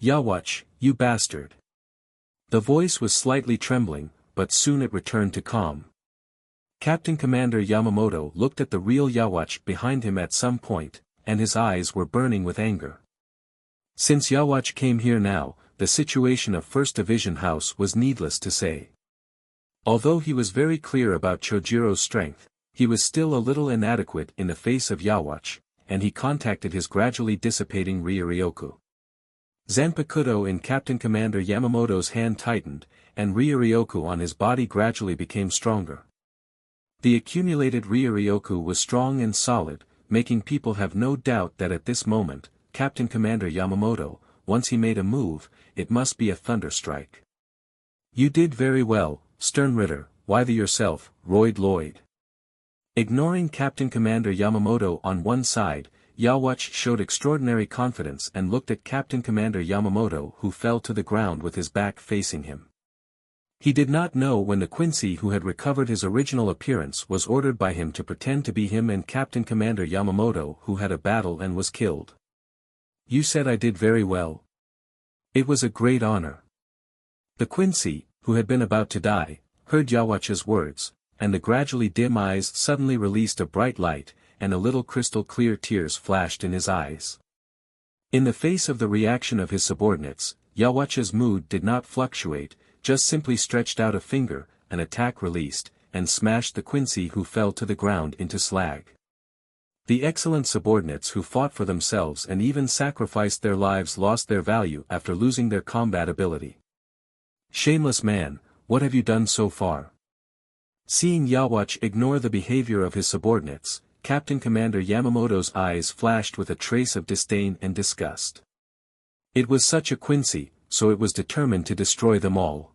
S1: "Yawatch, you bastard." The voice was slightly trembling, but soon it returned to calm. Captain Commander Yamamoto looked at the real Yawatch behind him at some point, and his eyes were burning with anger. Since Yawatch came here now, the situation of First Division House was needless to say. Although he was very clear about Chojiro's strength, he was still a little inadequate in the face of Yawatch, and he contacted his gradually dissipating Ryuryoku. Zanpakuto in Captain Commander Yamamoto's hand tightened, and Ryuryoku on his body gradually became stronger. The accumulated Ryuryoku was strong and solid, making people have no doubt that at this moment, Captain Commander Yamamoto, once he made a move, it must be a thunderstrike. "You did very well, Stern Ritter, why the yourself, Royd Lloyd." Ignoring Captain Commander Yamamoto on one side, Yawatch showed extraordinary confidence and looked at Captain Commander Yamamoto who fell to the ground with his back facing him. He did not know when the Quincy who had recovered his original appearance was ordered by him to pretend to be him and Captain Commander Yamamoto who had a battle and was killed. "You said I did very well. It was a great honor." The Quincy, who had been about to die, heard Yawatch's words, and the gradually dim eyes suddenly released a bright light, and a little crystal clear tears flashed in his eyes. In the face of the reaction of his subordinates, Yawatch's mood did not fluctuate, just simply stretched out a finger, an attack released, and smashed the Quincy who fell to the ground into slag. The excellent subordinates who fought for themselves and even sacrificed their lives lost their value after losing their combat ability. "Shameless man, what have you done so far?" Seeing Yawatch ignore the behavior of his subordinates, Captain Commander Yamamoto's eyes flashed with a trace of disdain and disgust. It was such a Quincy, so it was determined to destroy them all.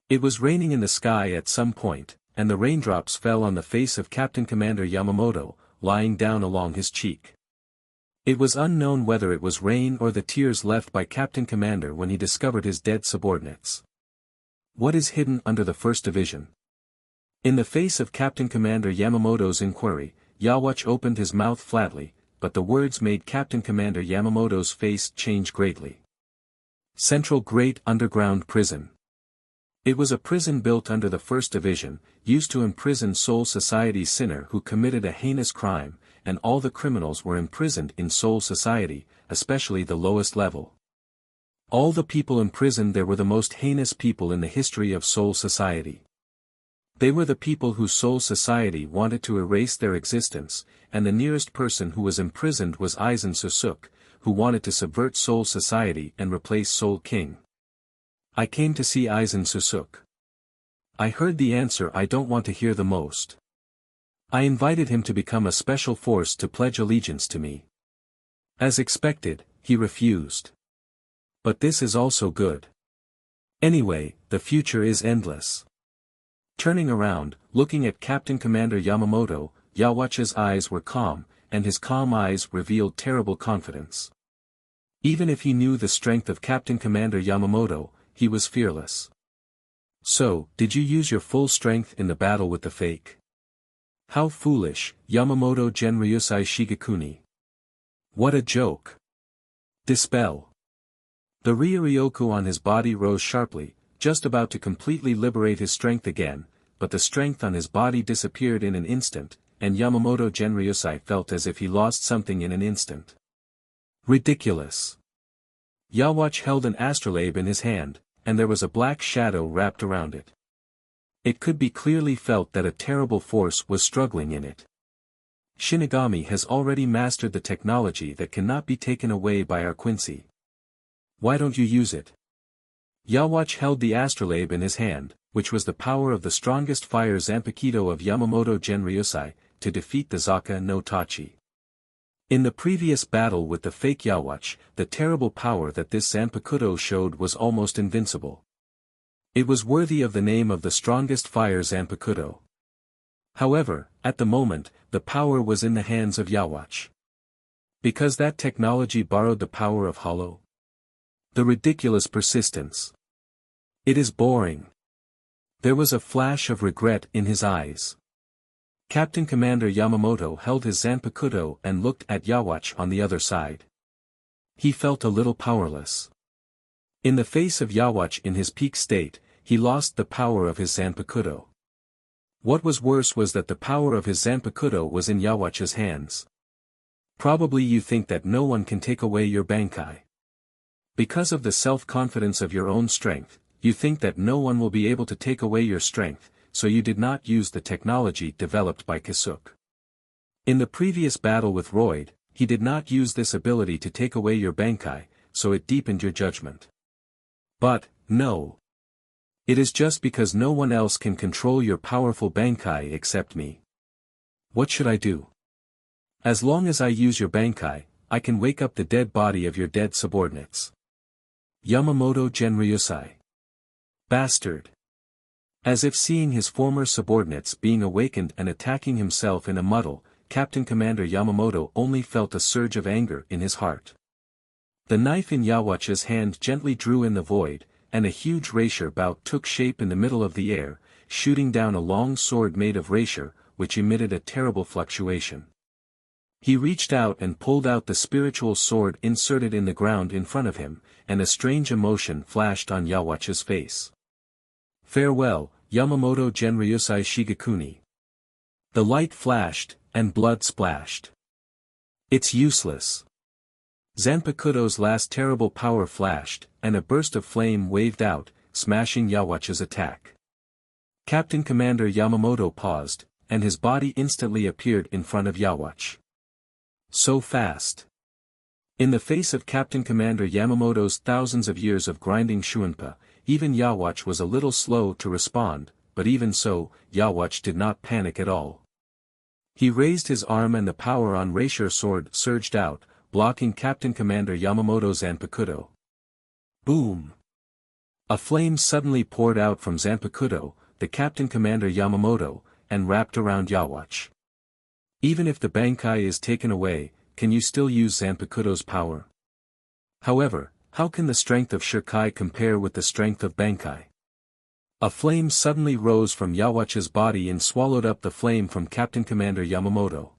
S1: It was raining in the sky at some point, and the raindrops fell on the face of Captain Commander Yamamoto, lying down along his cheek. It was unknown whether it was rain or the tears left by Captain Commander when he discovered his dead subordinates. What is hidden under the First Division? In the face of Captain Commander Yamamoto's inquiry, Yawatch opened his mouth flatly, but the words made Captain Commander Yamamoto's face change greatly. Central Great Underground Prison. It was a prison built under the First Division, used to imprison Soul Society sinner who committed a heinous crime, and all the criminals were imprisoned in Soul Society, especially the lowest level. All the people imprisoned there were the most heinous people in the history of Soul Society. They were the people whose Soul Society wanted to erase their existence, and the nearest person who was imprisoned was Aizen Susuk, who wanted to subvert Soul Society and replace Soul King. I came to see Aizen Susuk. I heard the answer I don't want to hear the most. I invited him to become a special force to pledge allegiance to me. As expected, he refused. But this is also good. Anyway, the future is endless. Turning around, looking at Captain Commander Yamamoto, Yawatch's eyes were calm, and his calm eyes revealed terrible confidence. Even if he knew the strength of Captain Commander Yamamoto, he was fearless. "So, did you use your full strength in the battle with the fake?" "How foolish, Yamamoto Genryusai Shigekuni. What a joke. Dispel." The Ryuryoku on his body rose sharply, just about to completely liberate his strength again, but the strength on his body disappeared in an instant, and Yamamoto Genryusai felt as if he lost something in an instant. Ridiculous. Yawatch held an astrolabe in his hand, and there was a black shadow wrapped around it. It could be clearly felt that a terrible force was struggling in it. Shinigami has already mastered the technology that cannot be taken away by our Quincy. Why don't you use it? Yawatch held the astrolabe in his hand, which was the power of the strongest fire Zanpakuto of Yamamoto Genryusai, to defeat the Zaka no Tachi. In the previous battle with the fake Yawatch, the terrible power that this Zanpakuto showed was almost invincible. It was worthy of the name of the strongest fire Zanpakuto. However, at the moment, the power was in the hands of Yawatch. Because that technology borrowed the power of Hollow. The ridiculous persistence. It is boring. There was a flash of regret in his eyes. Captain Commander Yamamoto held his Zanpakuto and looked at Yawatch on the other side. He felt a little powerless. In the face of Yawatch in his peak state, he lost the power of his Zanpakuto. What was worse was that the power of his Zanpakuto was in Yawatch's hands. Probably you think that no one can take away your Bankai. Because of the self-confidence of your own strength, you think that no one will be able to take away your strength, so you did not use the technology developed by Kisuke. In the previous battle with Royd, he did not use this ability to take away your Bankai, so it deepened your judgment. But, no. It is just because no one else can control your powerful Bankai except me. What should I do? As long as I use your Bankai, I can wake up the dead body of your dead subordinates. Yamamoto Genryusai. Bastard. As if seeing his former subordinates being awakened and attacking himself in a muddle, Captain Commander Yamamoto only felt a surge of anger in his heart. The knife in Yawatch's hand gently drew in the void, and a huge rapier bout took shape in the middle of the air, shooting down a long sword made of rapier, which emitted a terrible fluctuation. He reached out and pulled out the spiritual sword inserted in the ground in front of him, and a strange emotion flashed on Yawatch's face. Farewell, Yamamoto Genryusai Shigekuni. The light flashed, and blood splashed. It's useless. Zanpakuto's last terrible power flashed, and a burst of flame waved out, smashing Yawatch's attack. Captain Commander Yamamoto paused, and his body instantly appeared in front of Yawatch. So fast. In the face of Captain Commander Yamamoto's thousands of years of grinding Shuinpa, even Yawatch was a little slow to respond, but even so, Yawatch did not panic at all. He raised his arm and the power on rapier sword surged out, blocking Captain Commander Yamamoto's Zanpakuto. Boom! A flame suddenly poured out from Zanpakuto, the Captain Commander Yamamoto, and wrapped around Yawatch. Even if the Bankai is taken away, can you still use Zanpakuto's power? However, how can the strength of Shirkai compare with the strength of Bankai? A flame suddenly rose from Yawatch's body and swallowed up the flame from Captain Commander Yamamoto.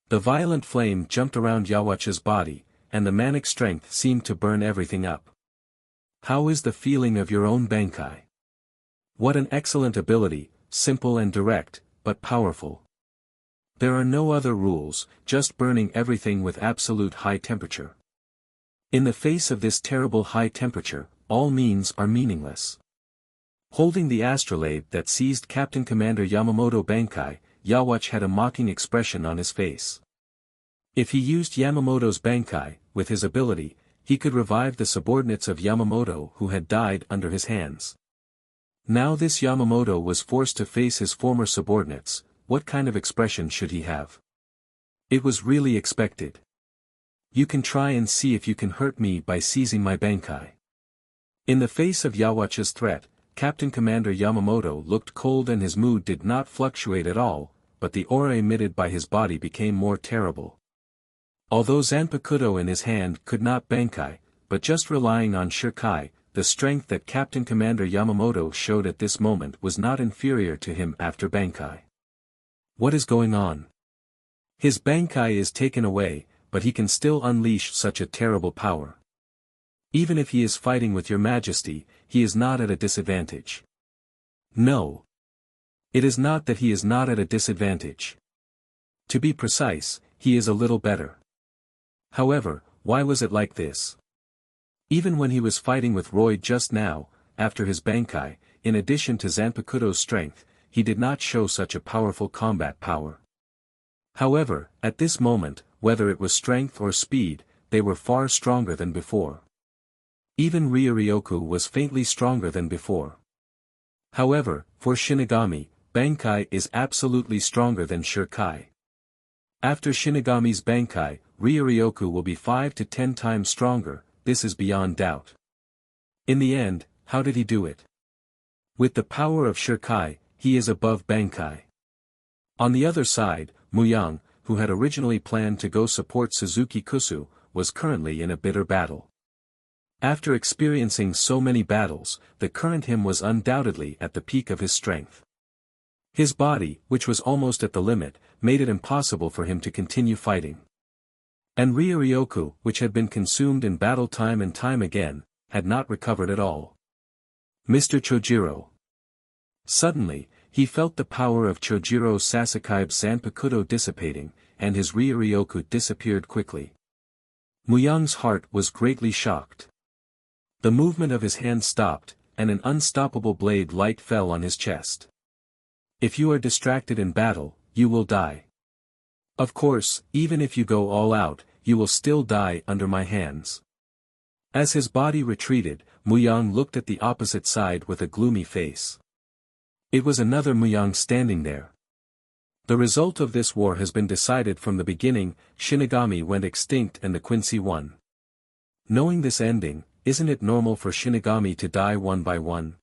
S1: The violent flame jumped around Yawatch's body, and the manic strength seemed to burn everything up. How is the feeling of your own Bankai? What an excellent ability, simple and direct, but powerful. There are no other rules, just burning everything with absolute high temperature. In the face of this terrible high temperature, all means are meaningless. Holding the astrolabe that seized Captain Commander Yamamoto Bankai, Yawatch had a mocking expression on his face. If he used Yamamoto's Bankai, with his ability, he could revive the subordinates of Yamamoto who had died under his hands. Now this Yamamoto was forced to face his former subordinates. What kind of expression should he have? It was really expected. You can try and see if you can hurt me by seizing my Bankai. In the face of Yawatch's threat, Captain Commander Yamamoto looked cold and his mood did not fluctuate at all, but the aura emitted by his body became more terrible. Although Zanpakuto in his hand could not Bankai, but just relying on Shirkai, the strength that Captain Commander Yamamoto showed at this moment was not inferior to him after Bankai. What is going on? His Bankai is taken away, but he can still unleash such a terrible power. Even if he is fighting with your majesty, he is not at a disadvantage. No. It is not that he is not at a disadvantage. To be precise, he is a little better. However, why was it like this? Even when he was fighting with Royd just now, after his Bankai, in addition to Zanpakuto's strength, he did not show such a powerful combat power. However, at this moment, whether it was strength or speed, they were far stronger than before. Even Ryoryoku was faintly stronger than before. However, for Shinigami, Bankai is absolutely stronger than Shirkai. After Shinigami's Bankai, Ryoryoku will be 5 to 10 times stronger, this is beyond doubt. In the end, how did he do it? With the power of Shirkai, he is above Bankai. On the other side, Muyang, who had originally planned to go support Suzuki Kusu, was currently in a bitter battle. After experiencing so many battles, the current him was undoubtedly at the peak of his strength. His body, which was almost at the limit, made it impossible for him to continue fighting. And Ryoryoku, which had been consumed in battle time and time again, had not recovered at all. Mr. Chojiro. Suddenly, he felt the power of Chojiro Sasakai's Zanpakuto dissipating, and his Ryoryoku disappeared quickly. Muyang's heart was greatly shocked. The movement of his hand stopped, and an unstoppable blade light fell on his chest. If you are distracted in battle, you will die. Of course, even if you go all out, you will still die under my hands. As his body retreated, Muyang looked at the opposite side with a gloomy face. It was another Muyang standing there. The result of this war has been decided from the beginning. Shinigami went extinct and the Quincy won. Knowing this ending, isn't it normal for Shinigami to die one by one?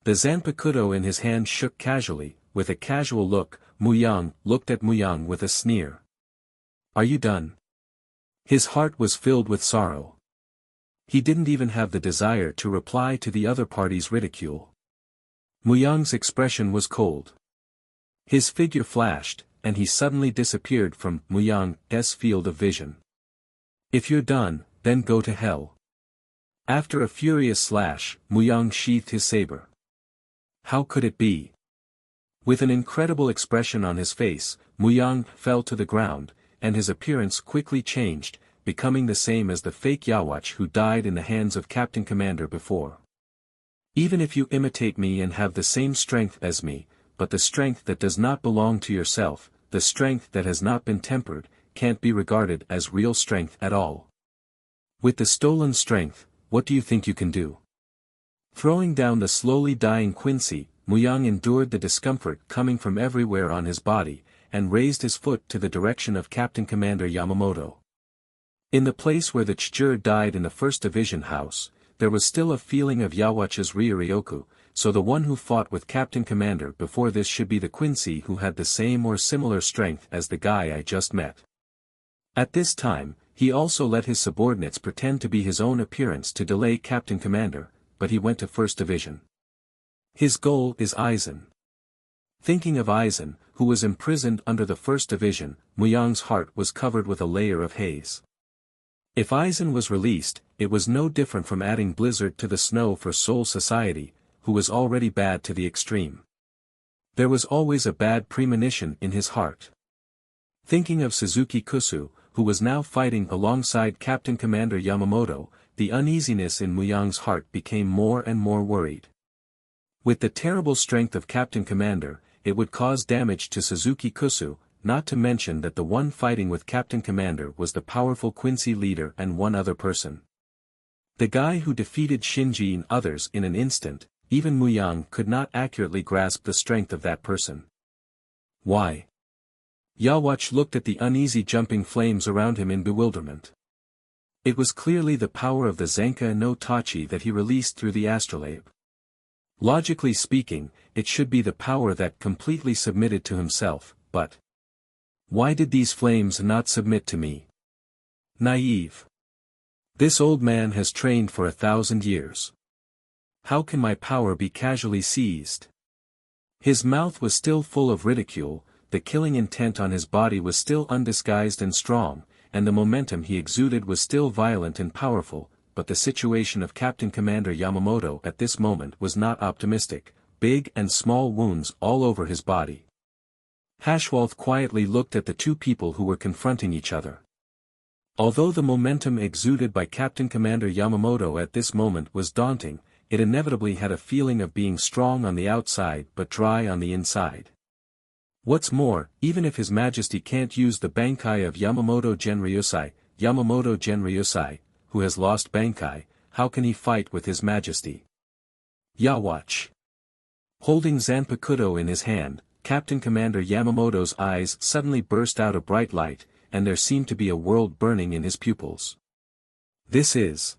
S1: The Zanpakuto in his hand shook casually, with a casual look. Muyang looked at Muyang with a sneer. Are you done? His heart was filled with sorrow. He didn't even have the desire to reply to the other party's ridicule. Muyang's expression was cold. His figure flashed, and he suddenly disappeared from Muyang's field of vision. If you're done, then go to hell. After a furious slash, Muyang sheathed his saber. How could it be? With an incredible expression on his face, Muyang fell to the ground, and his appearance quickly changed, becoming the same as the fake Yawatch who died in the hands of Captain Commander before. Even if you imitate me and have the same strength as me, but the strength that does not belong to yourself, the strength that has not been tempered, can't be regarded as real strength at all. With the stolen strength, what do you think you can do? Throwing down the slowly dying Quincy, Muyang endured the discomfort coming from everywhere on his body, and raised his foot to the direction of Captain Commander Yamamoto. In the place where the Chijur died in the First Division house, there was still a feeling of Yawatch's Ryoryoku, so the one who fought with Captain Commander before this should be the Quincy who had the same or similar strength as the guy I just met. At this time, he also let his subordinates pretend to be his own appearance to delay Captain Commander, but he went to First Division. His goal is Aizen. Thinking of Aizen, who was imprisoned under the First Division, Muyang's heart was covered with a layer of haze. If Aizen was released, it was no different from adding blizzard to the snow for Soul Society, who was already bad to the extreme. There was always a bad premonition in his heart. Thinking of Suzuki Kusu, who was now fighting alongside Captain Commander Yamamoto, the uneasiness in Muyang's heart became more and more worried. With the terrible strength of Captain Commander, it would cause damage to Suzuki Kusu, not to mention that the one fighting with Captain Commander was the powerful Quincy leader and one other person. The guy who defeated Shinji and others in an instant, even Muyang could not accurately grasp the strength of that person. Why? Yawatch looked at the uneasy jumping flames around him in bewilderment. It was clearly the power of the Zenka no Tachi that he released through the astrolabe. Logically speaking, it should be the power that completely submitted to himself, but why did these flames not submit to me? Naive. This old man has trained for 1,000 years. How can my power be casually seized? His mouth was still full of ridicule, the killing intent on his body was still undisguised and strong, and the momentum he exuded was still violent and powerful, but the situation of Captain Commander Yamamoto at this moment was not optimistic, big and small wounds all over his body. Hashwalth quietly looked at the two people who were confronting each other. Although the momentum exuded by Captain Commander Yamamoto at this moment was daunting, it inevitably had a feeling of being strong on the outside but dry on the inside. What's more, even if His Majesty can't use the Bankai of Yamamoto Genryusai, who has lost Bankai, how can he fight with His Majesty? Yawatch. Holding Zanpakuto in his hand, Captain Commander Yamamoto's eyes suddenly burst out a bright light, and there seemed to be a world burning in his pupils. This is.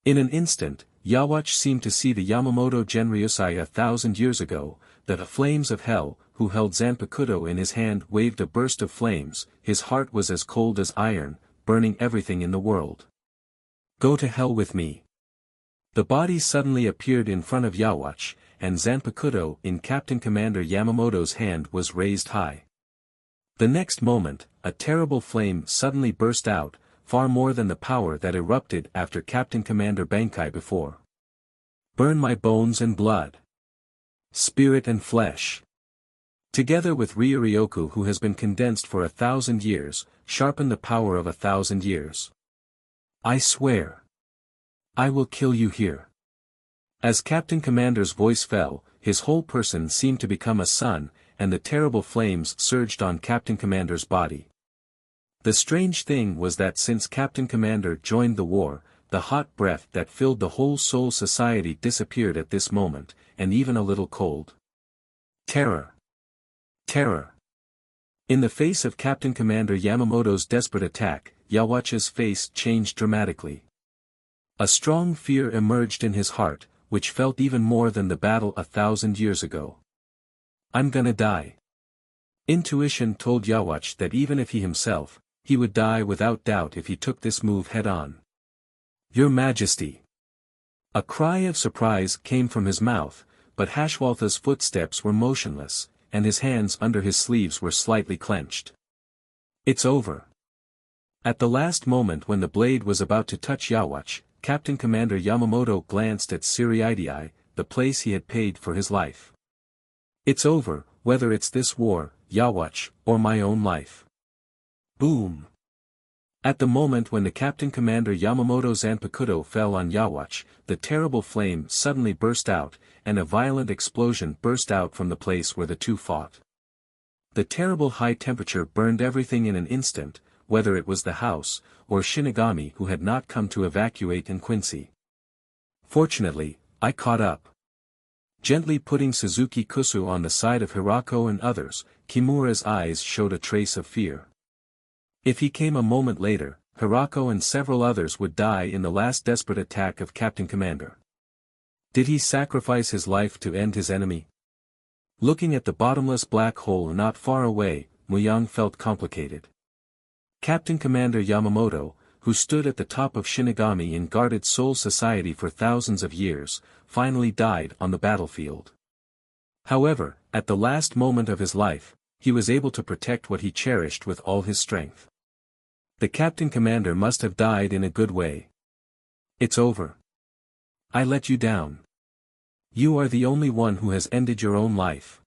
S1: In an instant, Yawatch seemed to see the Yamamoto Genryusai 1,000 years ago, that the flames of hell, who held Zanpakuto in his hand waved a burst of flames, his heart was as cold as iron, burning everything in the world. Go to hell with me. The body suddenly appeared in front of Yawatch, and Zanpakuto in Captain Commander Yamamoto's hand was raised high. The next moment, a terrible flame suddenly burst out, far more than the power that erupted after Captain Commander Bankai before. Burn my bones and blood. Spirit and flesh. Together with Ryuryoku, who has been condensed for 1,000 years, sharpen the power of 1,000 years. I swear. I will kill you here. As Captain Commander's voice fell, his whole person seemed to become a sun, and the terrible flames surged on Captain Commander's body. The strange thing was that since Captain Commander joined the war, the hot breath that filled the whole Soul Society disappeared at this moment, and even a little cold. Terror. Terror. In the face of Captain Commander Yamamoto's desperate attack, Yawacha's face changed dramatically. A strong fear emerged in his heart, which felt even more than the battle 1,000 years ago. I'm gonna die. Intuition told Yawach that even if he would die without doubt if he took this move head-on. Your Majesty. A cry of surprise came from his mouth, but Hashwaltha's footsteps were motionless, and his hands under his sleeves were slightly clenched. It's over. At the last moment when the blade was about to touch Yawach, Captain Commander Yamamoto glanced at Siriidii, the place he had paid for his life. It's over, whether it's this war, Yawach, or my own life. Boom. At the moment when the Captain Commander Yamamoto Zanpakuto fell on Yawach, the terrible flame suddenly burst out, and a violent explosion burst out from the place where the two fought. The terrible high temperature burned everything in an instant, whether it was the house, or Shinigami who had not come to evacuate in Quincy. Fortunately, I caught up. Gently putting Suzuki Kusu on the side of Hirako and others, Kimura's eyes showed a trace of fear. If he came a moment later, Hirako and several others would die in the last desperate attack of Captain Commander. Did he sacrifice his life to end his enemy? Looking at the bottomless black hole not far away, Muyang felt complicated. Captain Commander Yamamoto, who stood at the top of Shinigami and guarded Soul Society for thousands of years, finally died on the battlefield. However, at the last moment of his life, he was able to protect what he cherished with all his strength. The Captain Commander must have died in a good way. It's over. I let you down. You are the only one who has ended your own life.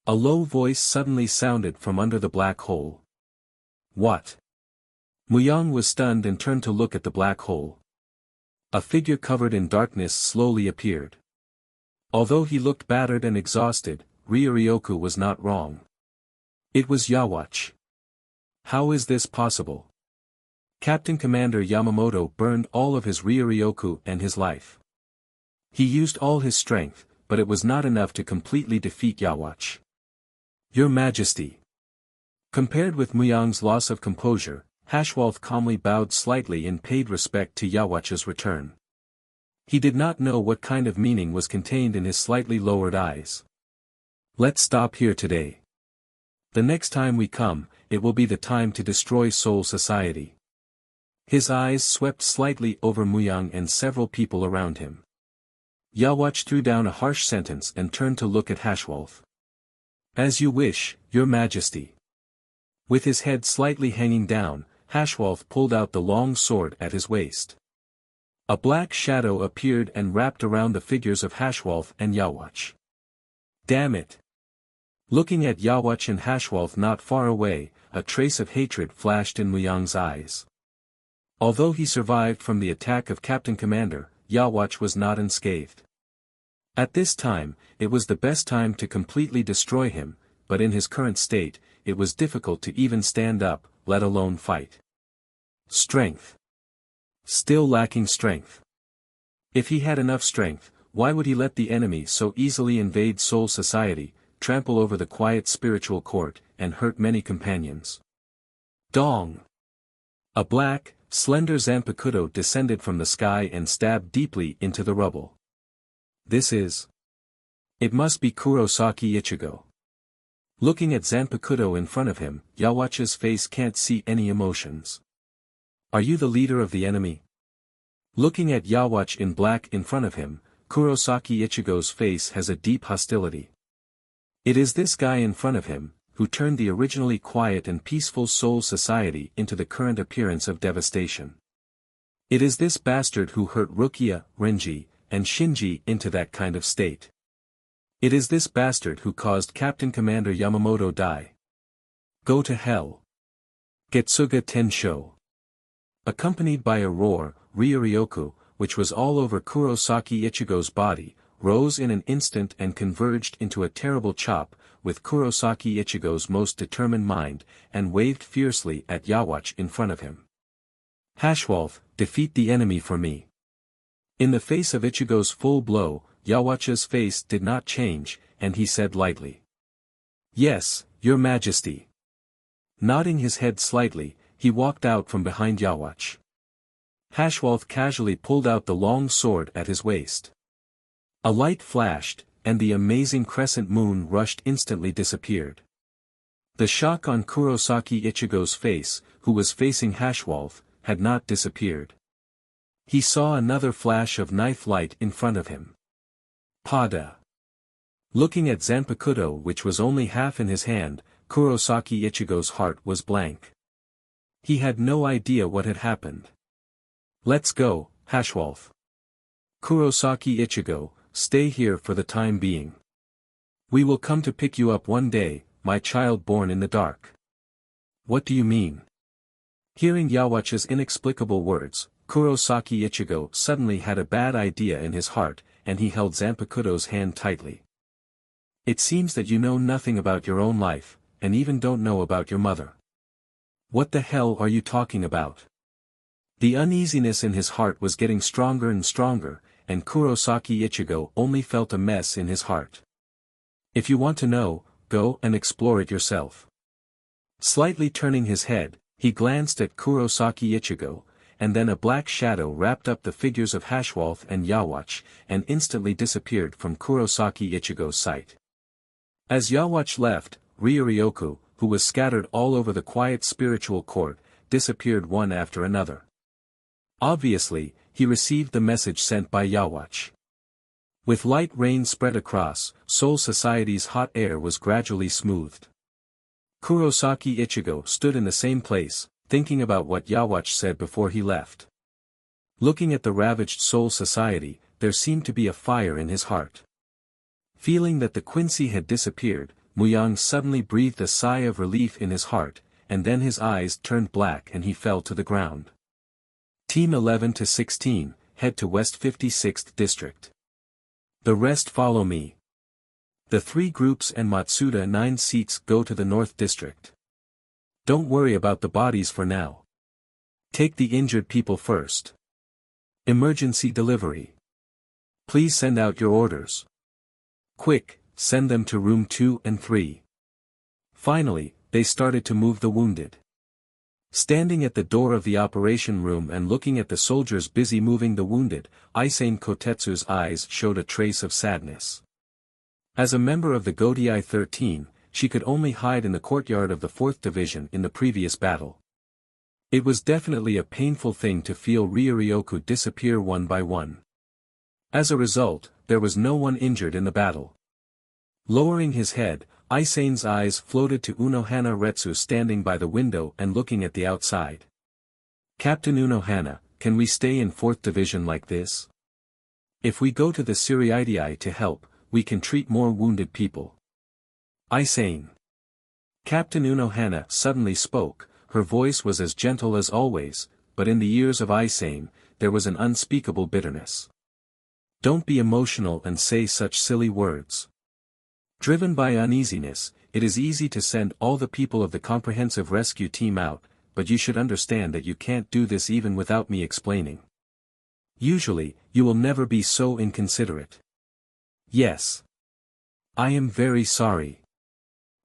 S1: A low voice suddenly sounded from under the black hole. What? Muyang was stunned and turned to look at the black hole. A figure covered in darkness slowly appeared. Although he looked battered and exhausted, Ryuryoku was not wrong. It was Yawach. How is this possible? Captain Commander Yamamoto burned all of his Ryuryoku and his life. He used all his strength, but it was not enough to completely defeat Yawach. Your Majesty. Compared with Muyang's loss of composure, Hashwalth calmly bowed slightly and paid respect to Yawach's return. He did not know what kind of meaning was contained in his slightly lowered eyes. Let's stop here today. The next time we come, it will be the time to destroy Soul Society. His eyes swept slightly over Muyang and several people around him. Yawach threw down a harsh sentence and turned to look at Hashwalth. As you wish, Your Majesty. With his head slightly hanging down, Hashwalth pulled out the long sword at his waist. A black shadow appeared and wrapped around the figures of Hashwalth and Yawach. Damn it! Looking at Yawach and Hashwalth not far away, a trace of hatred flashed in Muyang's eyes. Although he survived from the attack of Captain Commander, Yawach was not unscathed. At this time, it was the best time to completely destroy him, but in his current state, it was difficult to even stand up, let alone fight. Strength. Still lacking strength. If he had enough strength, why would he let the enemy so easily invade Soul Society, trample over the quiet spiritual court, and hurt many companions? Dong! A black, slender Zanpakuto descended from the sky and stabbed deeply into the rubble. This is... It must be Kurosaki Ichigo. Looking at Zanpakuto in front of him, Yawach's face can't see any emotions. Are you the leader of the enemy? Looking at Yawach in black in front of him, Kurosaki Ichigo's face has a deep hostility. It is this guy in front of him, who turned the originally quiet and peaceful Soul Society into the current appearance of devastation. It is this bastard who hurt Rukia, Renji, and Shinji into that kind of state. It is this bastard who caused Captain Commander Yamamoto die. Go to hell. Getsuga Tensho. Accompanied by a roar, Ryuryoku, which was all over Kurosaki Ichigo's body, rose in an instant and converged into a terrible chop, with Kurosaki Ichigo's most determined mind, and waved fiercely at Yawatch in front of him. Hashwolf, defeat the enemy for me. In the face of Ichigo's full blow, Yawatch's face did not change, and he said lightly. Yes, your majesty. Nodding his head slightly, he walked out from behind Yawatch. Hashwolf casually pulled out the long sword at his waist. A light flashed, and the amazing crescent moon rushed instantly disappeared. The shock on Kurosaki Ichigo's face, who was facing Hashwolf, had not disappeared. He saw another flash of knife light in front of him. Pada. Looking at Zanpakuto, which was only half in his hand, Kurosaki Ichigo's heart was blank. He had no idea what had happened. Let's go, Hashwolf. Kurosaki Ichigo, stay here for the time being. We will come to pick you up one day, my child born in the dark. What do you mean? Hearing Yawatch's inexplicable words, Kurosaki Ichigo suddenly had a bad idea in his heart, and he held Zanpakuto's hand tightly. It seems that you know nothing about your own life, and even don't know about your mother. What the hell are you talking about? The uneasiness in his heart was getting stronger and stronger, and Kurosaki Ichigo only felt a mess in his heart. If you want to know, go and explore it yourself. Slightly turning his head, he glanced at Kurosaki Ichigo, and then a black shadow wrapped up the figures of Hashwolf and Yawatch, and instantly disappeared from Kurosaki Ichigo's sight. As Yawatch left, Ryuryoku, who was scattered all over the quiet spiritual court, disappeared one after another. Obviously, he received the message sent by Yawatch. With light rain spread across, Soul Society's hot air was gradually smoothed. Kurosaki Ichigo stood in the same place, thinking about what Yawatch said before he left. Looking at the ravaged Soul Society, there seemed to be a fire in his heart. Feeling that the Quincy had disappeared, Muyang suddenly breathed a sigh of relief in his heart, and then his eyes turned black and he fell to the ground. Team 11 to 16, head to West 56th District. The rest follow me. The 3 groups and Matsuda 9 seats go to the North District. Don't worry about the bodies for now. Take the injured people first. Emergency delivery. Please send out your orders. Quick, send them to room 2 and 3. Finally, they started to move the wounded. Standing at the door of the operation room and looking at the soldiers busy moving the wounded, Issane Kotetsu's eyes showed a trace of sadness. As a member of the Godei 13, she could only hide in the courtyard of the 4th Division in the previous battle. It was definitely a painful thing to feel Ryuryoku disappear one by one. As a result, there was no one injured in the battle. Lowering his head, Isane's eyes floated to Unohana Retsu standing by the window and looking at the outside. Captain Unohana, can we stay in 4th Division like this? If we go to the Siriidii to help, we can treat more wounded people. Isane. Captain Unohana suddenly spoke, her voice was as gentle as always, but in the ears of Isane, there was an unspeakable bitterness. Don't be emotional and say such silly words. Driven by uneasiness, it is easy to send all the people of the comprehensive rescue team out, but you should understand that you can't do this even without me explaining. Usually, you will never be so inconsiderate. Yes. I am very sorry.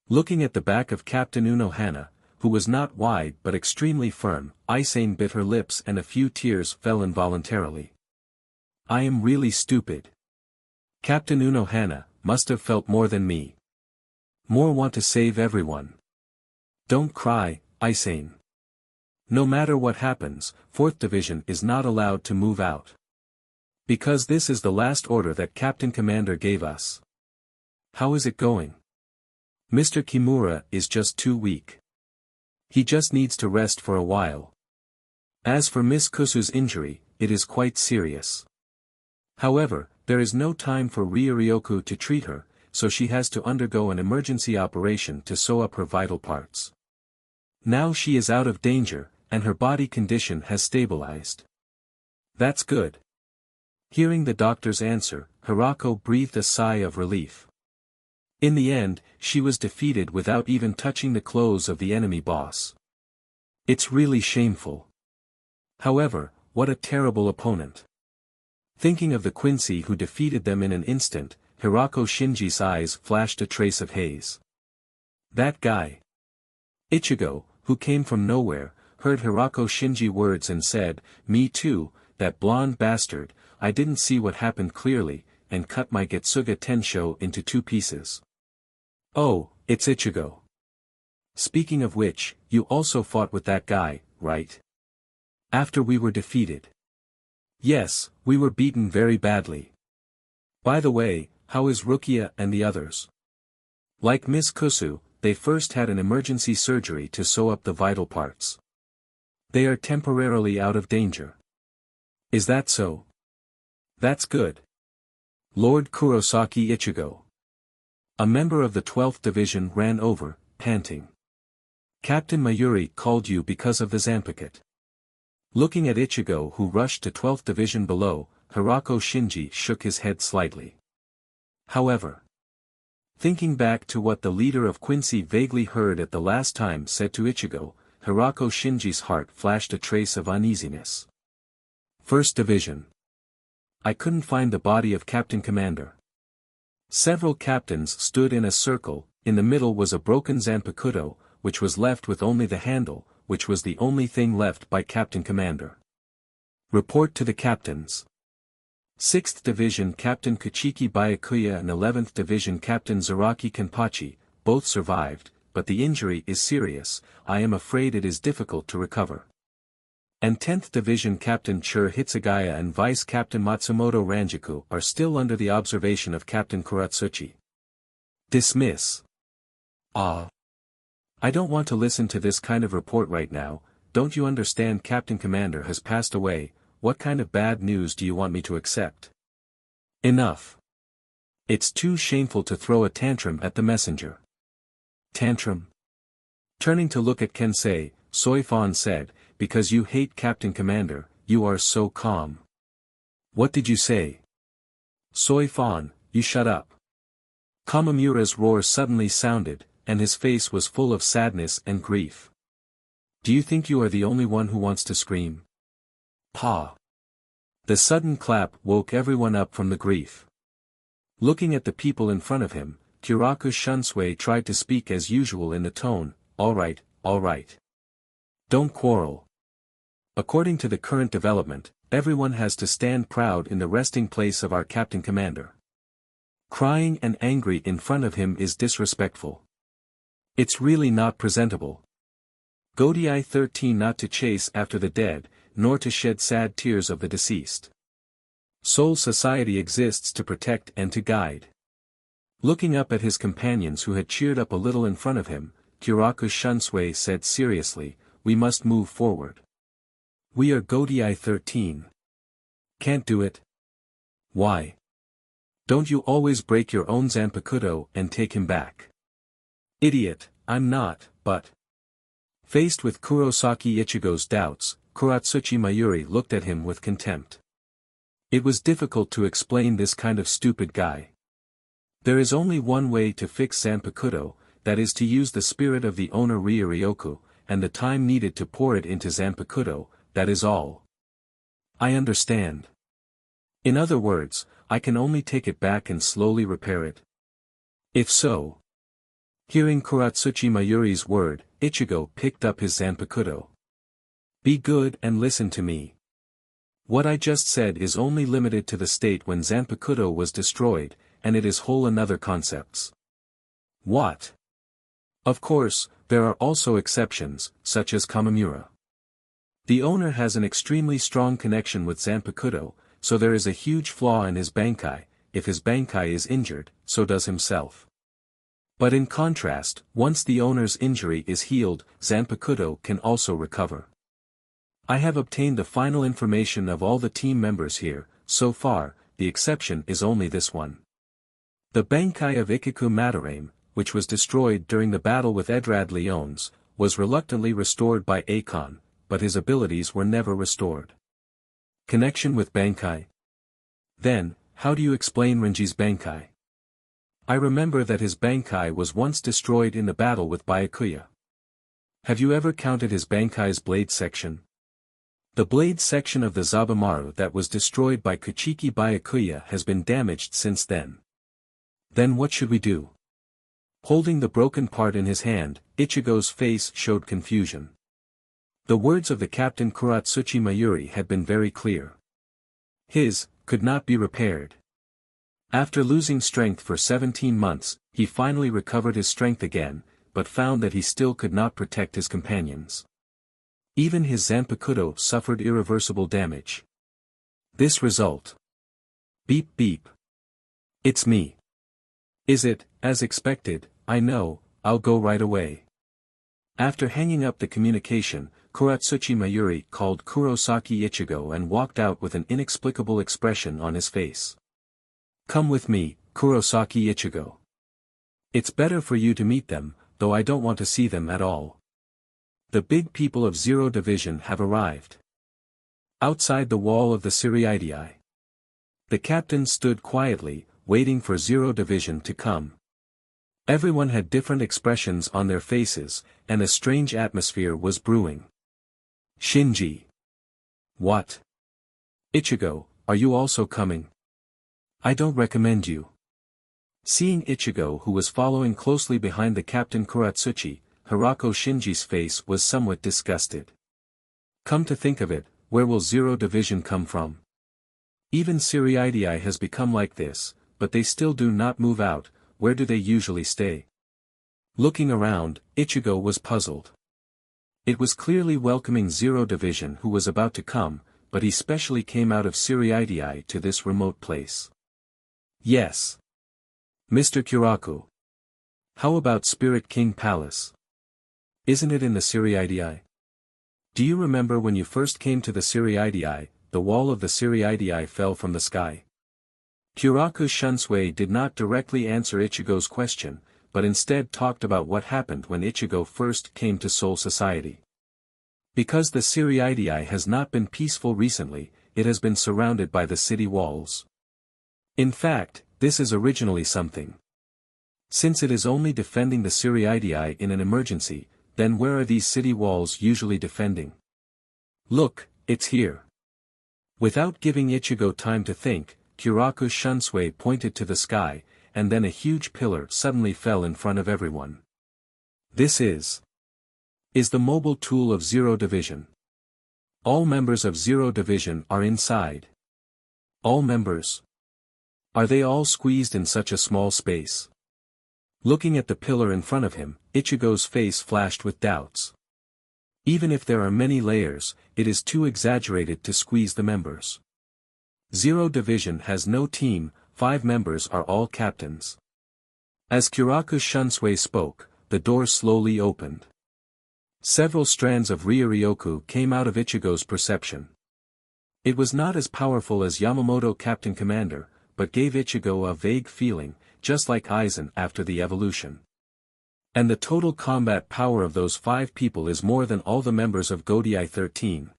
S1: Looking at the back of Captain Unohana, who was not wide but extremely firm, Isane bit her lips and a few tears fell involuntarily. I am really stupid. Captain Unohana must have felt more than me. More want to save everyone. Don't cry, Isane. No matter what happens, 4th Division is not allowed to move out. Because this is the last order that Captain Commander gave us. How is it going? Mr. Kimura is just too weak. He just needs to rest for a while. As for Miss Kusu's injury, it is quite serious. However, there is no time for Ryuryoku to treat her, so she has to undergo an emergency operation to sew up her vital parts. Now she is out of danger, and her body condition has stabilized. That's good. Hearing the doctor's answer, Hirako breathed a sigh of relief. In the end, she was defeated without even touching the clothes of the enemy boss. It's really shameful. However, what a terrible opponent. Thinking of the Quincy who defeated them in an instant, Hirako Shinji's eyes flashed a trace of haze. That guy. Ichigo, who came from nowhere, heard Hirako Shinji's words and said, "Me too, that blonde bastard, I didn't see what happened clearly, and cut my Getsuga Tensho into 2 pieces. Oh, it's Ichigo. Speaking of which, you also fought with that guy, right? After we were defeated." "Yes, we were beaten very badly. By the way, how is Rukia and the others?" "Like Miss Kusu, they first had an emergency surgery to sew up the vital parts. They are temporarily out of danger." "Is that so? That's good." Lord Kurosaki Ichigo, a member of the 12th Division, ran over, panting. "Captain Mayuri called you because of the Zanpakuto." Looking at Ichigo who rushed to 12th Division below, Hirako Shinji shook his head slightly. However, thinking back to what the leader of Quincy vaguely heard at the last time said to Ichigo, Hirako Shinji's heart flashed a trace of uneasiness. 1st Division. I couldn't find the body of Captain Commander. Several captains stood in a circle, in the middle was a broken Zanpakuto, which was left with only the handle, which was the only thing left by Captain Commander. Report to the captains. 6th Division Captain Kuchiki Byakuya and 11th Division Captain Zaraki Kenpachi, both survived, but the injury is serious, I am afraid it is difficult to recover. And 10th Division Captain Chur Hitsugaya and Vice Captain Matsumoto Ranjaku are still under the observation of Captain Kuratsuchi. Dismiss. I don't want to listen to this kind of report right now. Don't you understand Captain Commander has passed away? What kind of bad news do you want me to accept? Enough. It's too shameful to throw a tantrum at the messenger. Tantrum? Turning to look at Kensei, Soifon said, because you hate Captain Commander, you are so calm. What did you say? Soifon, you shut up. Kamamura's roar suddenly sounded, and his face was full of sadness and grief. Do you think you are the only one who wants to scream? Pa. The sudden clap woke everyone up from the grief. Looking at the people in front of him, Kyoraku Shunsui tried to speak as usual in the tone, all right. Don't quarrel. According to the current development, everyone has to stand proud in the resting place of our Captain Commander. Crying and angry in front of him is disrespectful. It's really not presentable. Godii 13 not to chase after the dead, nor to shed sad tears of the deceased. Soul Society exists to protect and to guide. Looking up at his companions who had cheered up a little in front of him, Kyoraku Shunsui said seriously, we must move forward. We are Godii 13. Can't do it. Why? Don't you always break your own Zanpakuto and take him back? Idiot, I'm not, but... Faced with Kurosaki Ichigo's doubts, Kuratsuchi Mayuri looked at him with contempt. It was difficult to explain this kind of stupid guy. There is only one way to fix Zanpakuto, that is to use the spirit of the owner Ryuryoku, and the time needed to pour it into Zanpakuto, that is all. I understand. In other words, I can only take it back and slowly repair it. If so... Hearing Kuratsuchi Mayuri's word, Ichigo picked up his Zanpakuto. Be good and listen to me. What I just said is only limited to the state when Zanpakuto was destroyed, and it is whole another concepts. What? Of course, there are also exceptions, such as Kamamura. The owner has an extremely strong connection with Zanpakuto, so there is a huge flaw in his Bankai. If his Bankai is injured, so does himself. But in contrast, once the owner's injury is healed, Zanpakuto can also recover. I have obtained the final information of all the team members here. So far, the exception is only this one. The Bankai of Ikiku Madarame, which was destroyed during the battle with Edrad Leones, was reluctantly restored by Akon, but his abilities were never restored. Connection with Bankai? Then, how do you explain Renji's Bankai? I remember that his Bankai was once destroyed in the battle with Byakuya. Have you ever counted his Bankai's blade section? The blade section of the Zabumaru that was destroyed by Kuchiki Byakuya has been damaged since then. Then what should we do? Holding the broken part in his hand, Ichigo's face showed confusion. The words of the captain Kurotsuchi Mayuri had been very clear. His could not be repaired. After losing strength for 17 months, he finally recovered his strength again, but found that he still could not protect his companions. Even his Zanpakuto suffered irreversible damage. This result. Beep beep. It's me. Is it, as expected? I know, I'll go right away. After hanging up the communication, Kurotsuchi Mayuri called Kurosaki Ichigo and walked out with an inexplicable expression on his face. Come with me, Kurosaki Ichigo. It's better for you to meet them, though I don't want to see them at all. The big people of Zero Division have arrived. Outside the wall of the Siriidii. The captain stood quietly, waiting for Zero Division to come. Everyone had different expressions on their faces, and a strange atmosphere was brewing. Shinji. What? Ichigo, are you also coming? I don't recommend you. Seeing Ichigo, who was following closely behind the captain Kurotsuchi, Hirako Shinji's face was somewhat disgusted. Come to think of it, where will Zero Division come from? Even Siriidii has become like this, but they still do not move out. Where do they usually stay? Looking around, Ichigo was puzzled. It was clearly welcoming Zero Division who was about to come, but he specially came out of Siriidii to this remote place. Yes. Mr. Kiraku. How about Spirit King Palace? Isn't it in the Siriidii? Do you remember when you first came to the Siriidii, the wall of the Siriidii fell from the sky? Kiraku Shunsui did not directly answer Ichigo's question, but instead talked about what happened when Ichigo first came to Soul Society. Because the Siriidii has not been peaceful recently, it has been surrounded by the city walls. In fact, this is originally something. Since it is only defending the Siriidii in an emergency, then where are these city walls usually defending? Look, it's here. Without giving Ichigo time to think, Kiraku Shunsui pointed to the sky, and then a huge pillar suddenly fell in front of everyone. This is the mobile tool of Zero Division. All members of Zero Division are inside. All members. Are they all squeezed in such a small space? Looking at the pillar in front of him, Ichigo's face flashed with doubts. Even if there are many layers, it is too exaggerated to squeeze the members. Zero Division has no team, 5 members are all captains. As Kiraku Shunsui spoke, the door slowly opened. Several strands of Ryuryoku came out of Ichigo's perception. It was not as powerful as Yamamoto Captain Commander, but gave Ichigo a vague feeling, just like Aizen after the evolution. And the total combat power of those 5 people is more than all the members of Godai 13.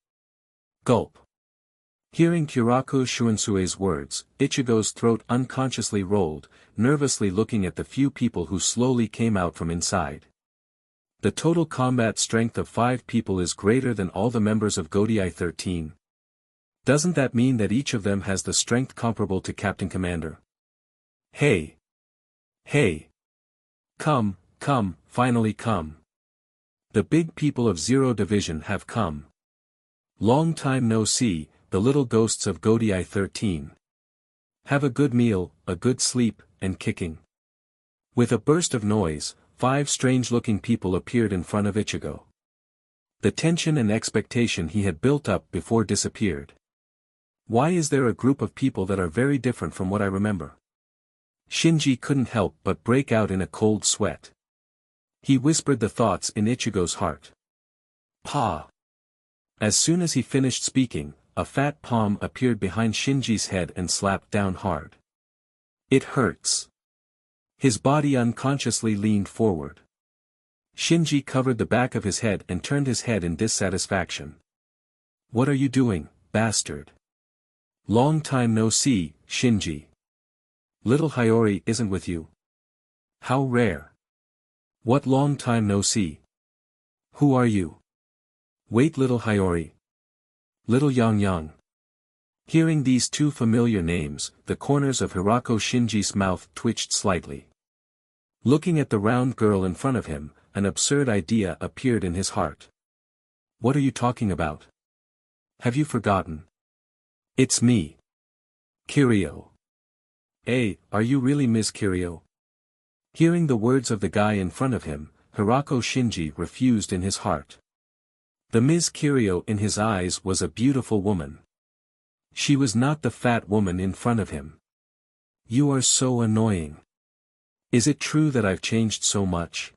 S1: Gulp. Hearing Kiraku Shuansui's words, Ichigo's throat unconsciously rolled, nervously looking at the few people who slowly came out from inside. The total combat strength of 5 people is greater than all the members of Godai 13. Doesn't that mean that each of them has the strength comparable to Captain Commander? Hey! Hey! Come, come, finally come. The big people of Zero Division have come. Long time no see, the little ghosts of Godai 13. Have a good meal, a good sleep, and kicking. With a burst of noise, 5 strange-looking people appeared in front of Ichigo. The tension and expectation he had built up before disappeared. Why is there a group of people that are very different from what I remember? Shinji couldn't help but break out in a cold sweat. He whispered the thoughts in Ichigo's heart. Pa! As soon as he finished speaking, a fat palm appeared behind Shinji's head and slapped down hard. It hurts. His body unconsciously leaned forward. Shinji covered the back of his head and turned his head in dissatisfaction. What are you doing, bastard? Long time no see, Shinji. Little Hiyori isn't with you. How rare. What long time no see. Who are you? Wait, little Hiyori. Little Yang Yang. Hearing these two familiar names, the corners of Hirako Shinji's mouth twitched slightly. Looking at the round girl in front of him, an absurd idea appeared in his heart. What are you talking about? Have you forgotten? It's me. Kiryu. Are you really Miss Kiryu? Hearing the words of the guy in front of him, Hirako Shinji refused in his heart. The Ms. Kiryu in his eyes was a beautiful woman. She was not the fat woman in front of him. You are so annoying. Is it true that I've changed so much?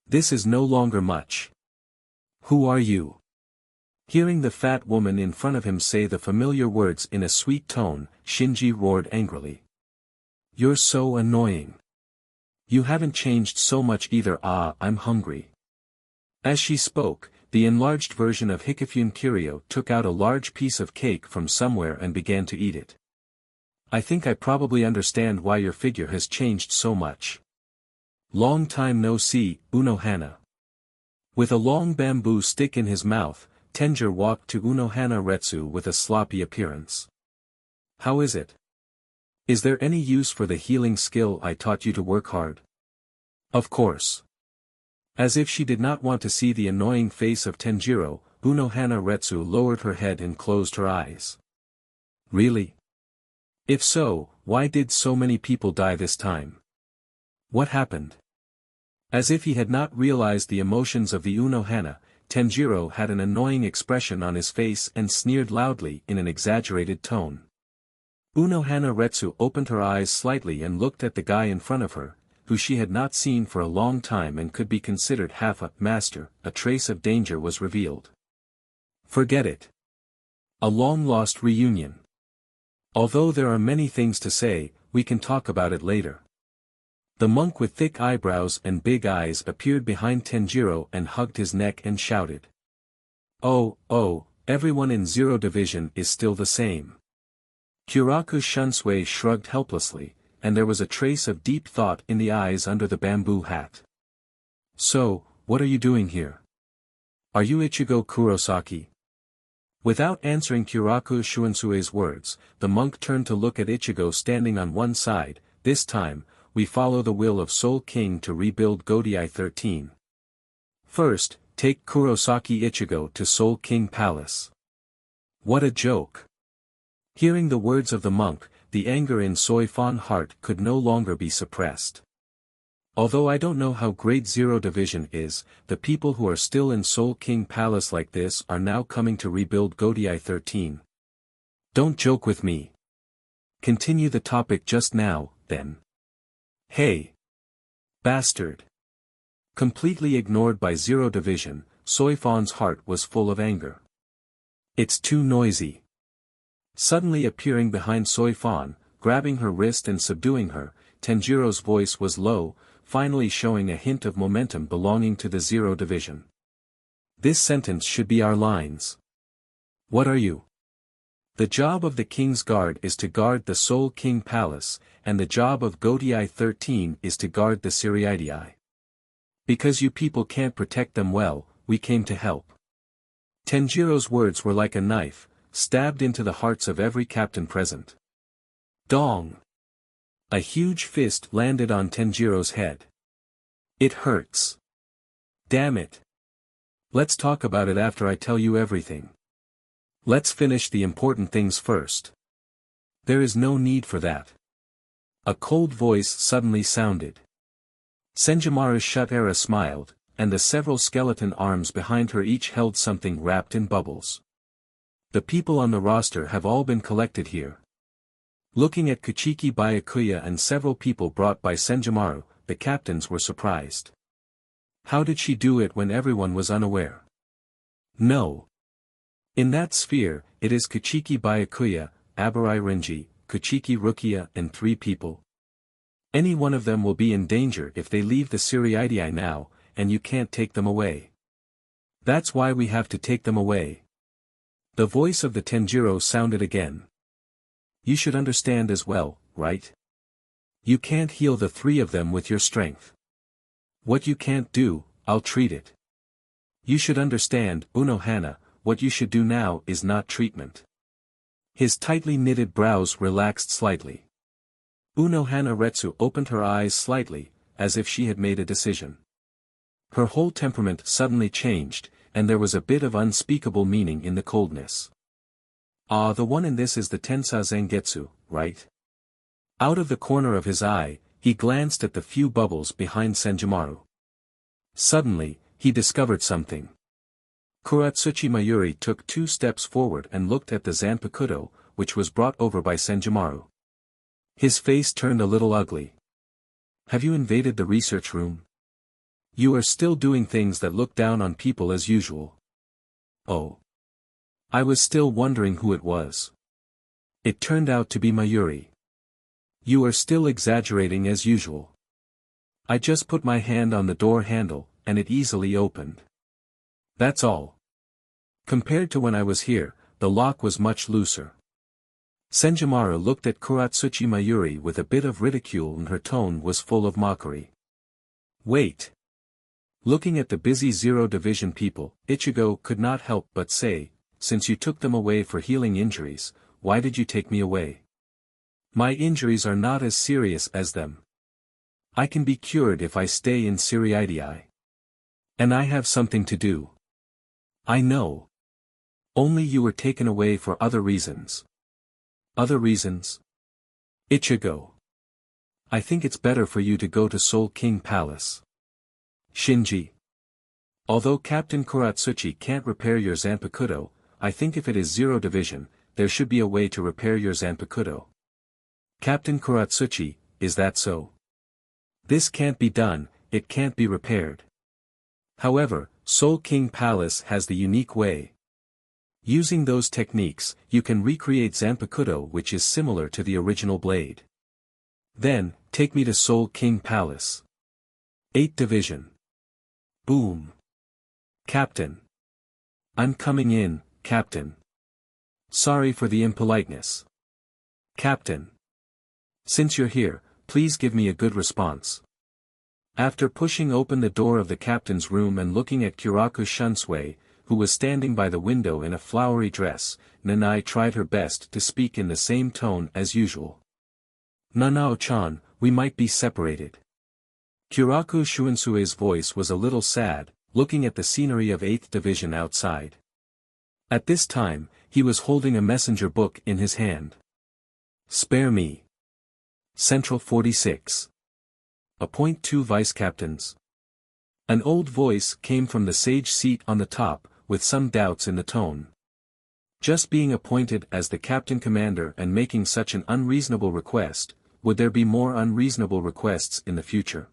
S1: This is no longer much. Who are you? Hearing the fat woman in front of him say the familiar words in a sweet tone, Shinji roared angrily. You're so annoying. You haven't changed so much either. I'm hungry. As she spoke, the enlarged version of Hikifune Kiryu took out a large piece of cake from somewhere and began to eat it. I think I probably understand why your figure has changed so much. Long time no see, Unohana. With a long bamboo stick in his mouth, Tenjiro walked to Unohana Retsu with a sloppy appearance. How is it? Is there any use for the healing skill I taught you to work hard? Of course. As if she did not want to see the annoying face of Tenjiro, Unohana Retsu lowered her head and closed her eyes. Really? If so, why did so many people die this time? What happened? As if he had not realized the emotions of the Unohana, Tenjiro had an annoying expression on his face and sneered loudly in an exaggerated tone. Unohana Retsu opened her eyes slightly and looked at the guy in front of her, who she had not seen for a long time and could be considered half a master. A trace of danger was revealed. Forget it. A long-lost reunion. Although there are many things to say, we can talk about it later. The monk with thick eyebrows and big eyes appeared behind Tenjiro and hugged his neck and shouted. Oh, everyone in Zero Division is still the same. Kyoraku Shunsui shrugged helplessly, and there was a trace of deep thought in the eyes under the bamboo hat. So, what are you doing here? Are you Ichigo Kurosaki? Without answering Kyoraku Shuansue's words, the monk turned to look at Ichigo standing on one side. This time, we follow the will of Soul King to rebuild Godai 13. First, take Kurosaki Ichigo to Soul King Palace. What a joke. Hearing the words of the monk, the anger in Soifan's heart could no longer be suppressed. Although I don't know how great Zero Division is, the people who are still in Soul King Palace like this are now coming to rebuild Godai 13. Don't joke with me. Continue the topic just now, then. Hey! Bastard! Completely ignored by Zero Division, Soifan's heart was full of anger. It's too noisy. Suddenly appearing behind Soifan, grabbing her wrist and subduing her, Tenjiro's voice was low, finally showing a hint of momentum belonging to the Zero Division. This sentence should be our lines. What are you? The job of the King's Guard is to guard the Soul King Palace, and the job of Godai 13 is to guard the Siriidii. Because you people can't protect them well, we came to help. Tenjiro's words were like a knife, stabbed into the hearts of every captain present. Dong! A huge fist landed on Tenjiro's head. It hurts. Damn it. Let's talk about it after I tell you everything. Let's finish the important things first. There is no need for that. A cold voice suddenly sounded. Senjimaro Shutera smiled, and the several skeleton arms behind her each held something wrapped in bubbles. The people on the roster have all been collected here. Looking at Kuchiki Byakuya and several people brought by Senjumaru, the captains were surprised. How did she do it when everyone was unaware? No. In that sphere, it is Kuchiki Byakuya, Abarai Renji, Kuchiki Rukia and 3 people. Any one of them will be in danger if they leave the Siriidii now, and you can't take them away. That's why we have to take them away. The voice of the Tenjiro sounded again. You should understand as well, right? You can't heal the 3 of them with your strength. What you can't do, I'll treat it. You should understand, Unohana, what you should do now is not treatment. His tightly knitted brows relaxed slightly. Unohana Retsu opened her eyes slightly, as if she had made a decision. Her whole temperament suddenly changed, and there was a bit of unspeakable meaning in the coldness. Ah, the one in this is the Tensa Zangetsu, right? Out of the corner of his eye, he glanced at the few bubbles behind Senjumaru. Suddenly, he discovered something. Kuratsuchi Mayuri took 2 steps forward and looked at the Zanpakuto, which was brought over by Senjumaru. His face turned a little ugly. Have you invaded the research room? You are still doing things that look down on people as usual. Oh. I was still wondering who it was. It turned out to be Mayuri. You are still exaggerating as usual. I just put my hand on the door handle, and it easily opened. That's all. Compared to when I was here, the lock was much looser. Senjumaru looked at Kuratsuchi Mayuri with a bit of ridicule and her tone was full of mockery. Wait. Looking at the busy Zero Division people, Ichigo could not help but say, since you took them away for healing injuries, why did you take me away? My injuries are not as serious as them. I can be cured if I stay in Siriidii. And I have something to do. I know. Only you were taken away for other reasons. Other reasons? Ichigo. I think it's better for you to go to Soul King Palace. Shinji. Although Captain Kuratsuchi can't repair your Zanpakuto, I think if it is Zero Division, there should be a way to repair your Zanpakuto. Captain Kuratsuchi, is that so? This can't be done, it can't be repaired. However, Soul King Palace has the unique way. Using those techniques, you can recreate Zanpakuto which is similar to the original blade. Then, take me to Soul King Palace. 8th Division. Boom. Captain. I'm coming in, Captain. Sorry for the impoliteness. Captain. Since you're here, please give me a good response. After pushing open the door of the captain's room and looking at Kyoraku Shunsui, who was standing by the window in a flowery dress, Nanai tried her best to speak in the same tone as usual. Nanao-chan, we might be separated. Kyoraku Shuansue's voice was a little sad, looking at the scenery of 8th Division outside. At this time, he was holding a messenger book in his hand. Spare me. Central 46. Appoint 2 vice-captains. An old voice came from the sage seat on the top, with some doubts in the tone. Just being appointed as the captain-commander and making such an unreasonable request, would there be more unreasonable requests in the future?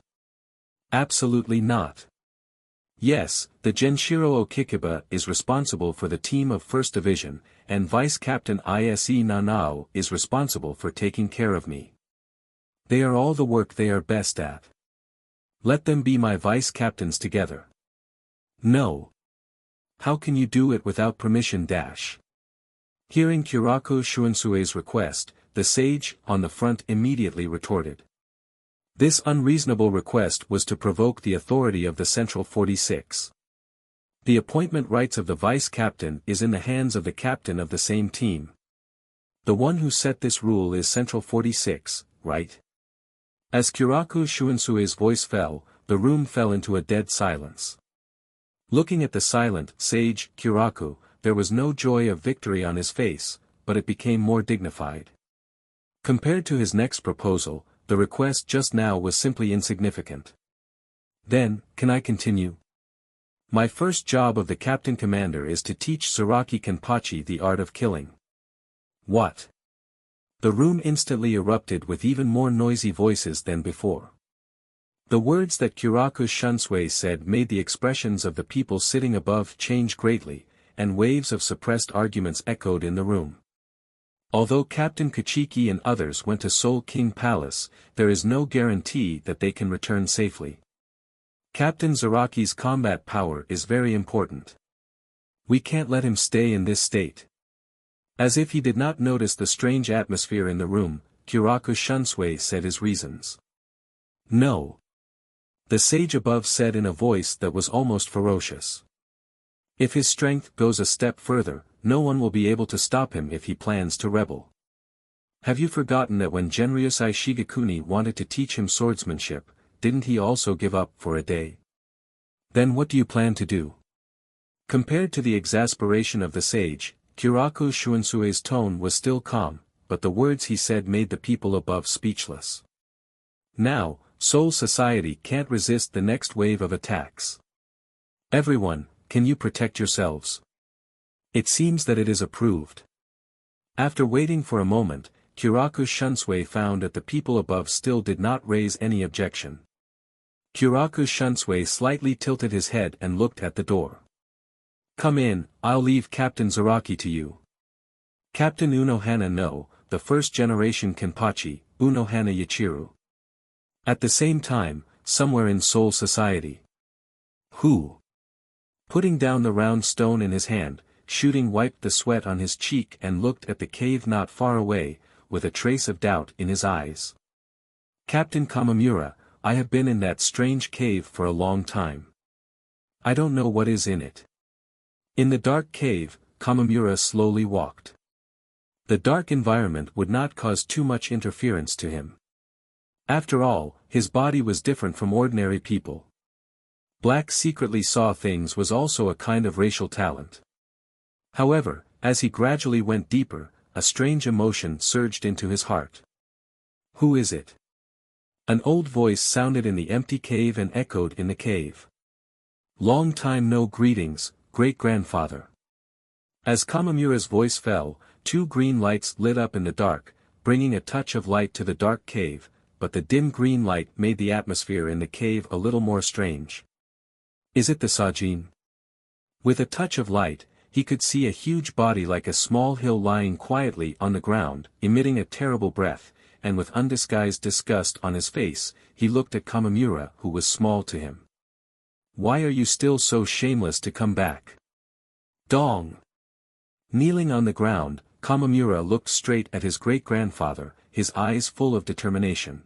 S1: Absolutely not. Yes, the Genshiro Okikiba is responsible for the team of 1st Division, and Vice-Captain Ise Nanao is responsible for taking care of me. They are all the work they are best at. Let them be my vice-captains together. No. How can you do it without permission? Hearing Kyoraku Shuansue's request, the sage on the front immediately retorted. This unreasonable request was to provoke the authority of the Central 46. The appointment rights of the vice-captain is in the hands of the captain of the same team. The one who set this rule is Central 46, right? As Kyoraku Shuansue's voice fell, the room fell into a dead silence. Looking at the silent, sage, Kyoraku, there was no joy of victory on his face, but it became more dignified. Compared to his next proposal, the request just now was simply insignificant. Then, can I continue? My first job of the Captain Commander is to teach Saraki Kenpachi the art of killing. What? The room instantly erupted with even more noisy voices than before. The words that Kyoraku Shunsui said made the expressions of the people sitting above change greatly, and waves of suppressed arguments echoed in the room. Although Captain Kachiki and others went to Soul King Palace, there is no guarantee that they can return safely. Captain Zaraki's combat power is very important. We can't let him stay in this state. As if he did not notice the strange atmosphere in the room, Kyoraku Shunsui said his reasons. No. The sage above said in a voice that was almost ferocious. If his strength goes a step further, no one will be able to stop him if he plans to rebel. Have you forgotten that when Genryusai Shigekuni wanted to teach him swordsmanship, didn't he also give up for a day? Then what do you plan to do? Compared to the exasperation of the sage, Kyoraku Shuansue's tone was still calm, but the words he said made the people above speechless. Now, Soul Society can't resist the next wave of attacks. Everyone, can you protect yourselves? It seems that it is approved. After waiting for a moment, Kyoraku Shunsui found that the people above still did not raise any objection. Kyoraku Shunsui slightly tilted his head and looked at the door. Come in, I'll leave Captain Zaraki to you. Captain Unohana no, the first generation Kenpachi, Unohana Yachiru. At the same time, somewhere in Soul Society. Who? Putting down the round stone in his hand, Shooting wiped the sweat on his cheek and looked at the cave not far away, with a trace of doubt in his eyes. Captain Kamamura, I have been in that strange cave for a long time. I don't know what is in it. In the dark cave, Kamamura slowly walked. The dark environment would not cause too much interference to him. After all, his body was different from ordinary people. Black secretly saw things was also a kind of racial talent. However, as he gradually went deeper, a strange emotion surged into his heart. Who is it? An old voice sounded in the empty cave and echoed in the cave. Long time no greetings, great-grandfather. As Kamamura's voice fell, 2 green lights lit up in the dark, bringing a touch of light to the dark cave, but the dim green light made the atmosphere in the cave a little more strange. Is it the Sajin? With a touch of light, he could see a huge body like a small hill lying quietly on the ground, emitting a terrible breath, and with undisguised disgust on his face, he looked at Kamamura who was small to him. Why are you still so shameless to come back? Dong! Kneeling on the ground, Kamamura looked straight at his great-grandfather, his eyes full of determination.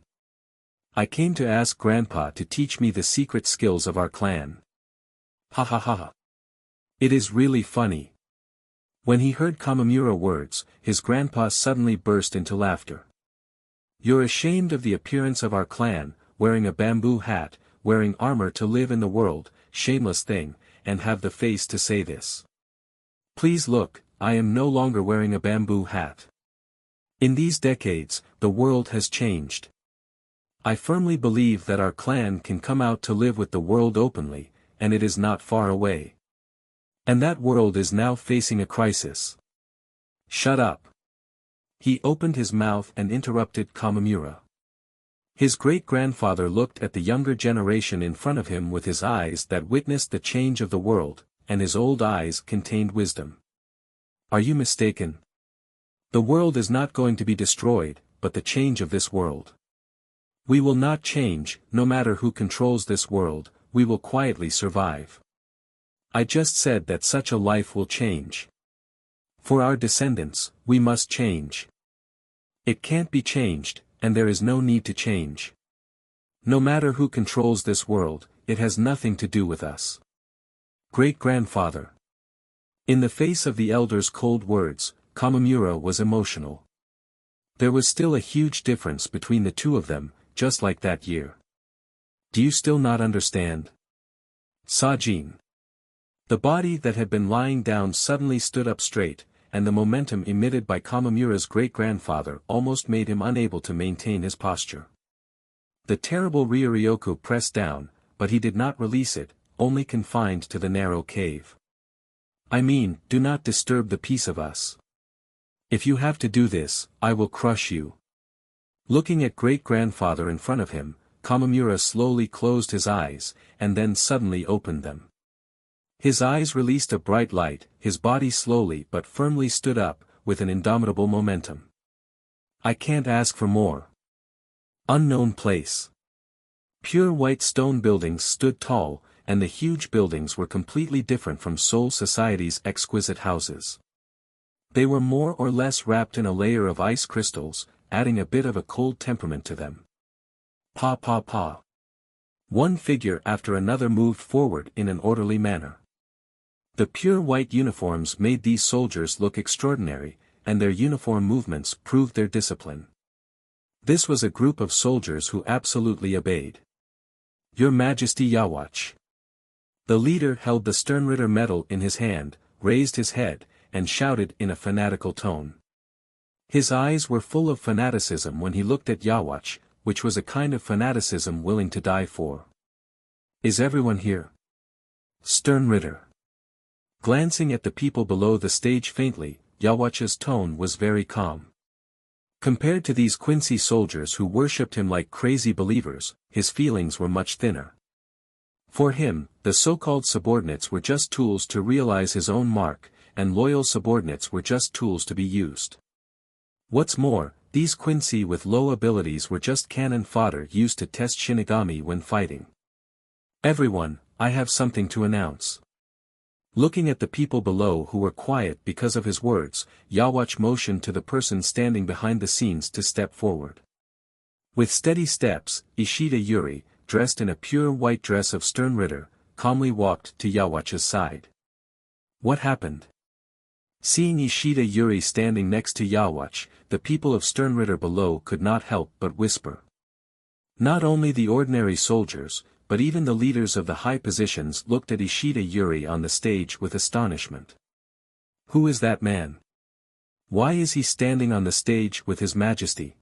S1: I came to ask Grandpa to teach me the secret skills of our clan. Ha ha ha ha. It is really funny. When he heard Kamamura words, his grandpa suddenly burst into laughter. You're ashamed of the appearance of our clan, wearing a bamboo hat, wearing armor to live in the world, shameless thing, and have the face to say this. Please look, I am no longer wearing a bamboo hat. In these decades, the world has changed. I firmly believe that our clan can come out to live with the world openly, and it is not far away. And that world is now facing a crisis. Shut up. He opened his mouth and interrupted Kamamura. His great-grandfather looked at the younger generation in front of him with his eyes that witnessed the change of the world, and his old eyes contained wisdom. Are you mistaken? The world is not going to be destroyed, but the change of this world. We will not change, no matter who controls this world, we will quietly survive. I just said that such a life will change. For our descendants, we must change. It can't be changed, and there is no need to change. No matter who controls this world, it has nothing to do with us. Great-grandfather. In the face of the elder's cold words, Kamamura was emotional. There was still a huge difference between the two of them, just like that year. Do you still not understand? Sajin. The body that had been lying down suddenly stood up straight, and the momentum emitted by Kamamura's great-grandfather almost made him unable to maintain his posture. The terrible Ryuryoku pressed down, but he did not release it, only confined to the narrow cave. I mean, do not disturb the peace of us. If you have to do this, I will crush you. Looking at great-grandfather in front of him, Kamamura slowly closed his eyes, and then suddenly opened them. His eyes released a bright light, his body slowly but firmly stood up, with an indomitable momentum. I can't ask for more. Unknown place. Pure white stone buildings stood tall, and the huge buildings were completely different from Seoul society's exquisite houses. They were more or less wrapped in a layer of ice crystals, adding a bit of a cold temperament to them. Pa pa pa. One figure after another moved forward in an orderly manner. The pure white uniforms made these soldiers look extraordinary, and their uniform movements proved their discipline. This was a group of soldiers who absolutely obeyed. Your Majesty Yawach. The leader held the Sternritter medal in his hand, raised his head, and shouted in a fanatical tone. His eyes were full of fanaticism when he looked at Yawach, which was a kind of fanaticism willing to die for. Is everyone here? Sternritter. Glancing at the people below the stage faintly, Yawach's tone was very calm. Compared to these Quincy soldiers who worshipped him like crazy believers, his feelings were much thinner. For him, the so-called subordinates were just tools to realize his own mark, and loyal subordinates were just tools to be used. What's more, these Quincy with low abilities were just cannon fodder used to test Shinigami when fighting. Everyone, I have something to announce. Looking at the people below who were quiet because of his words, Yawach motioned to the person standing behind the scenes to step forward. With steady steps, Ishida Yuri, dressed in a pure white dress of Sternritter, calmly walked to Yawach's side. What happened? Seeing Ishida Yuri standing next to Yawach, the people of Sternritter below could not help but whisper. Not only the ordinary soldiers, but even the leaders of the high positions looked at Ishida Yuri on the stage with astonishment. Who is that man? Why is he standing on the stage with His Majesty?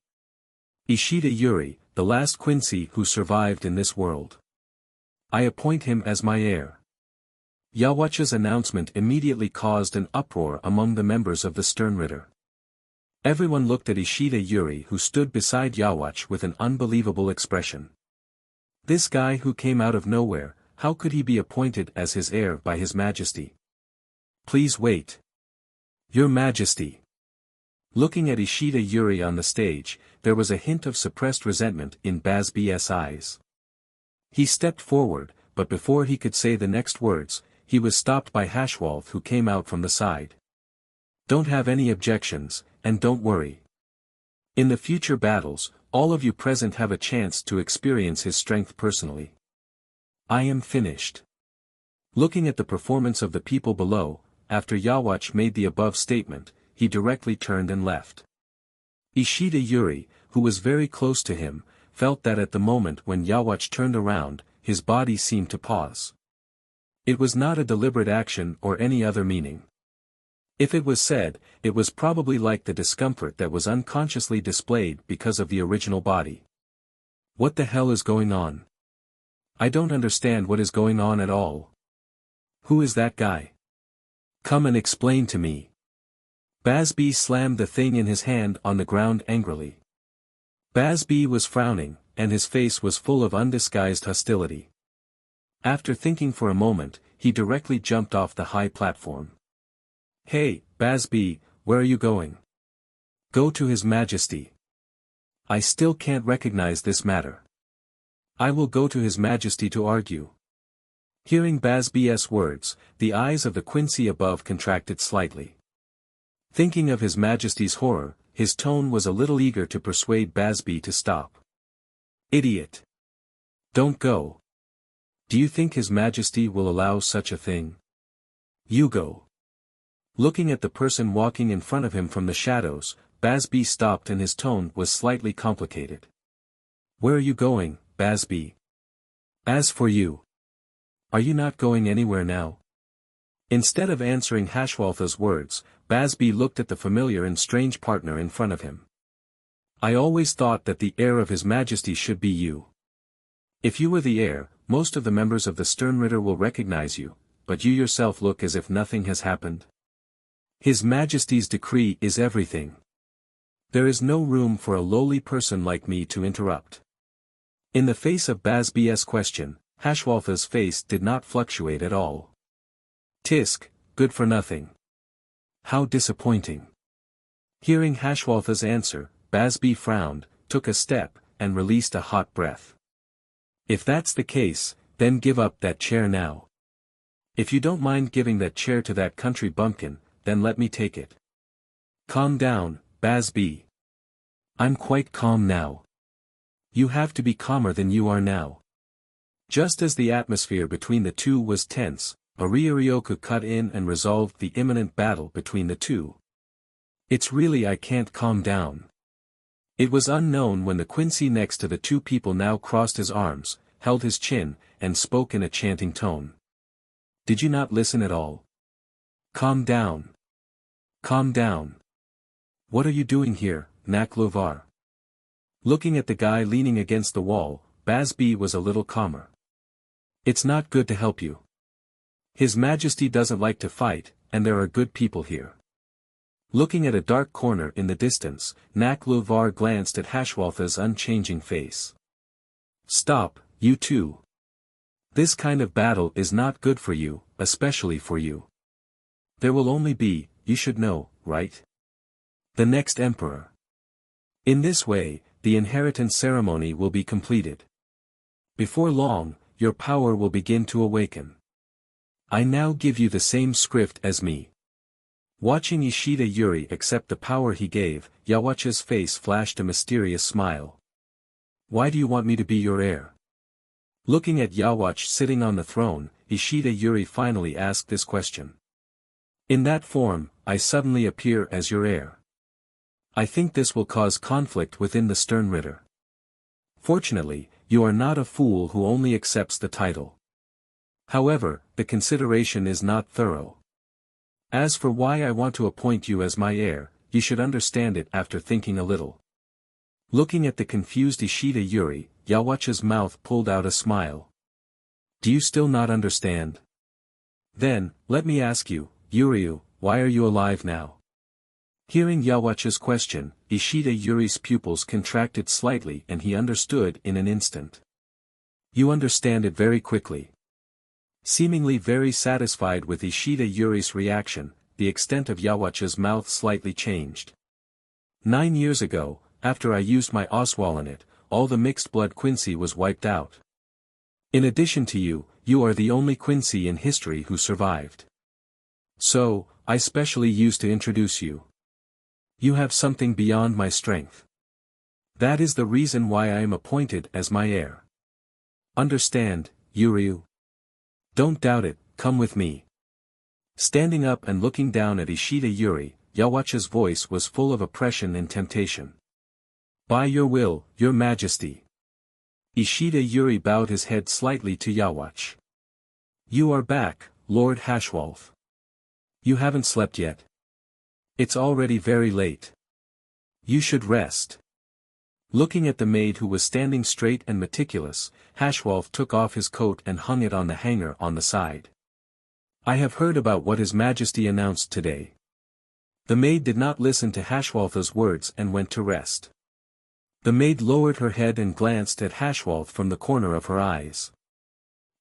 S1: Ishida Yuri, the last Quincy who survived in this world. I appoint him as my heir. Yawach's announcement immediately caused an uproar among the members of the Sternritter. Everyone looked at Ishida Yuri who stood beside Yawach with an unbelievable expression. This guy who came out of nowhere, how could he be appointed as his heir by His Majesty? Please wait. Your Majesty. Looking at Ishida Yuri on the stage, there was a hint of suppressed resentment in Bazb's eyes. He stepped forward, but before he could say the next words, he was stopped by Hashwolf who came out from the side. Don't have any objections, and don't worry. In the future battles, all of you present have a chance to experience his strength personally. I am finished. Looking at the performance of the people below, after Yawach made the above statement, he directly turned and left. Ishida Yuri, who was very close to him, felt that at the moment when Yawach turned around, his body seemed to pause. It was not a deliberate action or any other meaning. If it was said, it was probably like the discomfort that was unconsciously displayed because of the original body. What the hell is going on? I don't understand what is going on at all. Who is that guy? Come and explain to me. Bazb slammed the thing in his hand on the ground angrily. Bazb was frowning, and his face was full of undisguised hostility. After thinking for a moment, he directly jumped off the high platform. Hey, Bazb, where are you going? Go to His Majesty. I still can't recognize this matter. I will go to His Majesty to argue. Hearing Bazb's words, the eyes of the Quincy above contracted slightly. Thinking of His Majesty's horror, his tone was a little eager to persuade Bazb to stop. Idiot. Don't go. Do you think His Majesty will allow such a thing? You go. Looking at the person walking in front of him from the shadows, Bazb stopped and his tone was slightly complicated. Where are you going, Bazb? As for you. Are you not going anywhere now? Instead of answering Hashwaltha's words, Bazb looked at the familiar and strange partner in front of him. I always thought that the heir of His Majesty should be you. If you were the heir, most of the members of the Sternritter will recognize you, but you yourself look as if nothing has happened. His Majesty's decree is everything. There is no room for a lowly person like me to interrupt. In the face of Bazb's question, Hashwaltha's face did not fluctuate at all. Tisk, good for nothing. How disappointing. Hearing Hashwaltha's answer, Bazb frowned, took a step, and released a hot breath. If that's the case, then give up that chair now. If you don't mind giving that chair to that country bumpkin, then let me take it. Calm down, Bazb. I'm quite calm now. You have to be calmer than you are now. Just as the atmosphere between the two was tense, Ryuryoku cut in and resolved the imminent battle between the two. It's really I can't calm down. It was unknown when the Quincy next to the two people now crossed his arms, held his chin, and spoke in a chanting tone. Did you not listen at all? Calm down. Calm down. What are you doing here, Naklovar? Looking at the guy leaning against the wall, Bazb was a little calmer. It's not good to help you. His Majesty doesn't like to fight, and there are good people here. Looking at a dark corner in the distance, Naklovar glanced at Hashwaltha's unchanging face. Stop, you two. This kind of battle is not good for you, especially for you. There will only be, you should know, right? The next emperor. In this way, the inheritance ceremony will be completed. Before long, your power will begin to awaken. I now give you the same script as me. Watching Ishida Yuri accept the power he gave, Yawacha's face flashed a mysterious smile. Why do you want me to be your heir? Looking at Yawach sitting on the throne, Ishida Yuri finally asked this question. In that form, I suddenly appear as your heir. I think this will cause conflict within the Sternritter. Fortunately, you are not a fool who only accepts the title. However, the consideration is not thorough. As for why I want to appoint you as my heir, you should understand it after thinking a little. Looking at the confused Ishida Yuri, Yawacha's mouth pulled out a smile. Do you still not understand? Then, let me ask you, Yuryu, why are you alive now? Hearing Yawacha's question, Ishida Yuri's pupils contracted slightly and he understood in an instant. You understand it very quickly. Seemingly very satisfied with Ishida Yuri's reaction, the extent of Yawacha's mouth slightly changed. 9 years ago, after I used my Oswalonit, all the mixed blood Quincy was wiped out. In addition to you, you are the only Quincy in history who survived. So, I specially used to introduce you. You have something beyond my strength. That is the reason why I am appointed as my heir. Understand, Yuryu? Don't doubt it, come with me. Standing up and looking down at Ishida Yuri, Yawacha's voice was full of oppression and temptation. By your will, your majesty. Ishida Yuri bowed his head slightly to Yawach. You are back, Lord Hashwalth. You haven't slept yet. It's already very late. You should rest. Looking at the maid who was standing straight and meticulous, Hashwalth took off his coat and hung it on the hanger on the side. I have heard about what His Majesty announced today. The maid did not listen to Hashwalth's words and went to rest. The maid lowered her head and glanced at Hashwalth from the corner of her eyes.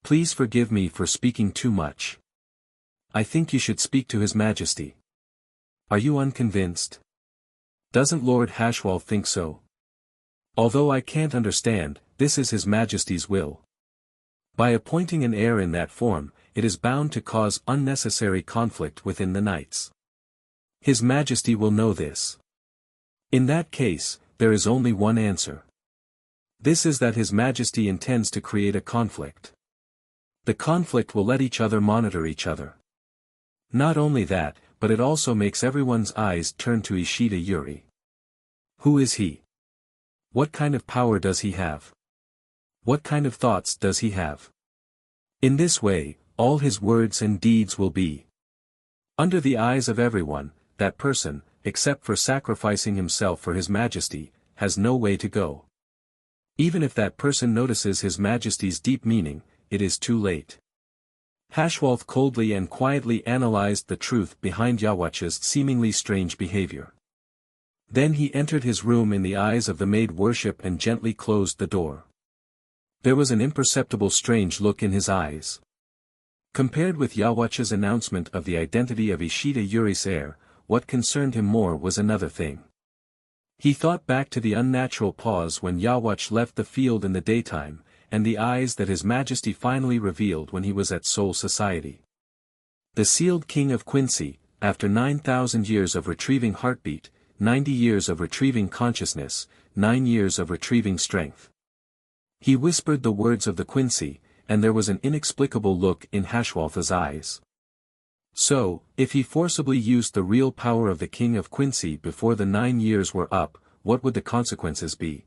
S1: Please forgive me for speaking too much. I think you should speak to His Majesty. Are you unconvinced? Doesn't Lord Hashwalth think so? Although I can't understand, this is His Majesty's will. By appointing an heir in that form, it is bound to cause unnecessary conflict within the knights. His Majesty will know this. In that case, there is only one answer. This is that His Majesty intends to create a conflict. The conflict will let each other monitor each other. Not only that, but it also makes everyone's eyes turn to Ishida Yuri. Who is he? What kind of power does he have? What kind of thoughts does he have? In this way, all his words and deeds will be under the eyes of everyone. That person, except for sacrificing himself for His Majesty, has no way to go. Even if that person notices His Majesty's deep meaning, it is too late. Hashwalth coldly and quietly analyzed the truth behind Yawach's seemingly strange behavior. Then he entered his room in the eyes of the maid worship and gently closed the door. There was an imperceptible strange look in his eyes. Compared with Yawach's announcement of the identity of Ishida Yuri's heir, what concerned him more was another thing. He thought back to the unnatural pause when Yawach left the field in the daytime, and the eyes that His Majesty finally revealed when he was at Soul Society. The sealed King of Quincy, after 9,000 years of retrieving heartbeat, 90 years of retrieving consciousness, 9 years of retrieving strength. He whispered the words of the Quincy, and there was an inexplicable look in Hashwalth's eyes. So, if he forcibly used the real power of the King of Quincy before the 9 years were up, what would the consequences be?